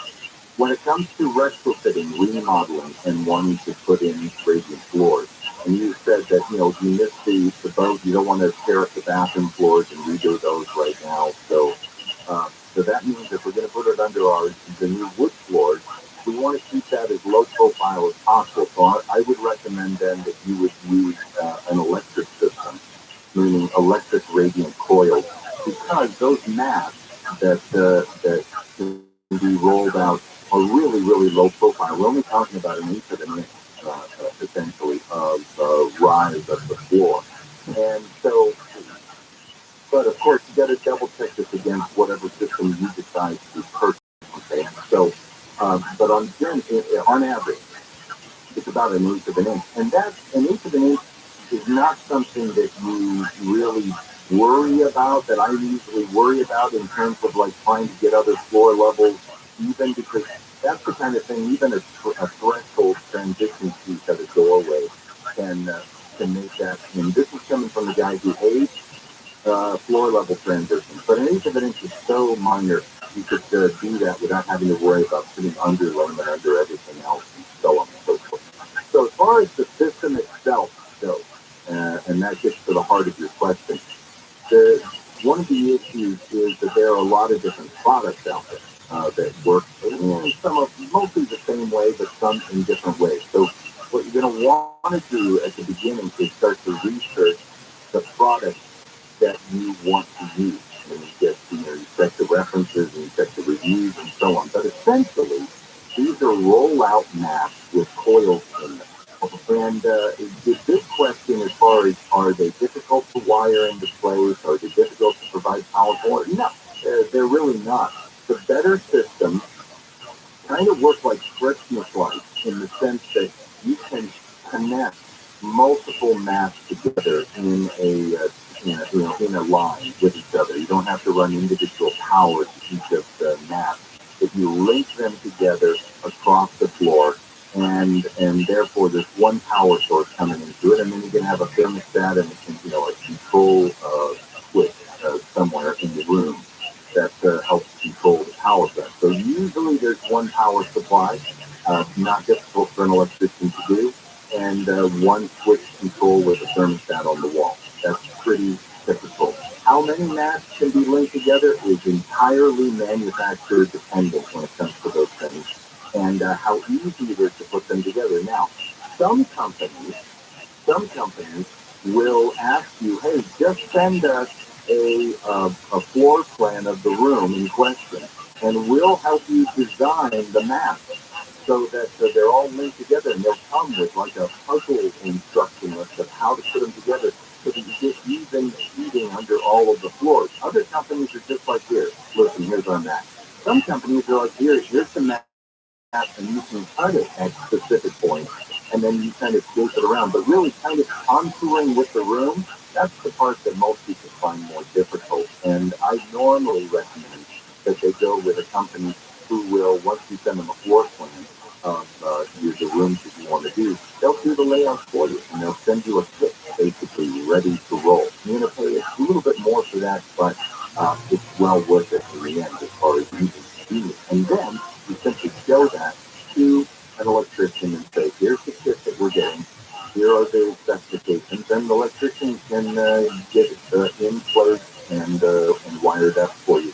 S1: When it comes to retrofitting, remodeling, and wanting to put in radiant floors, and you said that, you missed the boat, you don't want to tear up the bathroom floors and redo those right now. So that means if we're going to put it under the new wood floors, we want to keep that as low profile as possible. So I would recommend then that you would use an electric system, meaning electric radiant coils, because those mats that can be rolled out are really, really low profile. We're only talking about an inch of an inch, essentially, of rise of the floor. And so, but of course, you got to double check this against whatever system you decide to purchase. Okay, so, but on average, it's about an eighth of an inch, and that's an eighth of an inch is not something that you really worry about, that I usually worry about in terms of like trying to get other floor levels even, because that's the kind of thing, even a threshold transition piece at a doorway can make that. And this is coming from the guy who hates floor level transition. But an eighth of an inch is so minor, you could do that without having to worry about putting underlayment under everything else and so on and so forth. So as far as the system itself goes, and that gets to the heart of your question, one of the issues is that there are a lot of different products out there that work in mostly the same way, but some in different ways. So what you're going to want to do at the beginning to start to research the product that you want to use. And you check the references and you check the reviews and so on. But essentially, these are roll-out masks with coils in them. And the big question as far as, are they difficult to wire into place? Are they difficult to provide power for? No, they're really not. The better system kind of work like Christmas lights in the sense that you can connect multiple masks together in a line with each other. You don't have to run individual power to each of the masks. If you link them together across the floor, and therefore there's one power source coming into it, and then you can have a thermostat and a control switch somewhere in the room that helps control the power set. So usually there's one power supply, not difficult for an electrician to do, and one switch control with a thermostat on the wall. That's pretty typical. How many masks can be linked together is entirely manufacturer dependent when it comes to those things, and how easy it is to put them together. Now, some companies will ask you, hey, just send us a floor plan of the room in question, and we'll help you design the mask so that they're all linked together, and they'll come with like a puzzle instruction list of how to put them together so that you get even heating under all of the floors. Other companies are just like, here, listen, here's our mask. Some companies are like, here's the mask, and you can cut it at specific points, and then you kind of shape it around. But really kind of contouring with the room, that's the part that most people find more difficult. And I normally recommend that they go with a company who will, once you send them a floor plan of the rooms that you want to do, they'll do the layout for you, and they'll send you a kit basically ready to roll. You're going to pay a little bit more for that, but it's well worth it in the end as far as using it. And then you simply show that to an electrician and say, here's the kit that we're getting, here are the specifications, and the electrician can get it in place and wired up for you.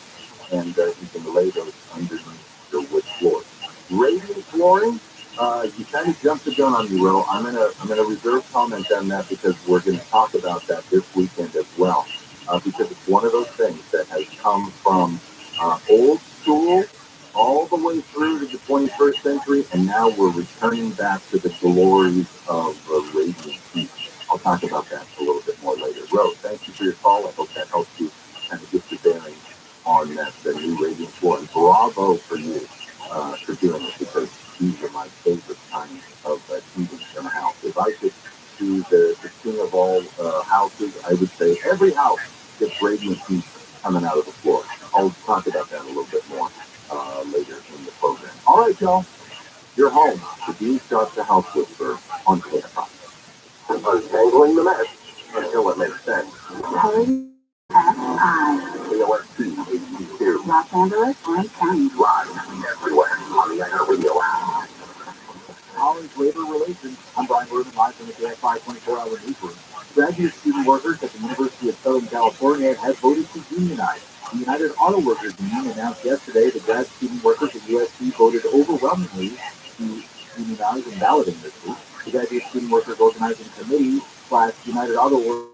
S1: And you can lay those underneath your wood floor. Radiant flooring, you kind of jumped the gun on me, Ro. I'm gonna reserve comment on that because we're going to talk about that this weekend as well. Because it's one of those things that has come from old school all the way through to the 21st century, and now we're returning back to the glories of radiant heat. I'll talk about that a little bit more later. Ro, thank you for your call. I hope that helps you kind of get your bearings on that the new radiant floor. And bravo for you for doing it, because these are my favorite kinds of heating in a house. If I could do the king of all houses, I would say every house gets radiant heat coming out of the floor. I'll talk about that a little bit more later in the program. All right, y'all. You're home. The Dean starts the house whisperer on KFI. Untangling the mess until it makes sense. KOST HD2. Los Angeles, Orange County. Live everywhere on the Radio app.
S4: College Labor Relations. I'm Brian Rubin, live from the KFI 24-hour newsroom. Graduate student workers at the University of Southern California have voted to unionize. The United Auto Workers Union announced yesterday that grad student workers at USC voted overwhelmingly to unionize and validate this week. The Graduate Student Workers Organizing Committee / United Auto Workers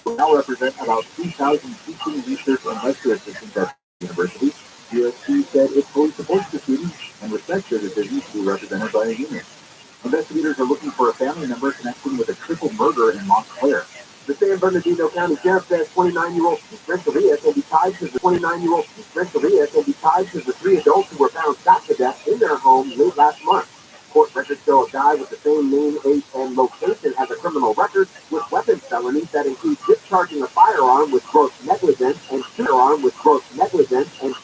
S4: will now represent about 3,000 teaching, research, and lecture assistants at the university. USC said it fully supports the students and respects their decision to be represented by a union. Investigators are looking for a family member connected with a triple murder in Montclair.
S1: The San Bernardino County Sheriff says 29-year-old Renteria can be tied to the 29-year-old Renteria can be tied to the 3 adults who were found shot to death in their home late last month. Court records show a guy with the same name, age, and location has a criminal record with weapons felonies that include discharging a firearm with gross negligence and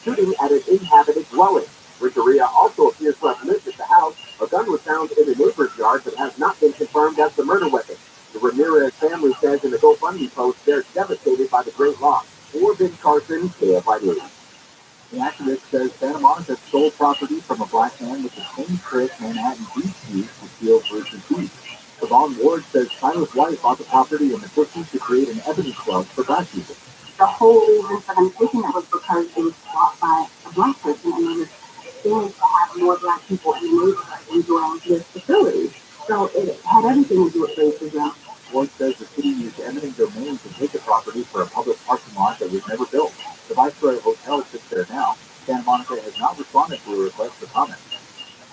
S1: shooting at an inhabited dwelling. Renteria also appears to have lived at the house. A gun was found in a neighbor's yard but has not been confirmed as the murder weapon. The Ramirez family says in a GoFundMe post they're devastated by the great loss. For Ben Carson, KFI News.
S4: The activist says Santa Monica stole property from a black man with the same Chris Manhattan Beach used to steal Bruce's beach. Savon Ward says Tyler's wife bought the property in the 50s to create an evidence club for black people.
S2: The whole reason for them taking it was because it was bought by a black person, and they were feeling to have more black people in the neighborhood enjoying this facility. So it had everything to do with racism.
S4: One says the city used eminent domain to take the property for a public parking lot that was never built. The Viceroy Hotel sits there now. Santa Monica has not responded to a request for comment.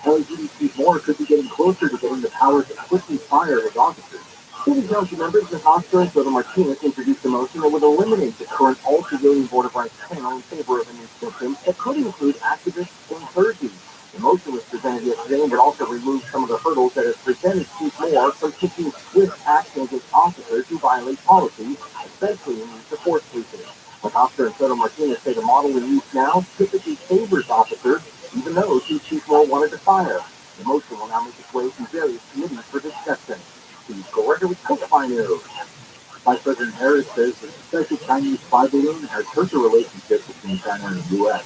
S4: LAPD Chief Moore could be getting closer to getting the power to quickly fire his officers.
S1: City Council members Ms. Oscar and Soto Martinez introduced a motion that would eliminate the current all-civilian Board of Rights panel in favor of a new system that could include activists and clergy. The motion was presented yesterday and would also remove some of the hurdles that have prevented Chief Moore from taking swift action against officers who violate policy, especially in use of force cases. Ms. Oscar and Soto Martinez say the model in use now typically favors officers, even those who Chief Moore wanted to fire. The motion will now make its way through various committees for discussion. Please go right to Cook News.
S4: Vice President Harris says the suspected Chinese spy balloon has hurt the relationship between China and the U.S.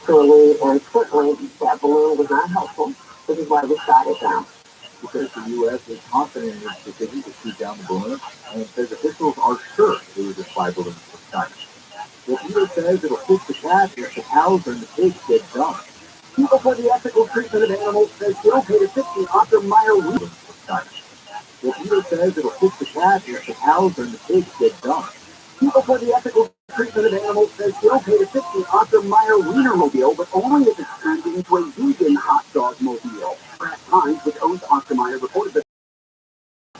S2: Clearly and certainly, that balloon was not helpful. This is why we shot it down.
S4: He says the U.S. is confident in its decision to shoot down the balloon, and says officials are sure it was a spy balloon from China. Rabbi says it'll fix the cat if the cows and the pigs get dumped.
S1: People for the Ethical Treatment of Animals says they'll pay to 60 Oscar Meyer
S4: From China. Rabbi says it'll fix the cat if the cows and the pigs get dumped.
S1: People for the Ethical Treatment of Animals says they'll pay to 60 Oscar Meyer Wienermobile, but only if it's turned into a vegan hot dog mobile. Kraft Heinz, which owns Oscar Meyer, reported that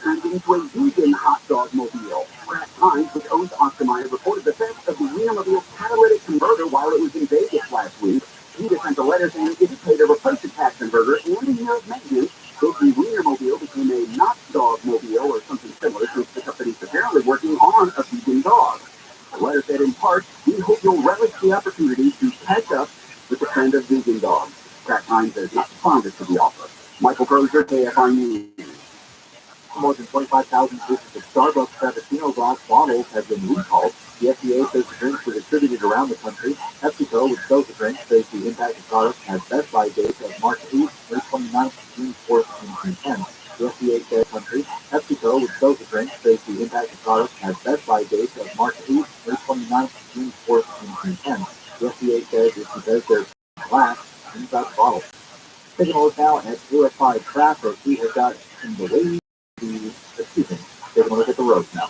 S1: turned into a vegan hot dog mobile. Kraft Heinz, which owns Oscar Meyer, reported the theft of the Wienermobile's catalytic converter while it was in Vegas last week. PETA sent a letter saying it didn't pay to replace the cat converter and a year of maintenance. So the Wienermobile became a not dog mobile or something similar, since the company's apparently working on a vegan dog. The letter said, in part, we hope you'll relish the opportunity to catch up with the trend of vegan dogs. Kraft Heinz has not responded to the offer. Michael Crozier, KFI News.
S4: More than 25,000 cases of Starbucks Frappuccino glass bottles have been recalled. The FDA says the drinks were distributed around the country. PepsiCo, which sells the drink, says the impacted product has Best Buy dates of March 8th, May 29th, June 4th, and June 10th. The FDA says country. PepsiCo, which sells the drink, says the impacted product has Best Buy dates of March 8th, May 29th, June 4th, and June 10th. The FDA says it's because they're glass inside the bottle. Taking a look now at AFI traffic, we have got in the way. Taking a look at the roads now.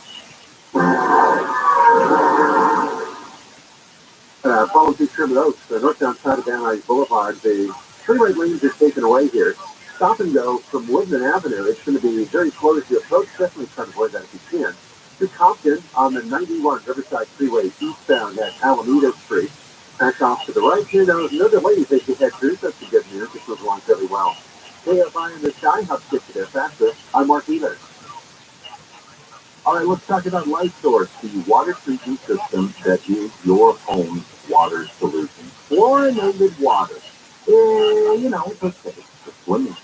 S1: Following through Sherman Oaks, northbound side of Van Nuys Boulevard, the freeway lanes are taken away here. Stop and go from Woodman Avenue. It's going to be very slow as you approach. Definitely try to avoid that if you can. To Compton on the 91 Riverside Freeway eastbound at Alameda Street. Back off to the right here. No delays as you head through. That's the good news. This moves along fairly well. KFI in the Sky Hub gets you there faster. I'm Mark Ealer. All right, let's talk about Light Source, the water treatment system that is your home's water solution. Fluorinated water. It's okay. It's swimming.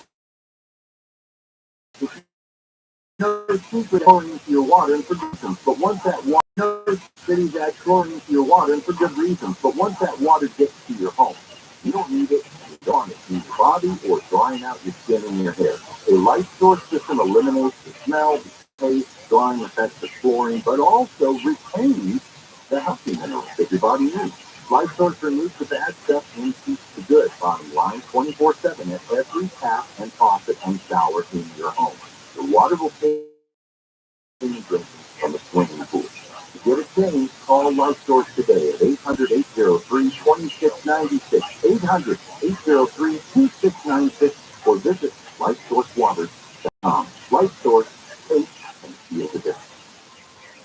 S1: It's chlorine into your water and for good reasons. But once that water cities add chlorine into your water and for good reasons. But once that water gets to your home, you don't need it. You don't need it in your body or drying out your skin and your hair. A Light Source system eliminates the smell, the taste, drying effects of chlorine, but also retains the healthy minerals that your body needs. Light Source removes the bad stuff and keeps the good. Bottom line, 24/7 at every tap and faucet and shower in your home. The water will stay drinking from a swimming pool. To get it changed, call Light Source today at 800-803-2696, 800-803-2696, or visit lightsourcewater.com. Light Source, taste and feel the difference.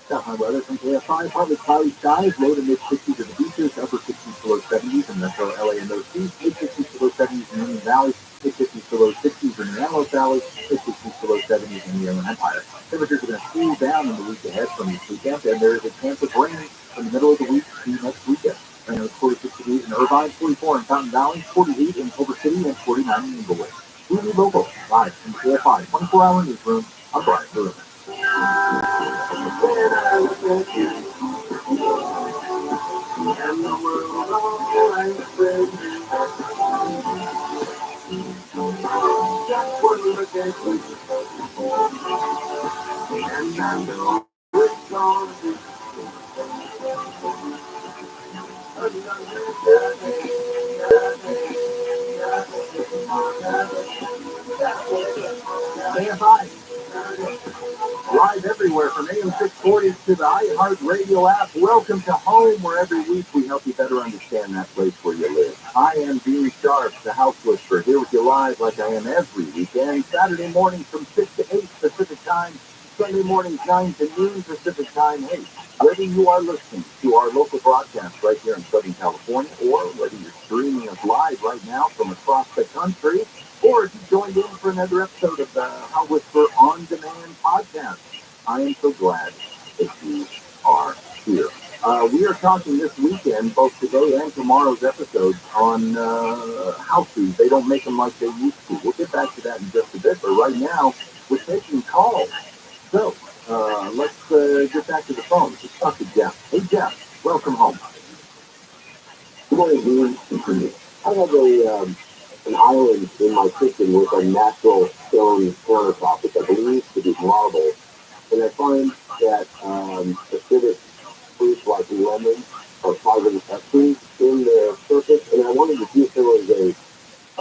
S1: Southern weather from KFI, partly cloudy skies, low to mid-60s at the beaches, upper 60s to low 70s in metro LA and those seas, mid-60s to low 70s in Union Valley, mid-50s to low 60s in the Antelope Valley, mid-60s to low 70s in the Inland Empire. Temperatures are going to cool down in the week ahead from this weekend, and there is a chance of rain from the middle of the week to next weekend. Right now it's 46 degrees in Irvine, 44 in Fountain Valley, 48 in Culver City, and 49 in Inglewood. TV Local, live from KFI, 24-hour newsroom. I'm Brian Lewis.
S4: KFI. Live everywhere from AM 640 to the iHeartRadio app. Welcome to home, where every week we help you better understand that place where you live. I am Dean Sharp, the House Whisperer, here with you live like I am every weekend. Saturday morning from 6 to 8 Pacific Time. Sunday mornings 9 to noon Pacific Time. Hey, whether you are listening to our local broadcast right here in Southern California, or whether you're streaming us live right now from across the country, or if you joined in for another episode of the How Whisper On Demand podcast, I am so glad that you are here. We are talking this weekend, both today and tomorrow's episodes, on how-tos. They don't make them like they used to. We'll get back to that in just a bit, but right now, we're taking calls. So, let's get back to the phone. Let's talk to Jeff. Hey, Jeff, welcome home.
S3: Good morning, Dean. I have an island in my kitchen with a natural stone countertop, which I believe to be marble. And I find that acidic fruits like lemon are causing etching in the surface. And I wanted to see if there was a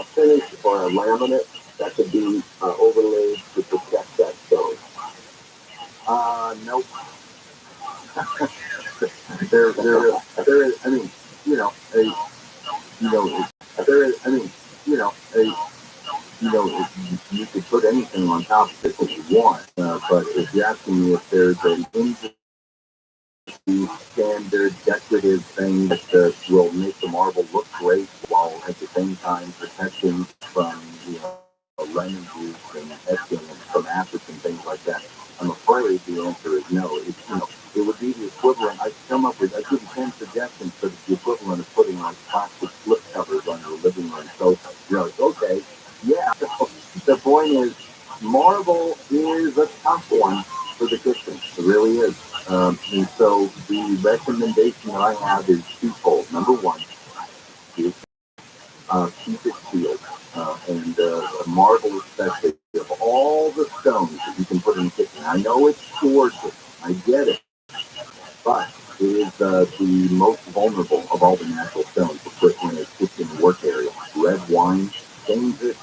S3: finish or a laminate that could be overlaid to protect that stone.
S4: Nope. there is, I mean, you know, you could put anything on top of it if you want, but if you're asking me if there's an industry standard decorative thing that will make the marble look great while at the same time protecting from, lemon juice and etching and from acids and things like that, I'm afraid the answer is no. It would be the equivalent. I give you 10 suggestions, but it's the equivalent of putting like plastic slip covers on your living room sofa. It's okay. Yeah. The point is, marble is a tough one for the kitchen. It really is. And so the recommendation that I have is twofold. Number one is keep it sealed. And marble especially, of all the stones that you can put in the kitchen. I know it's gorgeous. I get it. But it is the most vulnerable of all the natural stones to put in a kitchen work area. Red wine stains it.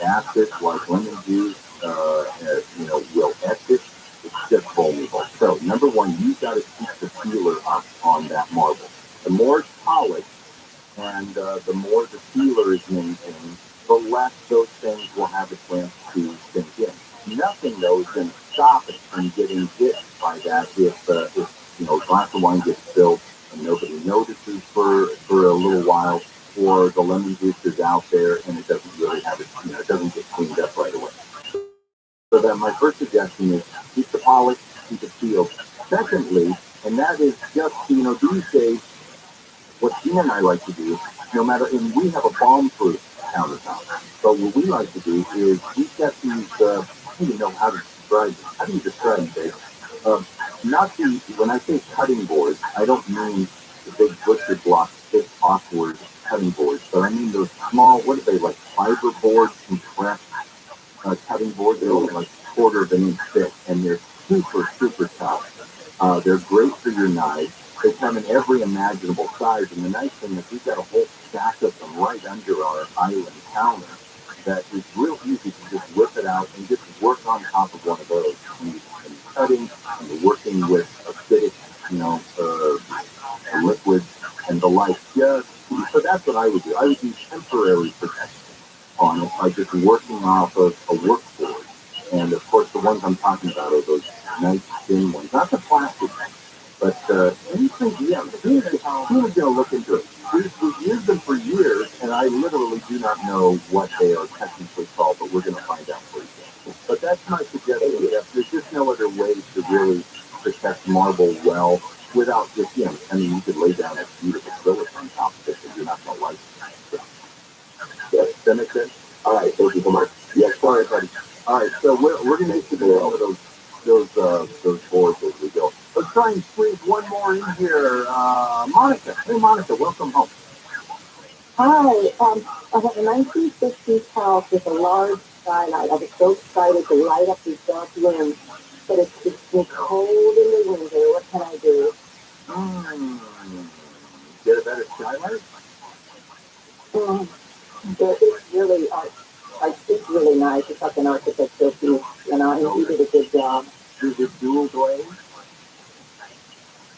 S4: Acid like lemon juice, will etch it. It's just vulnerable. So number one, you've got to keep the sealer up on that marble. The more it's polished and the more the sealer is maintained, the less those things will have a chance to sink in. Nothing though is going to stop it from getting hit by that if a glass of wine gets spilled and nobody notices for a little while, or the lemon juice is out there and it doesn't really have it, it doesn't get cleaned up right away. So then my first suggestion is keep the polish, keep it sealed. Secondly, and that is just, these days, what Gina and I like to do, and we have a bomb-proof countertop, but what we like to do is we get these, how do you describe them, Dave? When I say cutting boards, I don't mean the big butcher block, thick, awkward cutting boards, but I mean those small, what are they, like fiber boards, compressed cutting boards. They're only like a quarter of an inch thick, and they're super, super tough. They're great for your knives. They come in every imaginable size, and the nice thing is we've got a whole stack of them right under our island counter that is real easy to just whip it out and just work on top of one of those. And cutting and working with acidic, liquids and the like. So that's what I would do. I would do temporary protection on it by just working off of a workboard. And of course, the ones I'm talking about are those nice thin ones, not the plastic ones. But anything, Tina's going to look into it. We've used them for years, and I literally do not know what they are technically called, but we're going to find out for you. But that's my suggestion. There's just no other way to really protect marble well without just, you could lay down a beautiful acrylic on top of it, but you're not going to like it. Yes, that makes sense? All right, thank you so much. Yes, sorry, buddy. All right, so we're going to make some of those boards as we go. Let's try and squeeze one more in here. Monica. Hey, Monica, welcome home.
S2: Hi, I have a 1950s house with a large skylight. I was so excited to light up these dark rooms, but it's been cold in the winter. What can I do?
S4: Get a better skylight?
S2: There is really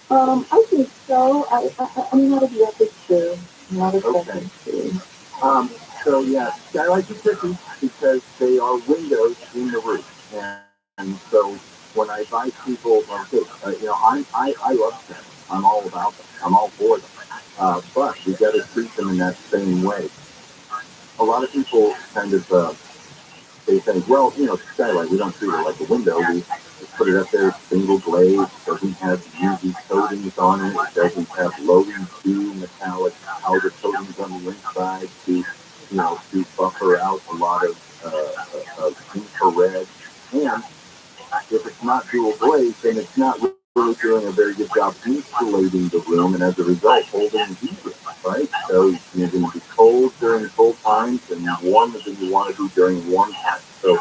S2: I think so. I'm not objective too. I'm not objective too.
S4: So yeah, skylights are tricky because they are windows in the roof, and so when I advise people, okay, I love them. I'm all about them. I'm all for them. But we got to treat them in that same way. A lot of people kind of they think, well, skylight, we don't treat it like a window. We just put it up there, single glaze, doesn't have UV coatings on it, it doesn't have loading to metallic powder coatings on the inside to buffer out a lot of infrared. And if it's not dual glaze, then it's not really doing a very good job insulating the room, and as a result, holding heat, right? So you're going to be cold during cold times and warmer than you want to be during warm times. So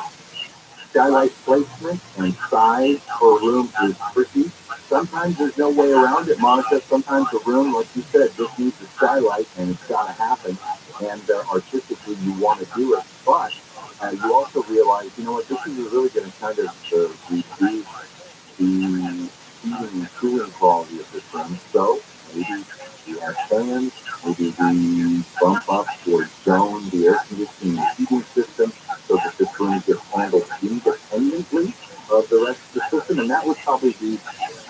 S4: skylight placement and size for a room is tricky. Sometimes there's no way around it, Monica. Sometimes a room, like you said, just needs a skylight and it's got to happen. And artistically, you want to do it. But you also realize, you know what, this is really going to kind of reduce the heating and cooling quality of this room. So maybe we have fans, maybe we bump up or zone the air conditioning and heating system so that this room gets handled independently of the rest of the system. And that would probably be,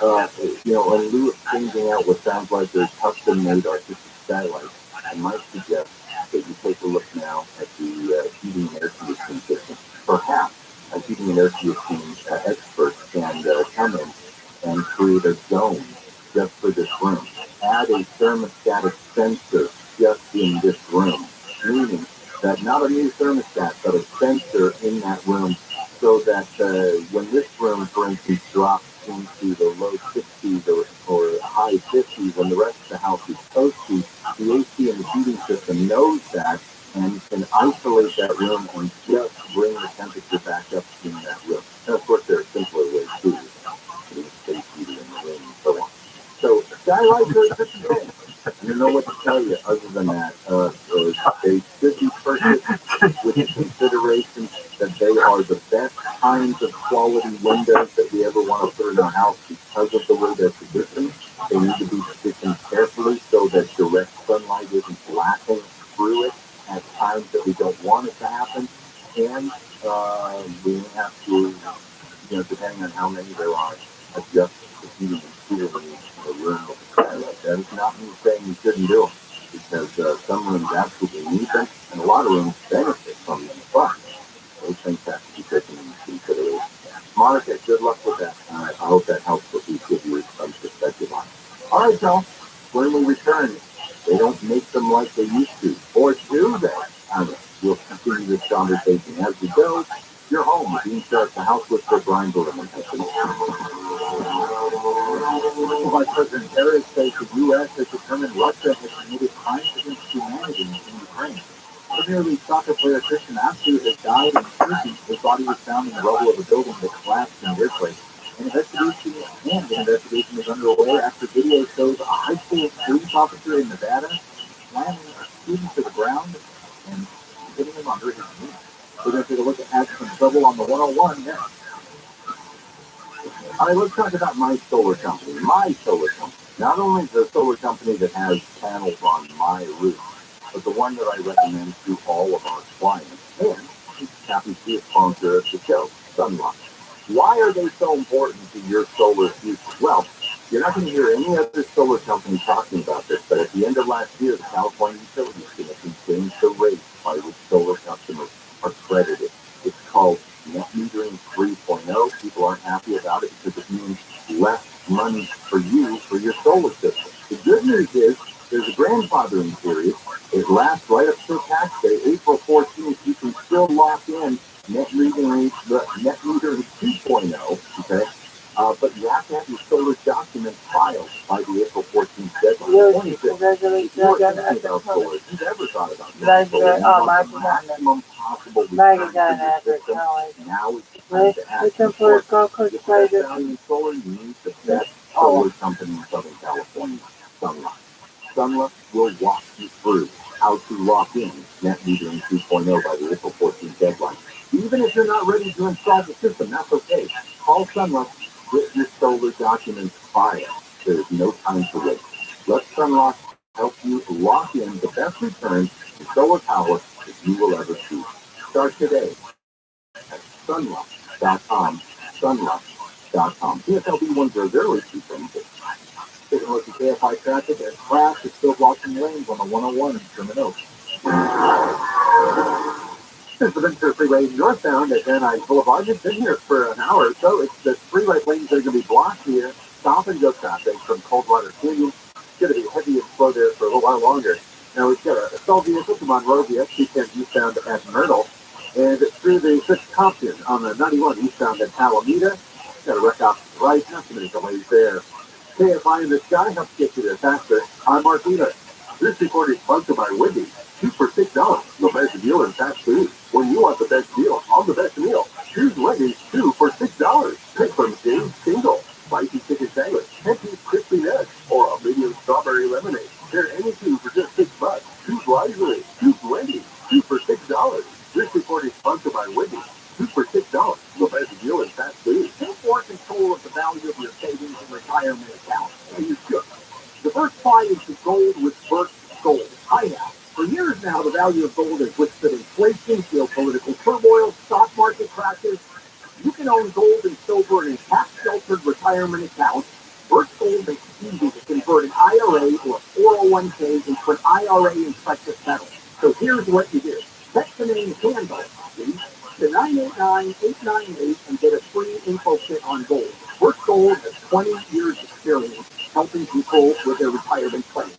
S4: in lieu of changing out what sounds like a custom-made artistic skylight, I might suggest that you take a look now at the heating and air conditioning system. Perhaps a heating and air conditioning expert can come in and create a zone just for this room. Add a thermostatic sensor just in this room, meaning that not a new thermostat, but a sensor in that room so that when this room, for instance, drops into the low 60s or high 50s when the rest of the house is toasty, the AC and the heating system knows that and can isolate that room and just bring the temperature back up in that room. And of course, there are simpler ways too, space heater in the room and so on. So skylights are a tricky thing. I don't know what to tell you other than that. They should be purchased with the consideration that they are the best kinds of quality windows that we ever want to put in our house because of the way they're positioned. They need to be positioned carefully so that direct sunlight isn't blasting through it at times that we don't want it to happen. And we have to, depending on how many there are, adjust the heating and cooling in the room with the skylight. That is not me saying you shouldn't do them because some rooms absolutely need them and a lot of rooms benefit from them. But those things have to be taken into consideration. Monica, good luck with that. I hope that helps at least give you some perspective on it. All right, y'all. When we return, they don't make them like they used to. Or do they? I don't know. We'll continue this conversation as we go. You're home with Dean Sharp, the House Whisperer, Brian Berman. Vice President Harris says the U.S. has determined Russia has committed crimes against humanity in Ukraine. Premier League soccer player Christian Atsu has died in Turkey. His body was found in the rubble of a building that collapsed in the earthquake. An investigation is underway after video shows a high school police officer in Nevada slamming a student to the ground and hitting him under his knee. We're going to take a look at some trouble on the 101 next. All right, let's talk about my solar company. My solar company. Not only the solar company that has panels on my roof, but the one that I recommend to all of our clients. And happy to be a sponsor of the show, Sunlight. Why are they so important to your solar future? Well, you're not going to hear any other solar company talking about this, but at the end of last year, the California Utilities Commission changed the rate by which solar customers are credited. It's called net metering 3.0. People aren't happy about it because it means less money for you for your solar system. The good news is there's a grandfathering period. It lasts right up till tax day, April 14th. You can still lock in net metering 2.0, okay? But you have to have your solar documents filed by the April 14th deadline. If you're thinking about solar, if you've ever thought about solar, you want the maximum possible return for your system, now is the time to act. Of course, if you're selling solar, you need the best solar company in Southern California, Sunlight. Sunlight will walk you through how to lock in net metering 2.0 by the April 14th deadline. Even if you're not ready to install the system, that's okay. Call Sunlight, get your solar documents filed. There is no time to wait. Let Sunlock help you lock in the best returns to solar power that you will ever see. Start today at sunlock.com. Sunlock.com. PSLB 100 taking a look at KFI traffic as crash is still blocking lanes on the 101 in Truman Oaks. Since the Ventura Freeway northbound at Van Nuys Boulevard, it's been here for an hour or so. It's the freeway lanes that are going to be blocked here. Stop and go traffic from Coldwater Canyon. It's going to be heavy and slow there for a little while longer. Now we've got a stalled vehicle from Monrovia, eastbound at Myrtle, and through the 6th Compton on the 91 eastbound at Alameda. Got a wreck off the right, not too many delays there. KFI in the sky helps get you there faster. I'm Mark Wheeler. This report is sponsored by Wendy's. 2 for $6. The best deal in fast food. When you want the best deal on the best meal, choose Wendy's 2 for $6. Pick from James Single, spicy chicken sandwich, 10-piece crispy nuts, or a medium strawberry lemonade. They're any two for just $6. Choose wisely. Choose Wendy's 2 for $6. This report is sponsored by Wendy's. 2 for $6. The best deal in fast food.
S2: Take more control of the value of your savings and retirement account.
S4: And you should.
S2: Diversify into gold with Birch Gold. I have. For years now, the value of gold has withstood inflation, geopolitical turmoil, stock market crashes. You can own gold and silver in a tax-sheltered retirement account. Birch Gold makes it easy to convert an IRA or 401k into an IRA in precious metals. So here's what you do. Text the name Candle, please, to 989-898 and get a free info kit on gold. Birch Gold has 20 years experience helping people with their retirement plans.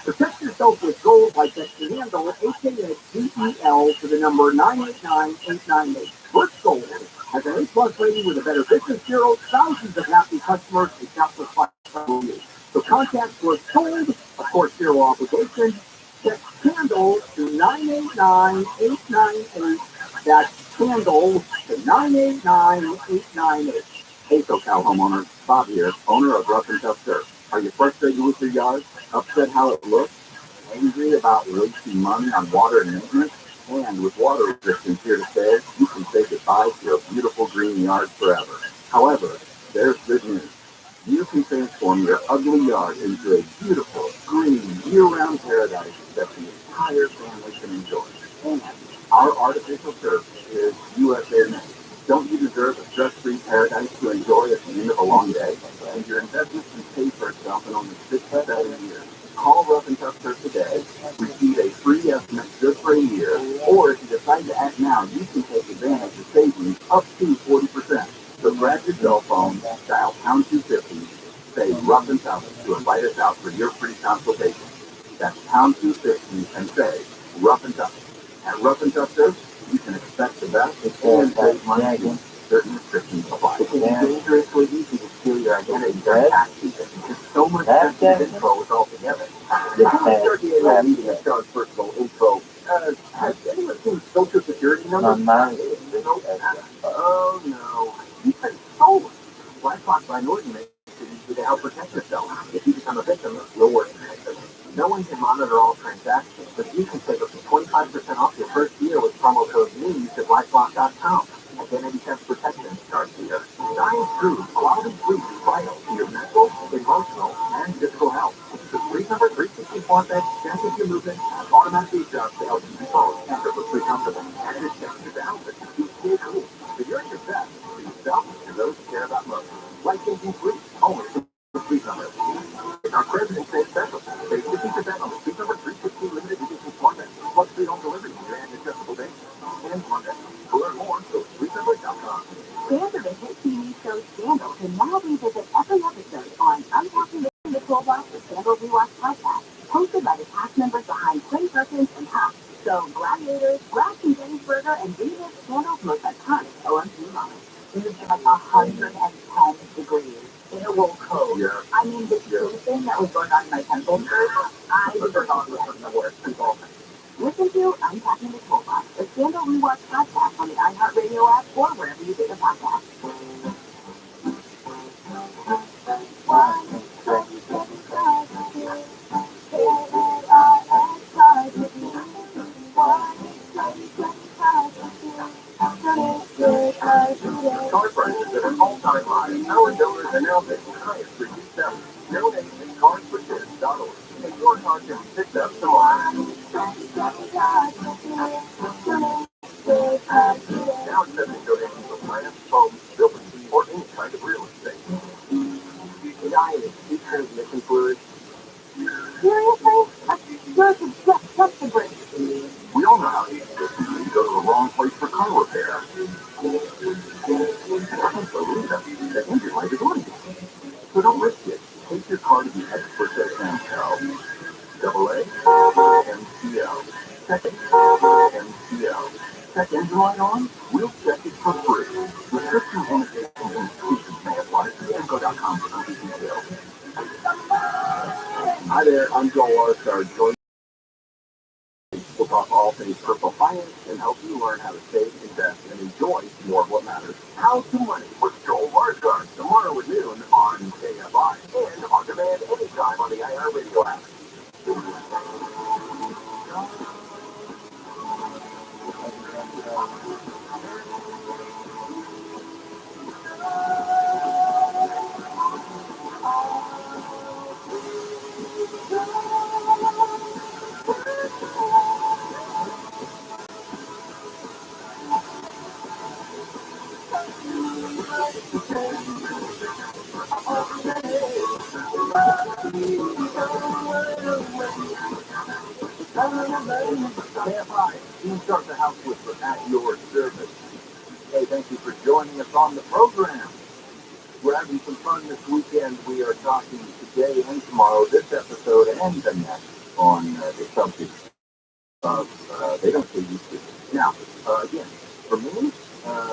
S2: Protect yourself with gold by texting Handle AKS-DEL to the number 989-898. Birch Gold has an A+ rating with a Better Business Bureau, thousands of happy customers, and countless five-star reviews. So contact Birch Gold, of course, zero obligation. Text Handle to 989-898. That's Handle to 989-898.
S4: Hey, SoCal homeowners, Bob here, owner of Rough and Tough Dirt. Are you frustrated with your yard? Upset how it looks? Angry about wasting money on water and maintenance? And with water restrictions here to stay, you can say goodbye to your beautiful green yard forever. However, there's good news. You can transform your ugly yard into a beautiful, green, year-round paradise that the entire family can enjoy. And our artificial turf is USA made. Don't you deserve a stress-free paradise to enjoy at the end of a long day? And your investment can pay for itself in only 6 to 7 years. Call Rough and Tough Turf today. Receive a free estimate just for a year. Or if you decide to act now, you can take advantage of savings up to 40%. So grab your cell phone, dial pound 250, say Rough and Tough to invite us out for your free consultation. That's pound 250 and say Rough and Tough. At Rough and Tough Turf, you can expect the best and save money. Certain restrictions apply. It can be dangerously easy to steal your identity during tax season because so much sensitive info is all together. Before we start the annual meeting of Charles Personal Info, has anyone seen Social Security numbers? Oh no, you've been stolen. BlackRock Minority makes it easy to help protect yourself. If you become a victim, you'll work to victim. No one can monitor all transactions, but you can save up to 25% off your first year with promo code NEWS at BlackRock.com. Identity theft protection starts here. Science proves quality sleep is vital to your mental, emotional, and physical health. The Sleep Number 360 bed senses your movement and automatically adjusts to help you control and effortlessly comfortable. And it checks your balance to keep you cool. So you're at your best for yourself and those who care about most. Life-changing sleep, always the Sleep Number. Our President's Day special. Save 50% on the Sleep Number 360 limited edition smart bed, plus free home delivery to your adjustable base and smart bed. To learn more, go to sleepnumber.com.
S2: Fans of the hit TV show Scandal can now revisit every episode on Unpacking the Toolbox, the Scandal Rewatch podcast, hosted by the cast members behind Quinn Perkins and Huck. So Gladiators, grab some Gettysburger, and revisit Scandal's most iconic OMG moments. It was like 110 degrees. In a wool coat.
S4: Yeah.
S2: I mean, the thing that was going on in my temple shirt, I was on the worst people. Listen to Unpacking the Toolbox, the Scandal Rewatch podcast on the iHeartRadio app or wherever you get your podcast.
S4: Car prices at an all-time high. Our donors are now paying
S1: it for yourself. Donate at cardforkids.org and your card can be picked up tomorrow. Now accepting donations of land, homes, buildings, or any kind of real estate. Diet is featuring mission fluid.
S2: Seriously? What's the break?
S1: We all know how easy it is to go to the wrong place for car repair. I can't believe that engine light is on. So don't risk it. Take your car to the experts at Samco. AA, MCO. Check it. MCO. Check engine light on? We'll check it for free. Restrictions, limitations, and exclusions may apply. See Samco.com for complete details. Hi there, I'm Joel ROTHSCHILD. Join We'll talk all things personal finance and help you learn how to save, invest, and enjoy more of what matters. How to Money with Joel ROTHSCHILD tomorrow at noon on KFI and on demand anytime on the iHeartRadio app. KFI, Team Start the House Whisper at your service. Hey, thank you for joining us on the program. We're having some fun this weekend. We are talking today and tomorrow, this episode and the next, on the subject of they don't say used to. Now, again, for me,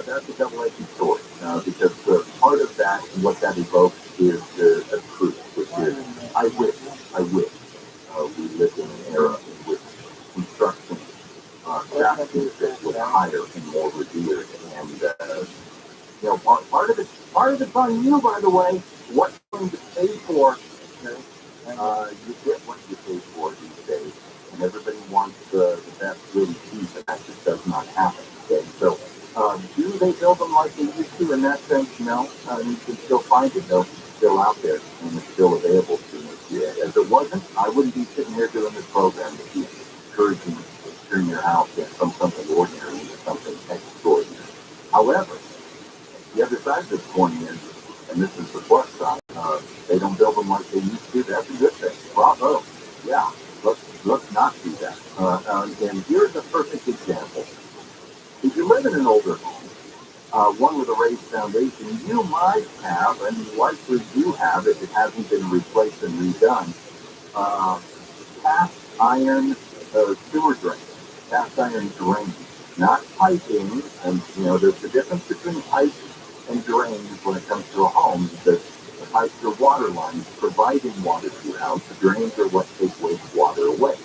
S1: that's a double-edged sword because part of that, what that evokes is a truth, which is I wish we lived in an era in which construction craftsmanship was higher and more revered, and part of it's on you, by the way. What you're going to pay for, okay? You get what you pay for these days, and everybody wants the best really cheap, and that just does not happen. Okay, so do they build them like they used to? In that sense, no. You can still find it though, still out there, and it's still available to you. Yeah, as it wasn't, I wouldn't be sitting here doing this program to be encouraging you to turn your house from something ordinary into something extraordinary. However, the other side of this coin is, and this is the plus side, they don't build them like they used to. That's a good thing. Bravo. Yeah, let's not do that. And here's a perfect example. If you live in an older home, one with a raised foundation, you might have, and likely do have, if it hasn't been replaced and redone, cast iron sewer drain, cast iron drain, not piping. And there's a difference between pipes and drains when it comes to a home, because the pipes are water lines providing water to your house. The drains are what take wastewater away.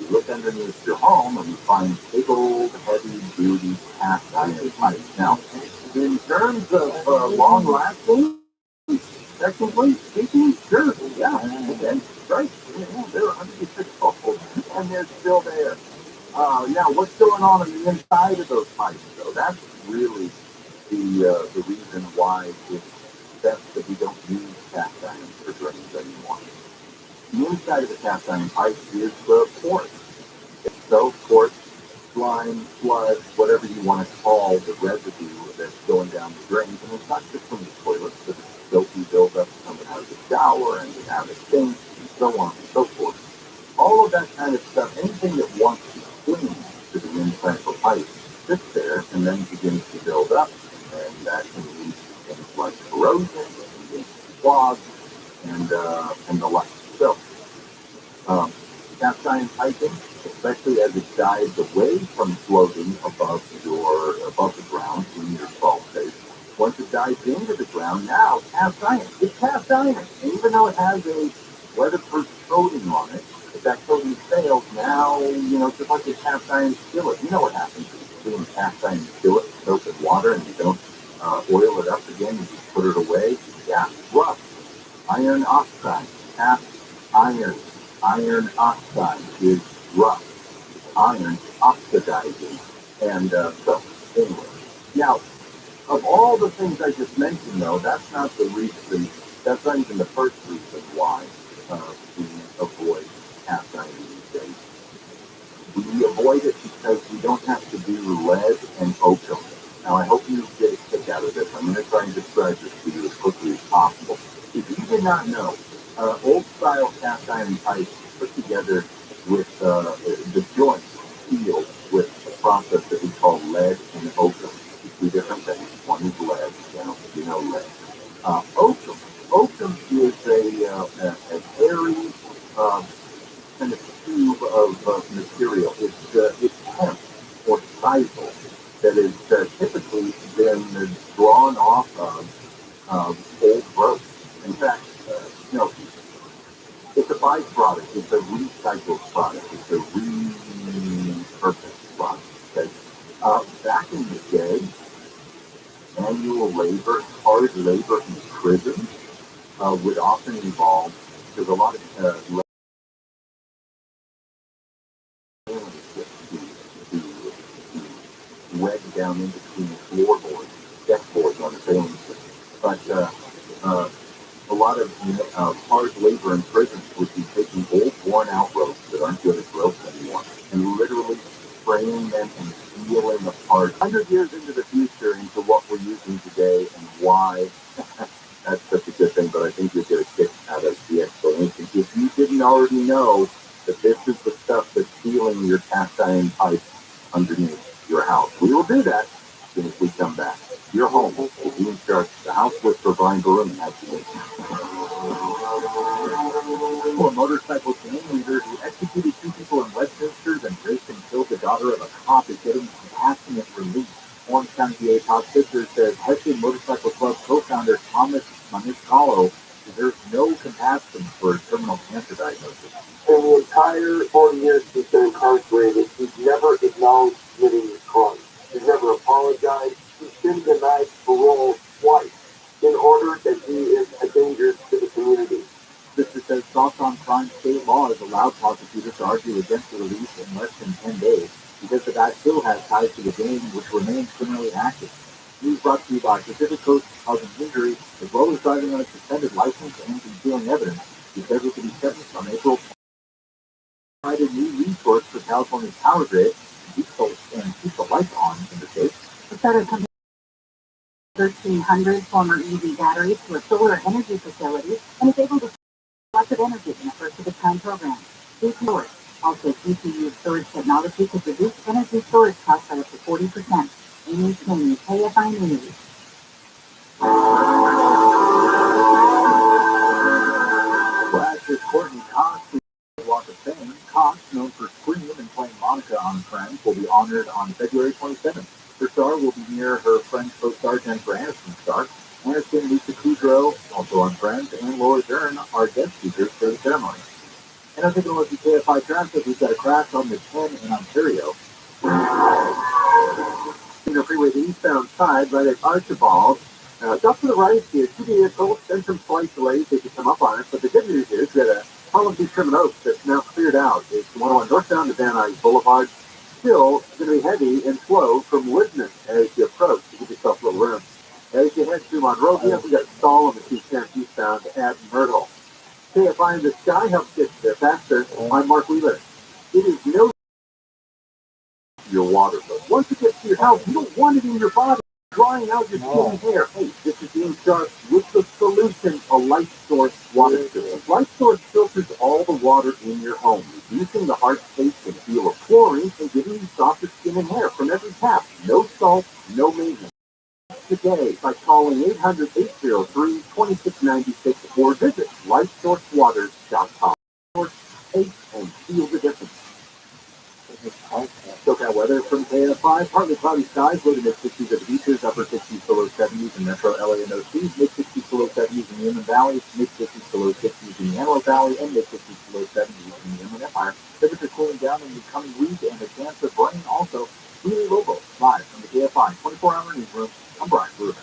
S1: You look underneath your home and you find big old heavy duty cast iron pipes. Now, in terms of long lasting, technically speaking, sure, yeah, okay, right. Yeah, they're 100 years old and they're still there. Now, what's going on the inside of those pipes, though? That's really the reason why it's best that we don't use cast iron for drains anymore. The inside of the cast iron pipe is the port. So, port, slime, flood, whatever you want to call the residue that's going down the drains. And it's not just from the toilets, but it's filthy buildup coming out of the shower and out of the sink, and so on and so forth. All of that kind of stuff, anything that wants to cling to the inside of a pipe sits there and then begins to build up, and that can lead to things like corrosion, and begins to clog, and the like. So, cast iron piping, especially as it dives away from floating above the ground in your crawl space. Once it dives into the ground, now cast iron. It's cast iron. And even though it has a weatherproof coating on it, if that coating fails, now, just like a cast iron skillet, you know what happens if you clean a cast iron skillet, soap in water, and you don't oil it up again, you just put it away. Yeah, rust. Iron oxide, cast iron. Iron oxide is rust. Iron oxidizing. And so, anyway. Now, of all the things I just mentioned, though, that's not the reason
S4: That's not even the first reason why we avoid cast iron these days. We avoid it because we don't have to do lead and oakum. Now, I hope you get a kick out of this. I'm going to try and describe this to you as quickly as possible. If you did not know, old-style cast iron pipes put together with the joints sealed with a process that we call lead and oakum. Two different things. One is lead, lead. Oakum is an airy kind of tube of material. It's hemp or sisal that is typically been drawn off of old growth. In fact, it's a byproduct. It's a recycled product. It's a repurposed product. Okay? Back in the day, manual labor, hard labor in prison would often involve, there's a lot of wedged down in between floorboards, deck boards on the sailing ship. But a lot of hard labor in prisons would be taking old, worn-out ropes that aren't good as ropes anymore, and literally spraying them and peeling apart 100 years into the future into what we're using today and why that's such a good thing. But I think you'll get a kick out of the explanation. If you didn't already know that this is the stuff that's sealing your cast iron pipes underneath your house, we will do that as soon as we come back. Your home will be in charge. The house with Rabbi Barum, actually. A motorcycle gang leader who executed 2 people in Westminster, then raped and killed the daughter of a cop, is getting compassionate relief. Orange County DA Todd Fisher says Hessian Motorcycle Club co-founder Thomas Maniscalco deserves no compassion for a terminal cancer diagnosis.
S3: In the entire 40 years he's been incarcerated, he's never acknowledged committing his crime. He's never apologized. He's been denied parole twice in order that he is a danger to the community.
S4: Fisher says soft on crime state law has allowed prosecutors to argue against the release in less than 10 days because the guy still has ties to the gang, which remains criminally active. News brought to you by Pacific Coast Causing Injury, as well as driving on a suspended license and concealing evidence. He says it could be sentenced on April. Provided new resource for California's power grid and keep the lights on in the state.
S2: The federal company 1,300 former EV batteries to a solar energy facility and is able to lots of energy in a first-of-its-kind program. Storage. Also, GPU storage technology could reduce energy storage costs by up to 40%. Amy King, KFI News.
S4: Actress Courtney Cox Walk of Fame. Cox, known for Scream and playing Monica on Friends, will be honored on February 27th. Her star will be near her Friends co-star Jennifer Aniston's star. Aniston, Lisa Kudrow, also on Friends, and Laura Dern are guest speakers for the ceremony. And I'm taking a look at KFI traffic. We've got a crash on the 10 in Ontario. The freeway eastbound side right at Archibald. Just to the right, the 2 vehicles and some slight delays. They could come up on it, but the good news is that Policy Sherman Oaks that's now cleared out. It's 101 northbound to Van Nuys Boulevard. Still going to be heavy and slow from Lisbon as you approach to give yourself a little room. As you head through Monrovia, we got a stall on the 210 eastbound at Myrtle. KFI in the Sky helps get there faster. I'm Mark Wheeler. It is no your water, but once it gets to your house, you don't want it in your body, drying out your skin and hair. Hey, this is Dean Sharp with the solution, a Light Source water filter. Light Source filters all the water in your home, reducing the harsh taste and feel of chlorine and giving you softer skin and hair from every tap. No salt, no maintenance. Today by calling 800-803-2696 or visit lightsourcewaters.com. Taste and feel the difference. SoCal weather from KF5. Partly cloudy skies, low to mid-60s at the beaches, upper 60s to low 70s in metro LA and OC, mid-60s to low 70s in the Inland Valley, mid-50s to low 60s in the Antelope Valley, and mid-50s to low 70s in the Inland Empire. Temperature cooling down in the coming week and a chance of rain also. Really local. Live from the KF5 24-hour newsroom, I'm Brian Rubin.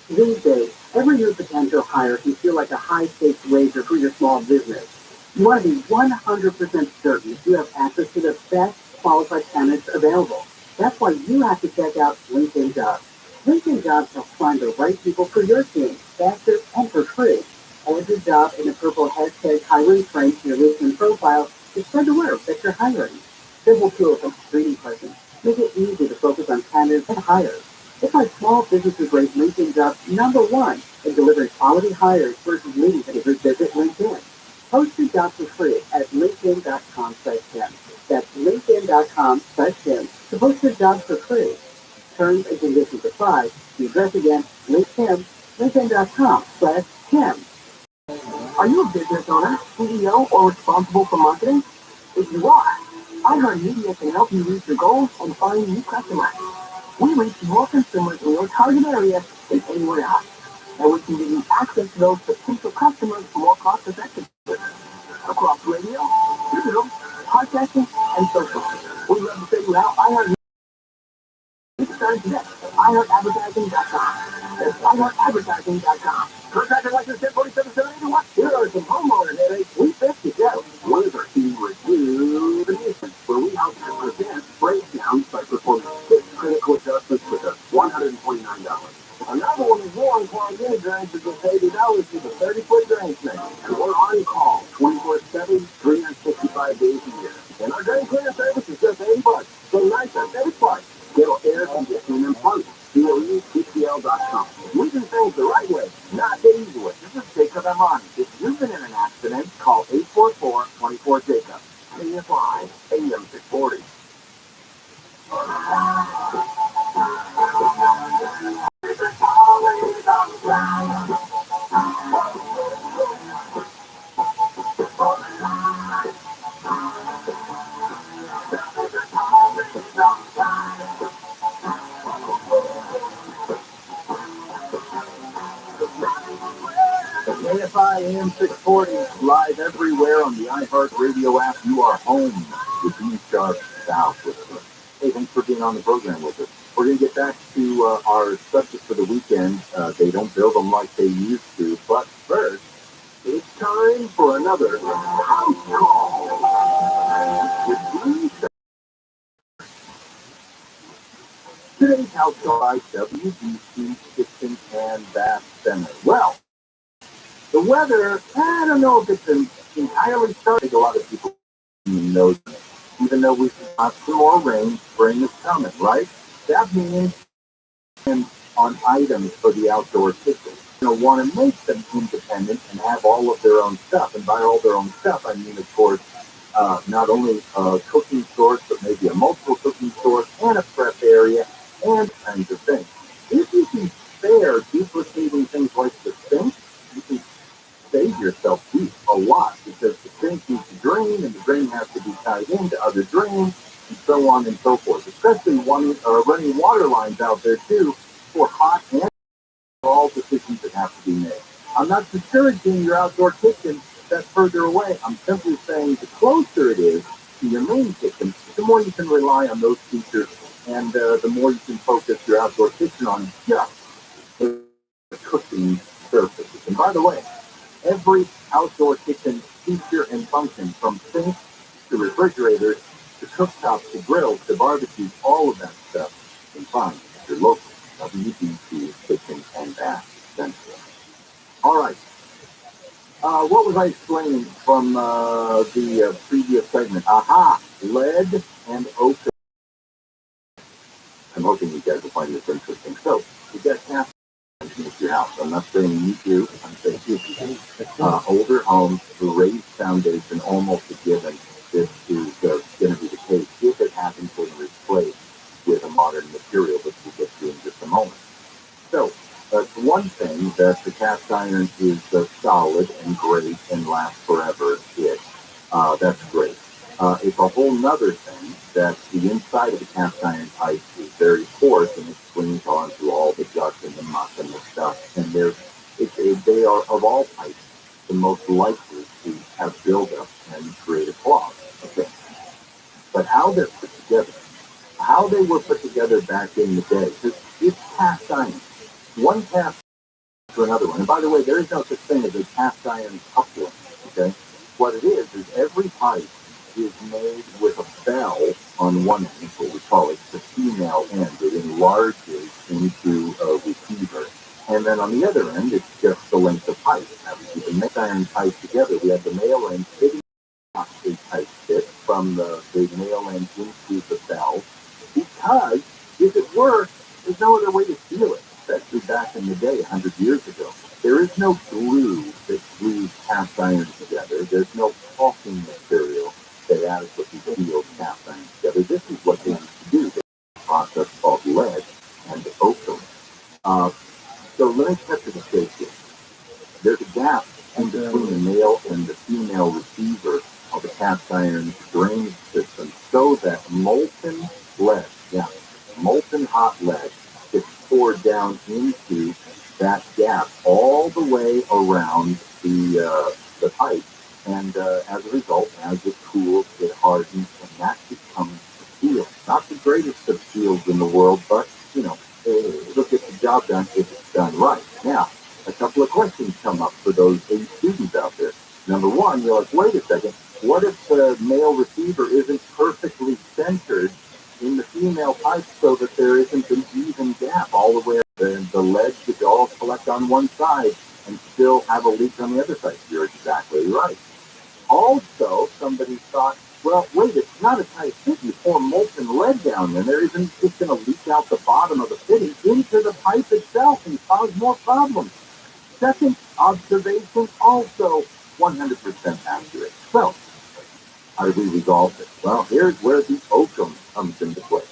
S2: These days, every new potential hire can feel like a high-stakes wager for your small business. You want to be 100% certain you have access to the best qualified candidates available. That's why you have to check out LinkedIn Jobs. LinkedIn Jobs helps find the right people for your team faster and for free. Add your job in the purple hashtag hiring frame to your LinkedIn profile to spread the word that you're hiring. Simple tools like screening questions make it easy to focus on candidates and hires. It's why small businesses rate LinkedIn jobs #1 in delivering quality hires versus leads that visit LinkedIn. Post your job for free at linkedin.com/Tim. That's linkedin.com/Tim to post your job for free. Terms and conditions apply. The address again, linkedin.com/Tim. Are you a business owner, CEO, or responsible for marketing? If you are, iHeartMedia can help you reach your goals and find new customers. We reach more consumers in your target area than anywhere else, and we can give you access to those potential customers more cost effectively across radio, digital, podcasting, and social. We'd love to show you how iHeartMedia started today. iHeartAdvertising.com. That's iHeartAdvertising.com. Contractor license 104771. Here are some homeowner headaches we fixed together. One is our team rejuvenation, where we help you prevent breakdowns by performing 6 critical adjustments with us. $149. Another one is warm clogged unit drains for just $80 with a 30-foot drain snake. And we're on call 24/7, 365 days a year. And our drain cleaner service is just $80. So nice at every price. Gettle air conditioning and plumbing. COETCL.com. We do things the right way, not the easy way. This is Jacob Amani. If you've been in an accident, call 844-24-JACOB. KFI, AM 640. KFI AM 640, live everywhere on the iHeart Radio app. You are home with Dean Sharp South with us. Hey, thanks for being on the program with us. We're going to get back to our subject for the weekend. They don't build them like they used to, but first, it's time for another house call with Dean Sharp. Today's house call by WBC Kitchen and Bath Center. Well, the weather, I don't know if it's entirely starting. A lot of people know that. Even though we've got some more rain, spring is coming, right? That means on items for the outdoor kitchen. Want to make them independent and have all of their own stuff. And by all their own stuff, I mean, of course, not only a cooking source, but maybe a multiple cooking source and a prep area and kinds of things. If you can spare duplicating things like the sink, you can save yourself a lot, because the sink needs to drain and the drain has to be tied into other drains and so on and so forth. Especially running water lines out there too for hot and all decisions that have to be made. I'm not discouraging your outdoor kitchen that's further away. I'm simply saying the closer it is to your main kitchen, the more you can rely on those features, and the more you can focus your outdoor kitchen on just the cooking surfaces. And by the way, every outdoor kitchen feature and function, from sinks to refrigerators to cooktops to grills to barbecues, all of that stuff you can find at your local WBC Kitchen and Bath Center. All right. What was I explaining from the previous segment? Aha! Lead and ochre. I'm hoping you guys will find this interesting. So, you got cast with your house. I'm not saying you do. I'm saying you do. Older homes, the raised foundation, almost a given. This is going to be the case if it happens to be replaced with a modern material, which we'll get to in just a moment. So, it's one thing that the cast iron is solid and great and lasts forever. That's great. It's a whole nother thing that the inside of the cast iron pipe is very coarse, and it swings onto all the dust and the muck and the stuff. And they are, of all pipes, the most likely to have buildup and create a clog. Okay. But how they're put together, how they were put together back in the day, it's cast iron. One cast to another one. And by the way, there is no such thing as a cast iron coupling. Okay. What it is every pipe is made with a bell on one end, what we call it the female end. It enlarges into a receiver. And then on the other end, it's just the length of pipe. Obviously,
S4: iron tied together. We have the male end fitting a tight fit from the male end into the bell, because if it were, there's no other way to seal it, especially back in the day, 100 years ago. There is no glue that glues cast iron together. There's no caulking material that adequately seals cast iron together. This is what they used to do. They had a process called lead and oakum. So let me cut to the chase here. There's a gap in between the male and the female receiver of the cast iron drainage system, so that molten lead, molten hot lead, gets poured down into that gap all the way around the pipe. And as a result, as it cools, it hardens, and that becomes the seal. Not the greatest of seals in the world, but, it'll get the job done if it's done right. Now, a couple of questions come up for those 8 students out there. Number one, you're like, wait a second, what if the male receiver isn't perfectly centered in the female pipe so that there isn't an even gap all the way up? The lead could all collect on one side and still have a leak on the other side. You're exactly right. Also, somebody thought, well, wait, it's not a tight fit. You pour molten lead down there. There isn't just going to leak out the bottom of the fitting into the pipe itself and cause more problems. Second observation, also 100% accurate. So, how do we resolve this? Well, here's where the oakum comes into play.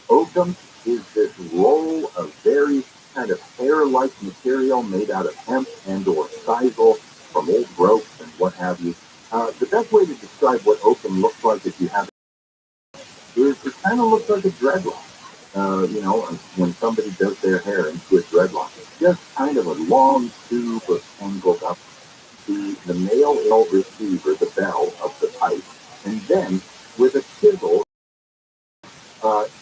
S4: Oakum is this roll of very kind of hair-like material made out of hemp and or sisal from old ropes and what have you. The best way to describe what oakum looks like, if you have it, is it kind of looks like a dreadlock. When somebody does their hair into a dreadlock, it's just kind of a long tube of tangled up the male receiver, the bell of the pipe, and then with a chisel,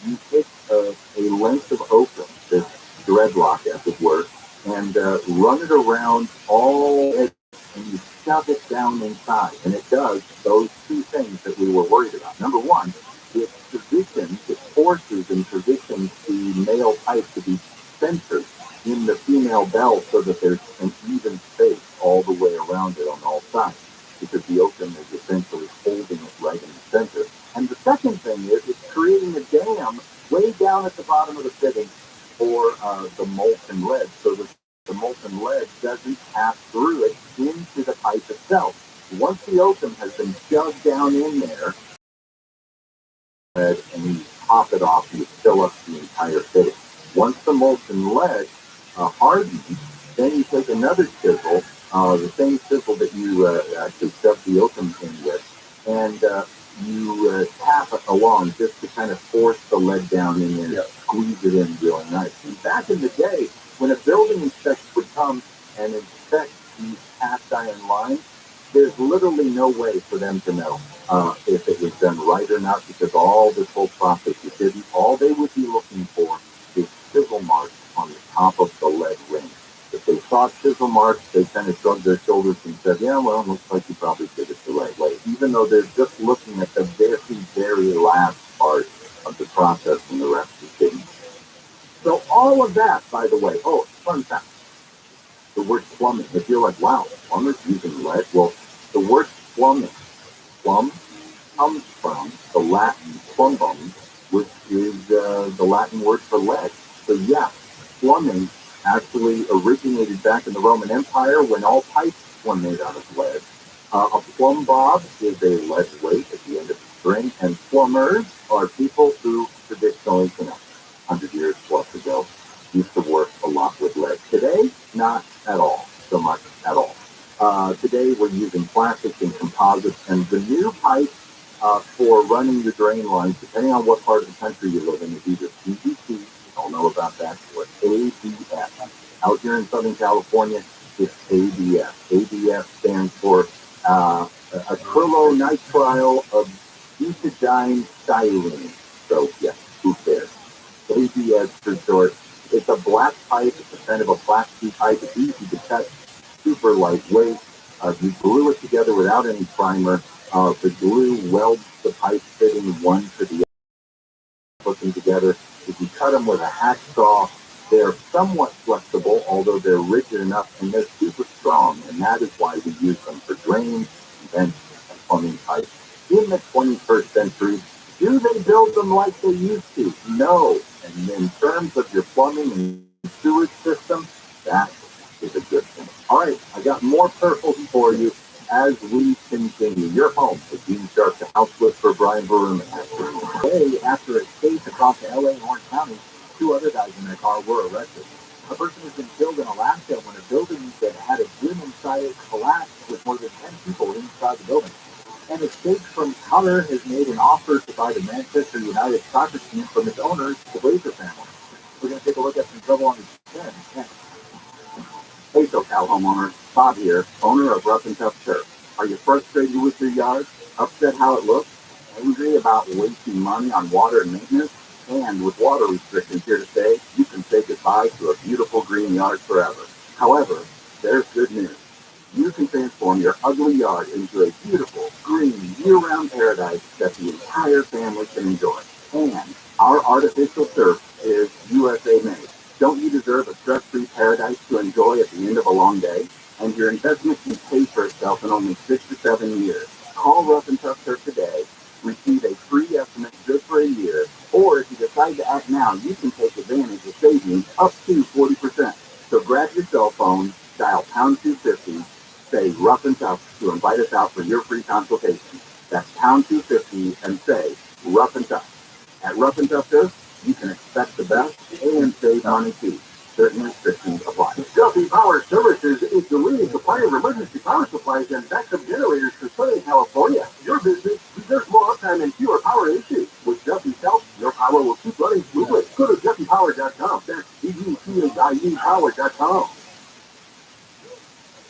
S4: you take a length of oakum, this dreadlock as it were, and run it around all edges, and you shove it down inside. And it does those two things that we were worried about. Number one, it forces and positions the male pipe to be centered in the female bell so that there's an even space all the way around it on all sides, because the oakum is essentially holding it right in the center. And the second thing is it's creating a dam way down at the bottom of the fitting for the molten lead, so that the molten lead doesn't pass through it into the pipe itself. Once the oakum has been shoved down in there, and you top it off, you fill up the entire fitting. Once the molten lead hardens, then you take another chisel, the same chisel that you actually shoved the oakum in with, and you tap it along just to kind of force the lead down in there, squeeze it in really nice. And back in the day, when a building inspector would come and inspect these cast iron lines, there's literally no way for them to know if it was done right or not, because all this whole process was hidden. All they would be looking for is chisel marks on the top of the lead ring. If they saw chisel marks, they kind of shrugged their shoulders and said, yeah, well, it looks like you probably did it the right way, even though they're just looking at the very, very last part of the process and the rest is hidden. So all of that, by the way, fun fact, the word plumbing. If you're like, wow, plumbers using lead, well, the word plumbing, plum, comes from the Latin plumbum, which is the Latin word for lead. So yeah, plumbing actually originated back in the Roman Empire when all pipes were made out of lead. A plumb bob is a lead weight at the end of the string, and plumbers are people who traditionally, 100 years plus ago, used to work a lot with lead. Today, not at all, so much at all. Today, we're using plastics and composites, and the new pipe for running the drain lines, depending on what part of the country you live in, is either PVC, you all know about that, or ABS. Out here in Southern California, it's ABS. ABS stands for acrylonitrile of butadiene styrene. So, yes, who cares? ABS for short. It's a black pipe. It's a kind of a plastic pipe. It's easy to cut, super lightweight. You glue it together without any primer. The glue welds the pipe fitting one to the other, put them together. If you cut them with a hacksaw, They are somewhat flexible, although they're rigid enough, and they're super strong, and that is why we use them for drains, vents, and plumbing pipes. In the 21st century, do they build them like they used to? No. And in terms of your plumbing and sewage system, that is a good thing. All right, I got more purple for you as we continue. Your home is Dean Sharp, the house flip for Brian Varun. Today, after a chase across LA and Orange County, 2 other guys in their car were arrested. A person has been killed in Alaska when a building that had a gym inside it collapsed with more than 10 people inside the building. An escape from Qatar has made an offer to buy the Manchester United soccer team from its owners, the Blazer family. We're going to take a look at some trouble on the 10. Hey, SoCal homeowner, Bob here, owner of Rough and Tough Turf. Are you frustrated with your yard? Upset how it looks? Angry about wasting money on water and maintenance? And with water restrictions here to stay, you can say goodbye to a beautiful green yard forever. However, there's good news. You can transform your ugly yard into a beautiful, green, year-round paradise that the entire family can enjoy. And our artificial turf is USA made. Don't you deserve a stress-free paradise to enjoy at the end of a long day? And your investment can pay for itself in only 6 to 7 years. Call Rough and Tough Turf today. Receive a free estimate good for a year. Or if you decide to act now, you can take advantage of savings up to 40%. So grab your cell phone, dial pound 250, say Rough and Tough to invite us out for your free consultation. That's pound 250 and say Rough and Tough. At Rough and Tough Turf, you can expect the best and save money too. Certain restrictions apply.
S3: Duffy Power Services is the leading supplier of emergency power supplies and backup generators for Southern California. Your business deserves more uptime and fewer power issues. With Duffy's help, your power will keep running smoothly. Go to DuffyPower.com. That's DUFIE Power.com.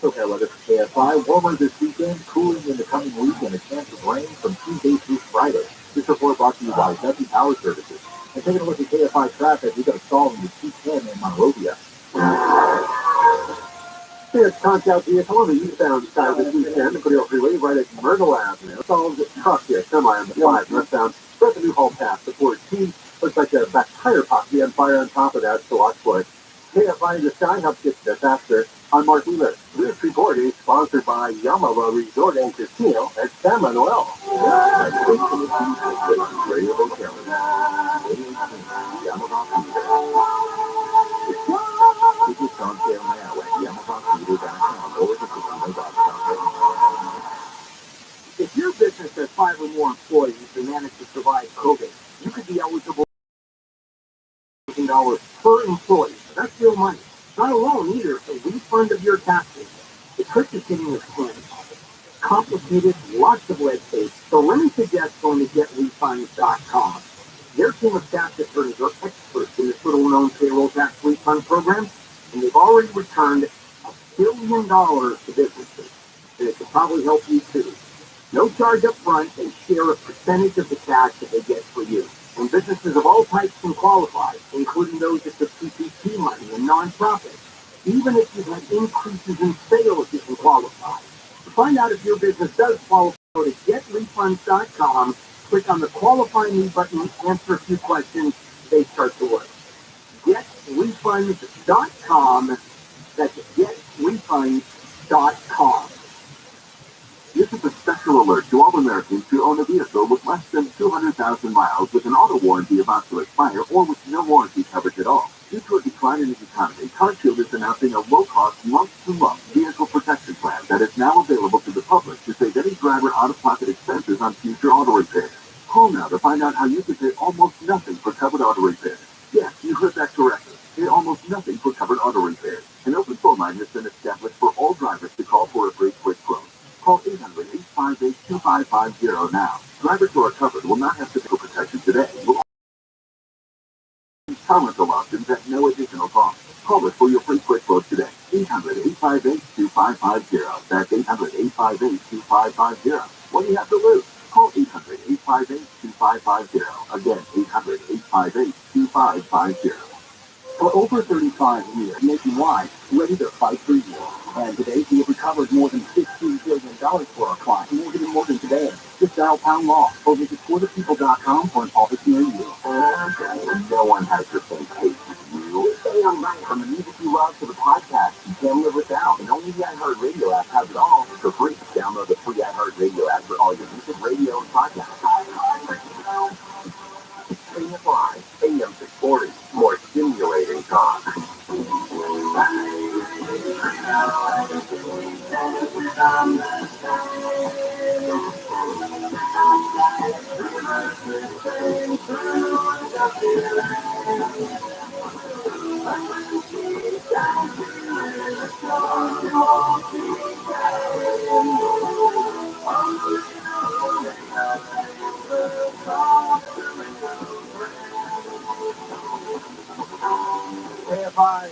S4: Okay, weather for KFI. Warmer this weekend, cooling in the coming week, and a chance of rain from Tuesday through Friday. This report brought to you by Duffy Power Services. And taking a look at KFI traffic, we got a stall in the 210 in Monrovia.
S3: Here's contact vehicle on the eastbound side of the 210, the Cordero Freeway, right at Myrtle Avenue. Stalls truck here, semi on the 5 northbound. Spread the new haul path, the 14. Looks like a back tire possibly on fire on top of that, so watch for it. KFI in the Sky helps get there faster. I'm Mark Wheeler. This report is sponsored by Yamava Resort and Casino at San Manuel. If your business has 5 or more employees and manage to survive COVID, you could be eligible for $1,000 per employee. That's real money. Not alone either, a refund of your taxes. The trick is getting this claim. Complicated, lots of red tape, so let me suggest going to getrefunds.com. Their team of tax attorneys are experts in this little-known payroll tax refund program, and they've already returned $1 billion to businesses. And it could probably help you too. No charge up front, and share a percentage of the cash that they get for you. And businesses of all types can qualify, including those that took PPP money and nonprofits. Even if you've had increases in sales, you can qualify. To find out if your business does qualify, go to getrefunds.com, click on the Qualify Me button, answer a few questions, they start to work. Getrefunds.com, that's getrefunds.com. This is a special alert to all Americans who own a vehicle with less than 200,000 miles with an auto warranty about to expire or with no warranty coverage at all. Due to a decline in the economy, CarShield is announcing a low-cost, month-to-month vehicle protection plan that is now available to the public to save any driver out-of-pocket expenses on future auto repairs. Call now to find out how you can pay almost nothing for covered auto repairs. Yes, you heard that correctly. Pay almost nothing for covered auto repairs. An open phone line has been established for all drivers to call for a free quick quote. Call 800-858-2550 now. Drivers who are covered will not have to pay for protection today. Will car rental options at no additional cost. Call us for your free quick quote today. 800-858-2550. That's 800-858-2550. What do you have to lose? Call 800-858-2550. Again, 800-858-2550. For over 35 years, nationwide, ready to fight for you. And today, we have recovered more than $15 billion for our clients. More than today. Just dial pound law or visit quarterpeople.com for an office near you. No one has the same case as you.
S1: From the music you love to the podcast you can't live without. And only the iHeartRadio app has it all for free. Download the free iHeartRadio app for all your music, radio, and podcasts. AM AM 640, more stimulating talk. AFI,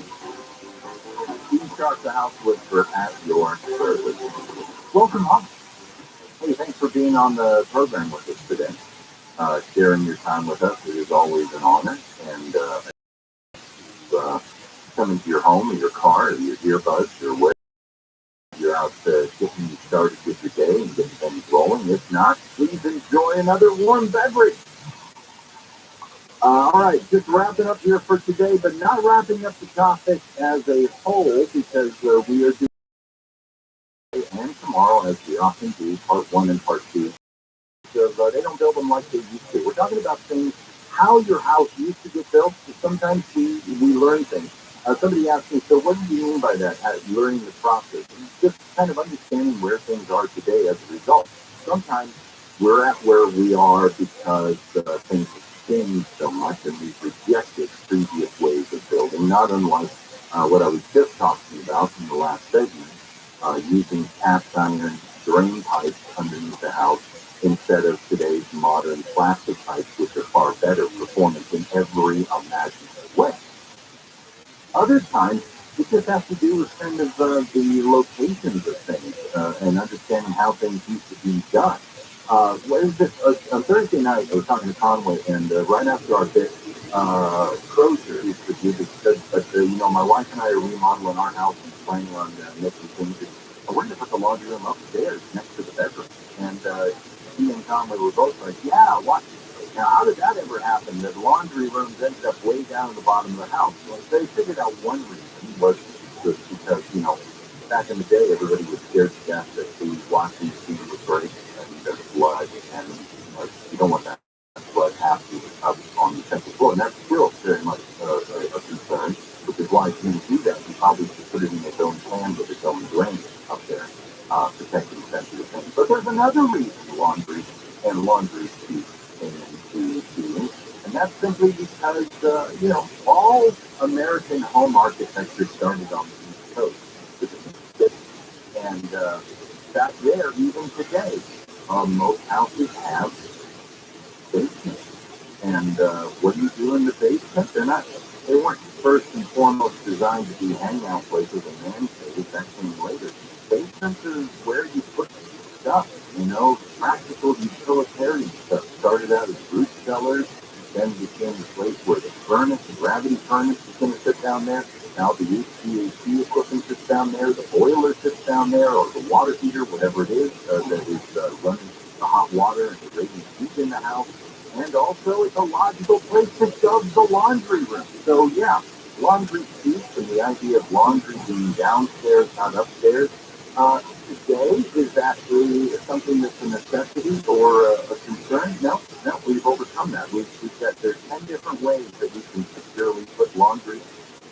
S1: the House Whisperer at your service. Welcome home. Hey, thanks for being on the program with us today. Sharing your time with us. It is always an honor. And come into your home or your car or your earbuds or whatever. You're out getting started with your day and getting things rolling. If not, please enjoy another warm beverage. All right, just wrapping up here for today, but not wrapping up the topic as a whole because we are doing and tomorrow, as we often do, part 1 and part 2. So they don't build them like they used to. We're talking about things, how your house used to get built. So sometimes we learn things. Somebody asked me, so what do you mean by that, learning the process? It's just kind of understanding where things are today as a result. Sometimes we're at where we are because things have changed so much and we've rejected previous ways of building, not unlike what I was just talking about in the last segment, using cast iron drain pipes underneath the house instead of today's modern plastic pipes, which are far better performance in every imaginable way. Other times, it just has to do with kind of the locations of things and understanding how things used to be done. What is this? On Thursday night, I was talking to Conway, and right after our bit, Crozier used to do this, but my wife and I are remodeling our house and planning on making changes. We're going to put the laundry room upstairs next to the bedroom. And he and Conway were both like, yeah, what? Now, how did that ever happen? The laundry rooms ended up way down at the bottom of the house. Well, they figured out one reason was because, back in the day, everybody was scared to death that the washing machine would break and there's blood, and you don't want that blood happening up on the central floor. And that's still very much a concern, which is why if you do that, you probably should put it in its own pan with its own drain up there, protecting sensitive things. But there's another reason laundry cheap into being, and that's simply because, all American home architecture started on the East Coast with the Mississippi. And back there, even today, most houses have basements. And what do you do in the basement? They weren't first and foremost designed to be hangout places and man caves. That came later. Basements is where you put stuff, practical utilitarian stuff. Started out as root cellars, then became the place where the furnace, the gravity furnace is going to sit down there. Now the HVAC equipment sits down there, the boiler sits down there, or the water heater, whatever it is, that is running the hot water and the radiant heat in the house. And also, it's a logical place to shove the laundry room. So, yeah, laundry cheap and the idea of laundry being downstairs, not upstairs, today is actually something that's a necessity or a concern. No, we've overcome that. We've got, there's 10 different ways that we can securely put laundry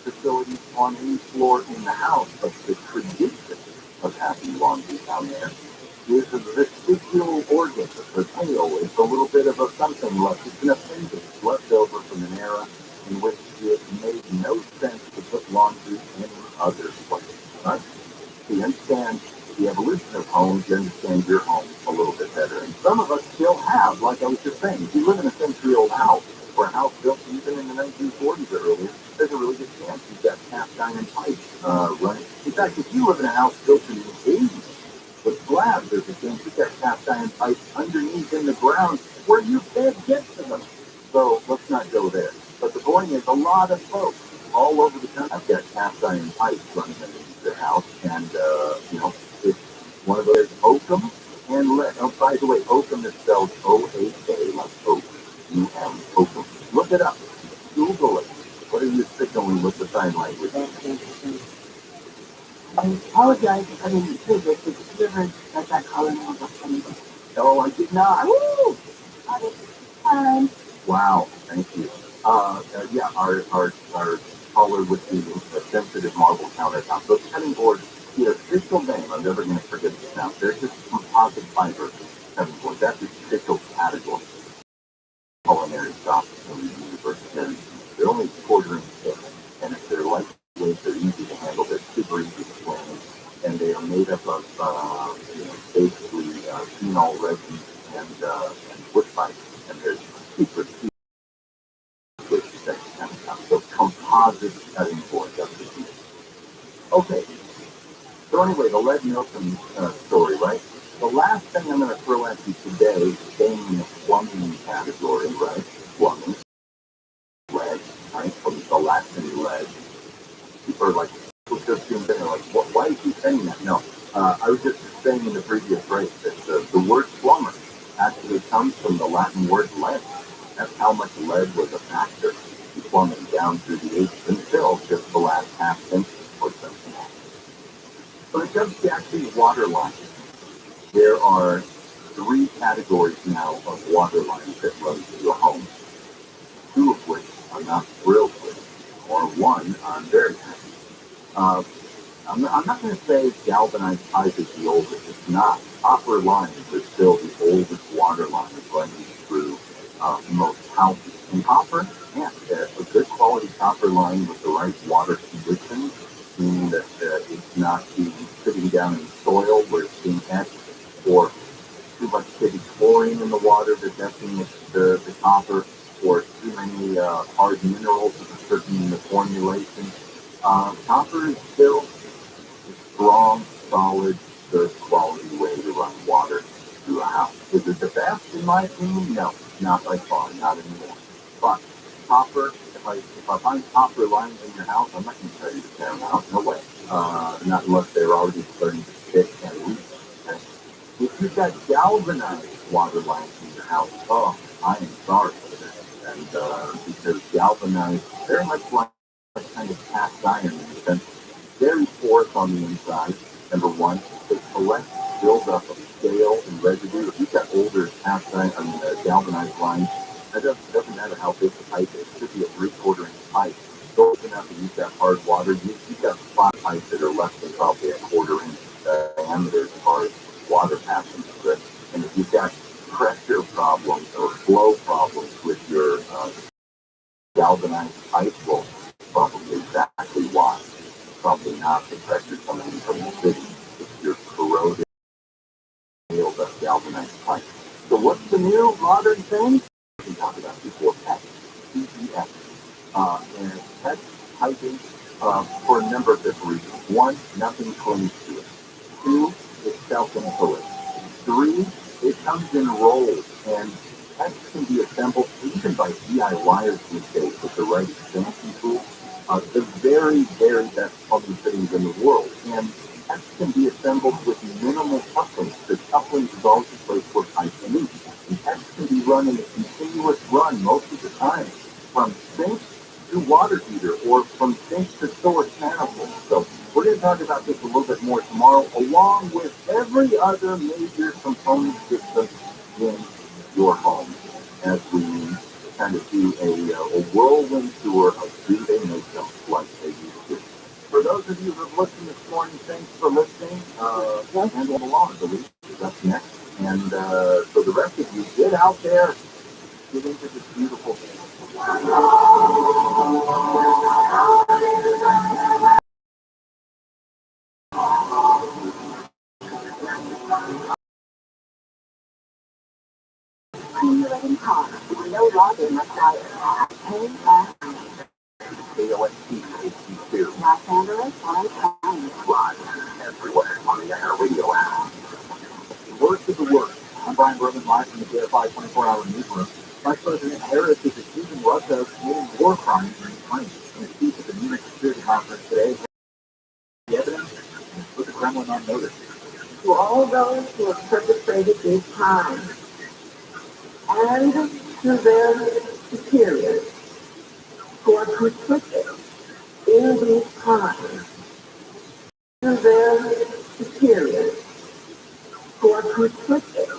S1: facilities on any floor in the house. But the tradition of having laundry down there is a vestigial organ, a curtail. It's a little bit of a something left. It's an appendage left over from an era in which it made no sense to put laundry any other place. Right? So you understand the evolution of homes, you understand your home a little bit better. And some of us still have, like I was just saying, if you live in a century-old house, or a house built even in the 1940s or earlier, there's a really good chance you've got cast iron pipes running. In fact, if you live in a house built in the 80s, with slabs, there's a chance you've got cast iron pipes underneath in the ground where you can't get to them. So let's not go there. But the point is, a lot of folks all over the country have got cast iron pipes running underneath their house, and it's one of those oakum and lead. Oh, by the way, oakum is spelled O-A-K, like oak, U-M, oakum. Look it up. Google it.
S4: What are you signaling with the sign language?
S2: I apologize if I didn't say this. Did you ever get that color name of anybody?
S4: No, I did not.
S2: Woo! Got it. Fine.
S4: Wow, thank you. Yeah, our caller with the sensitive marble countertop. So cutting board, the official name, I'm never going to forget this now. There's this composite fiber cutting board. That's the official category. Culinary shops in the university. They're only quarter inch thick, and if they're lightweight, they're easy to handle. They're super easy to clean, and they are made up of basically phenol resin and wood fiber, and they're super cheap. So composite cutting board, that's the key. Okay. So anyway, the lead Nielsen story, right? The last thing I'm going to throw at you today, staying in the plumbing category, right? Plumbing, lead, right? From the Latin lead. People are like, people just doing things like, why is he saying that? No, I was just saying in the previous phrase that the word plumber actually comes from the Latin word lead. That's how much lead was a factor in plumbing down through the ages until just the last half century or so. When it comes to actually water lines, there are three categories now of water lines that run through your home, two of which I'm not thrilled with, or one I'm very happy. I'm not going to say galvanized pipe is the oldest. It's not. Copper lines are still the oldest water lines running through most houses. And copper, yeah, a good quality copper line with the right water conditions, meaning that it's not sitting down in soil where it's being etched, or too much heavy chlorine in the water that's etching the copper, or too many hard minerals of a certain formulation. Copper is still strong, solid, good quality way to run water through a house. Is it the best in my opinion? No, not by far, not anymore. But copper, if I find copper lines in your house, I'm not going to tell you to tear them out. No way. Not unless they're already starting to stick and leak. Okay? If you've got galvanized water lines in your house, oh, I am sorry for that. And because galvanized, very much like kind of cast iron in the sense very porous on the inside. Number one, they collect buildup of scale and residue. If you've got older cast iron, galvanized lines, that doesn't matter how big the pipe is. It could be a 3/4 inch pipe. Go enough and you've got hard water. You've got spot pipes that are less than probably a 1/4 inch diameter as far as water passing through it. And if you've got pressure problems or flow problems with your galvanized pipe, well, probably exactly why. Probably not the pressure coming in from the city. It's your corroded, nailed up galvanized pipe. So what's the new modern thing? We talked about before, PEX, PEX. And PEX piping for a number of different reasons. One, nothing clings to it. Two, it's self-insulating. Three, it comes in rolls, and PEX can be assembled even by DIYers these days with the right expansion tool. The very, very best plumbing fittings in the world. And PEX can be assembled with minimal couplings. The couplings is always the place where pipes meet. And PEX can be run in a continuous run most of the time, from sink to water heater, or from sink to source manifold. So we're going to talk about this a little bit more tomorrow, along with every other major component system in your home, as we kind of do a whirlwind tour of do they make them like they used to. For those of you who have listened this morning, thanks for listening. Handle along, I believe, is up next. And so the rest of you, get out there, get into this beautiful thing.
S2: Accumulating costs. No login required. Pay as
S4: KOST-HD2.
S2: Los Angeles, on
S4: Live everywhere on the Air Radio app. The worst of the worst. I'm Brian Berman, live from the KFI 24-hour newsroom. Vice President Harris is accusing Russia of committing war crimes in Ukraine. In a speech at the Munich Security Conference today, the evidence and put the Kremlin on notice.
S2: to all those who have perpetrated these crimes and to their superiors, for protecting in these times to their superiors, for protecting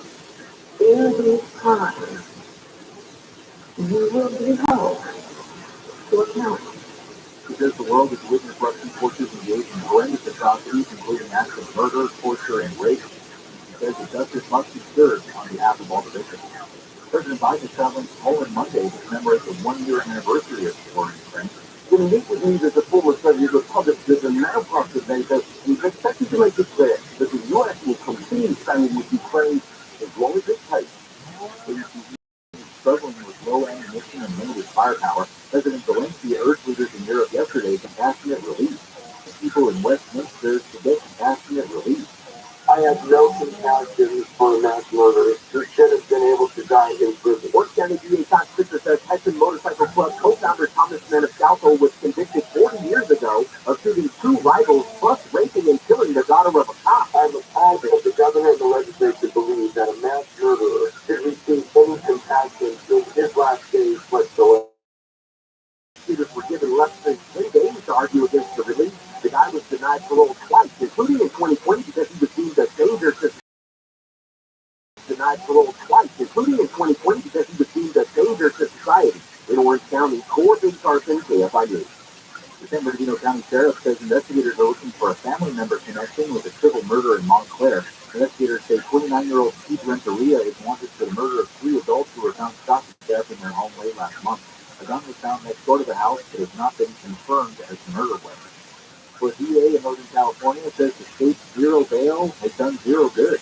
S2: in these times, you will be held to account.
S4: He says the world has witnessed Russian forces engaged in horrendous atrocities, including acts of murder, torture, and rape. He says that justice must be served on behalf of all the victims. President Biden is traveling to Poland Monday to commemorate the one-year anniversary of the war in Ukraine.
S1: When he meet with leaders of the former Soviet republics and now parts of NATO, he's expected to make it clear that the U.S. will continue standing with Ukraine as long as it takes.
S4: Struggling with low ammunition and limited firepower, President Zelensky urged leaders in Europe yesterday compassionate relief. People in Westminster to get compassionate relief.
S1: I have no compassion for a mass murderer who should have been able to die in prison. Work County DA Todd Spitzer says Hudson Motorcycle Club co-founder Thomas Maniscalco was convicted 40 years ago of shooting two rivals plus raping and killing the daughter of a cop. I'm appalled that the governor and the legislature believe that a mass murderer should receive any compassion in his last days whatsoever. Prosecutors were given less than 10 days to argue against the release. The guy was denied parole twice, including in 2020 because he was deemed a danger to society. In Orange County, Core Big Carson, KFI News.
S4: The San Bernardino County Sheriff says investigators are looking for a family member connection with a triple murder in Montclair. Investigators say 29-year-old Steve Renteria is wanted for the murder of 3 adults who were found shot to death in their home late last month. A gun was found next door to the house but has not been confirmed as the murder weapon. The DA in Northern California says the state's zero bail has done zero good.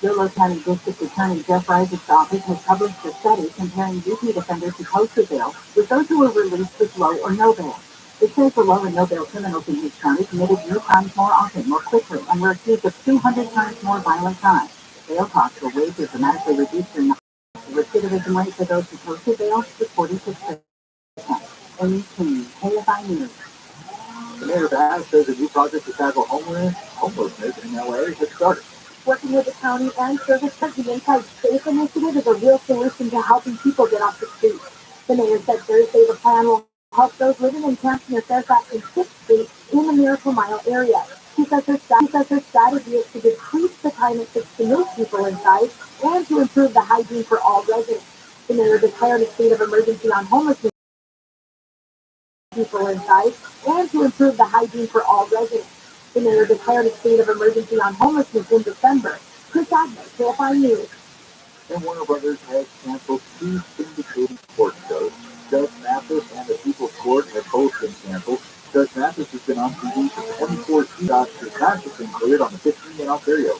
S2: Yolo County District Attorney Jeff Rice's office has published a study comparing repeat offenders who posted bail with those who were released with low or no bail. It says the low and no bail criminals in each county committed new crimes more often, more quickly, and were accused of 200 times more violent crimes. Bail costs were waived dramatically reduced in the recidivism rate for those who posted bail was 46%. Amy King, KFI News.
S4: The mayor of Ash says a new project to tackle homelessness in LA has started.
S2: Working with the county and service president, the Safe Initiative is a real solution to helping people get off the streets. The mayor said Thursday the plan will help those living in camps near Fairfax and 6th Street in the Miracle Mile area. She says her strategy is to decrease the time it takes to move people inside and to improve the hygiene for all residents. The mayor declared a state of emergency on homelessness people inside and to improve the hygiene for all residents. The mayor declared a state of emergency on homelessness in December. Chris Agnew, KFI News.
S4: And Warner Brothers has canceled 2 syndicated court shows. Judge Mathis and the People's Court have both been canceled. Judge Mathis has been on TV for 24 seasons after crash has been cleared on the 15 in Ontario.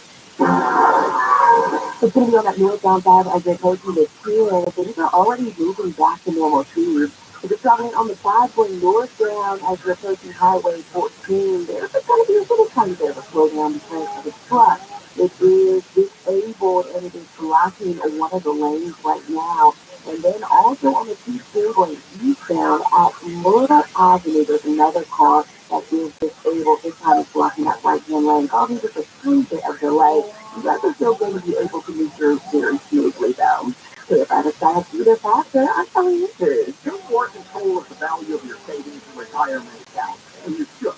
S2: It's going to be on that northbound side as they're approaching the pier. Things are already moving back to normal speed. If you're traveling on the side going northbound as you're approaching Highway 14, there's going to be a little tiny bit of a slowdown because of the truck. It is disabled and it is blocking one of the lanes right now. And then also on the T2 going eastbound at Murder Avenue, there's another car that is disabled. This time it's blocking that right-hand lane, causing just a tiny bit of delay. You guys are still going to be able to move through very smoothly though. So if I decide to do faster, I'm telling you this.
S1: You want control of the value of your savings and retirement account, and you should.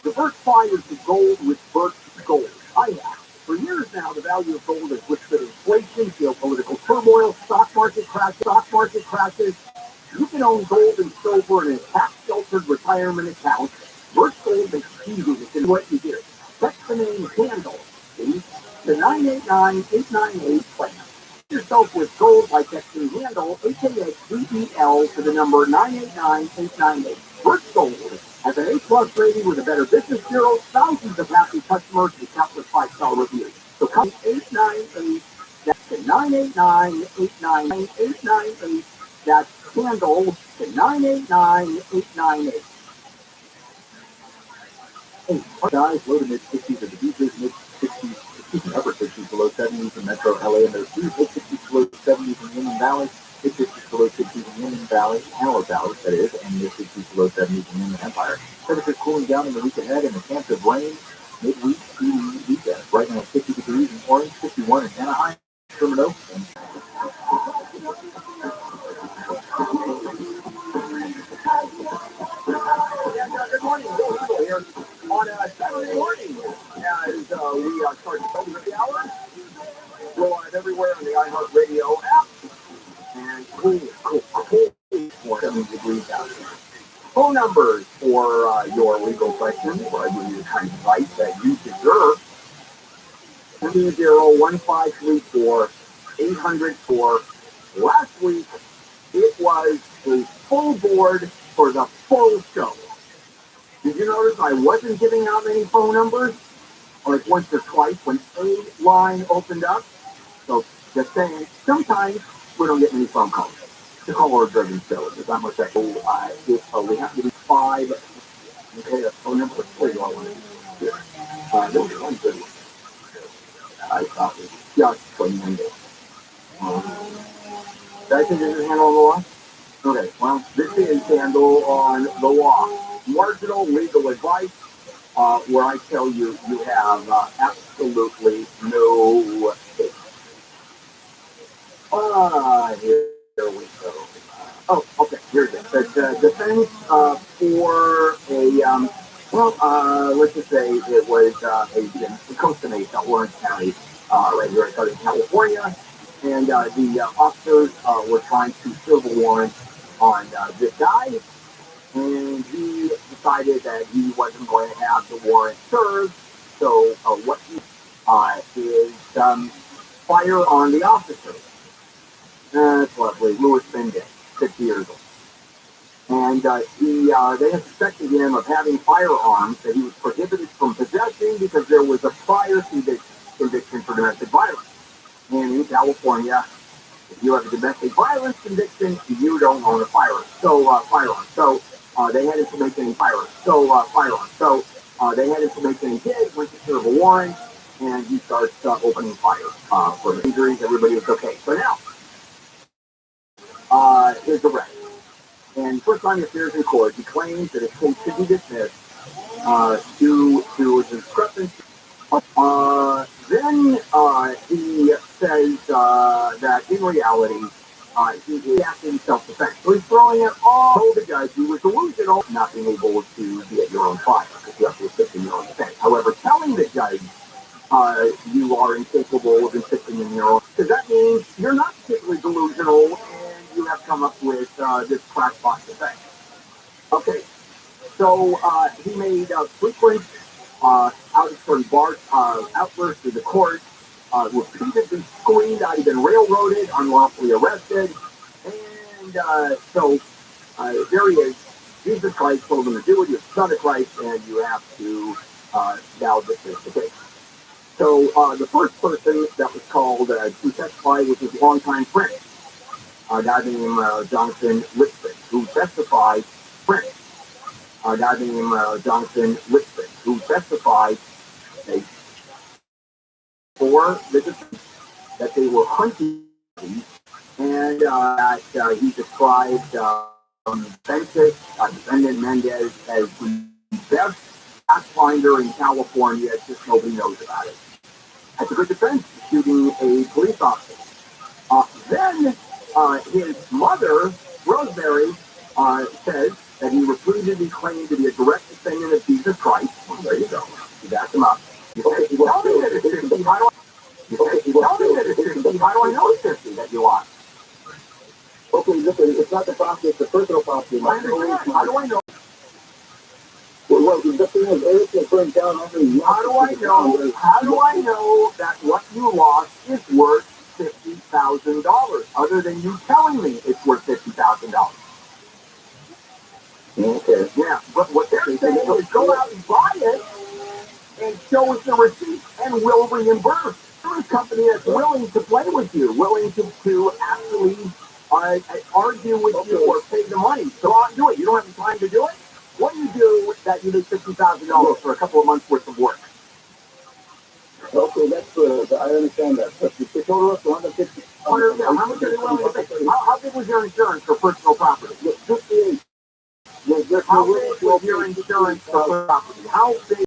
S1: Diversify into gold with Birch Gold. I have. For years now, the value of gold has withstood inflation, geopolitical turmoil, stock market crashes. You can own gold and silver in a tax-sheltered retirement account. Birch Gold makes it easy to do what you do. Text the name Handle to 989-898 plan. Yourself with gold by texting Handle, HAXDEL, to the number 989-898. Birch Gold has an A-plus rating with a Better Business Bureau, thousands of happy customers, and countless 5-star reviews. So come 898, that's the 989-898, that's Handle to 989-898.
S4: Hey, guys, low to mid-60s at the beaches, mid-60s, upper 60s, below 70s in Metro LA and those mid-60s, below 70s in Union Valley, mid-60s, below 60s in Union Valley, Antelope Valley, that is, and mid-60s, below 70s in Union Empire. Temperatures cooling down in the week ahead and a chance of rain midweek through the weekend. Right now, 50 degrees in Orange, 51 in Anaheim, Sherman Oaks, and
S1: Good morning. As we start the top of the hour, we're live everywhere on the iHeartRadio app. And cool, 70 degrees out here. Phone numbers for your legal questions, where I give you the kind of advice that you deserve. 2-0-1534 804. Last week, it was a full board for the full show. Did you notice I wasn't giving out any phone numbers? Like once or twice when a line opened up. So just saying, sometimes we don't get many phone calls. The caller-driven show. There's not much that we have to do 5. Okay, that's phone number 3. Do I want to do here? There's one good one. I thought it was just for Monday. Did I think this is handle on the law? Okay, well, this is handle on the law. Marginal legal advice, where I tell you you have absolutely no case. Here we go. Oh, okay, here's it. The defense for a, let's just say it was a Costa Mesa, Orange County, right here in Southern California. And the officers were trying to serve a warrant on this guy. And he decided that he wasn't going to have the warrant served. So what he is fire on the officer. That's lovely. Louis Bindon, 50 years old. And they had suspected him of having firearms that he was prohibited from possessing because there was a prior conviction for domestic violence. And in California, if you have a domestic violence conviction, you don't own a firearm. So they had him to make any firearms. So they had him to make any kids, went to serve a warrant, and he starts opening fire for injuries. Everybody was okay. So now, his arrest. And first time he appears in court, he claims that his case should be dismissed due to discrepancy. Then he says that in reality, he is acting self-defense. So he's throwing it all the judge who was delusional, not being able to be at your own trial because you have to assist in your own defense. However, telling the judge you are incapable of insisting in your own, because that means you're not particularly delusional and you have come up with this crackpot defense. Okay, so he made frequent outbursts to the court, repeatedly screamed out he'd been railroaded, unlawfully arrested, and so there he is. Jesus Christ told him to do it. You're the Son of Christ, and you have to now dismiss the case. So the first person that was called to testify was his longtime friend, a guy named Jonathan Lipson, who testified for the defense that they were hunting, and that he described defendant Mendez as the best pathfinder in California. It's just nobody knows about it. That's a good defense, shooting a police officer. Then his mother, Rosemary, says that he repeatedly claimed to be a direct descendant of Jesus Christ. Well, there you go. You backed him up. Tell me that it's 50. How do I know it's 50 that you lost? Okay, listen, it's not the property, it's the personal property. I understand. How do I know? Well, the thing is, everything burned down. How do I know that what you lost is worth $50,000, other than you telling me it's worth $50,000? Okay. Yeah, but what they're saying is go out and buy it and show us the receipt and we'll reimburse. There's a company that's willing to play with you, willing to actually argue with you or pay the money. So I'll do it. You don't have the time to do it? What do you do that you need $50,000 for a couple of months worth of work? Okay, that's I understand that. But the total is $150,000. How much are they willing to pay? How big was your insurance for personal property? 58. How big was your insurance for property? How big?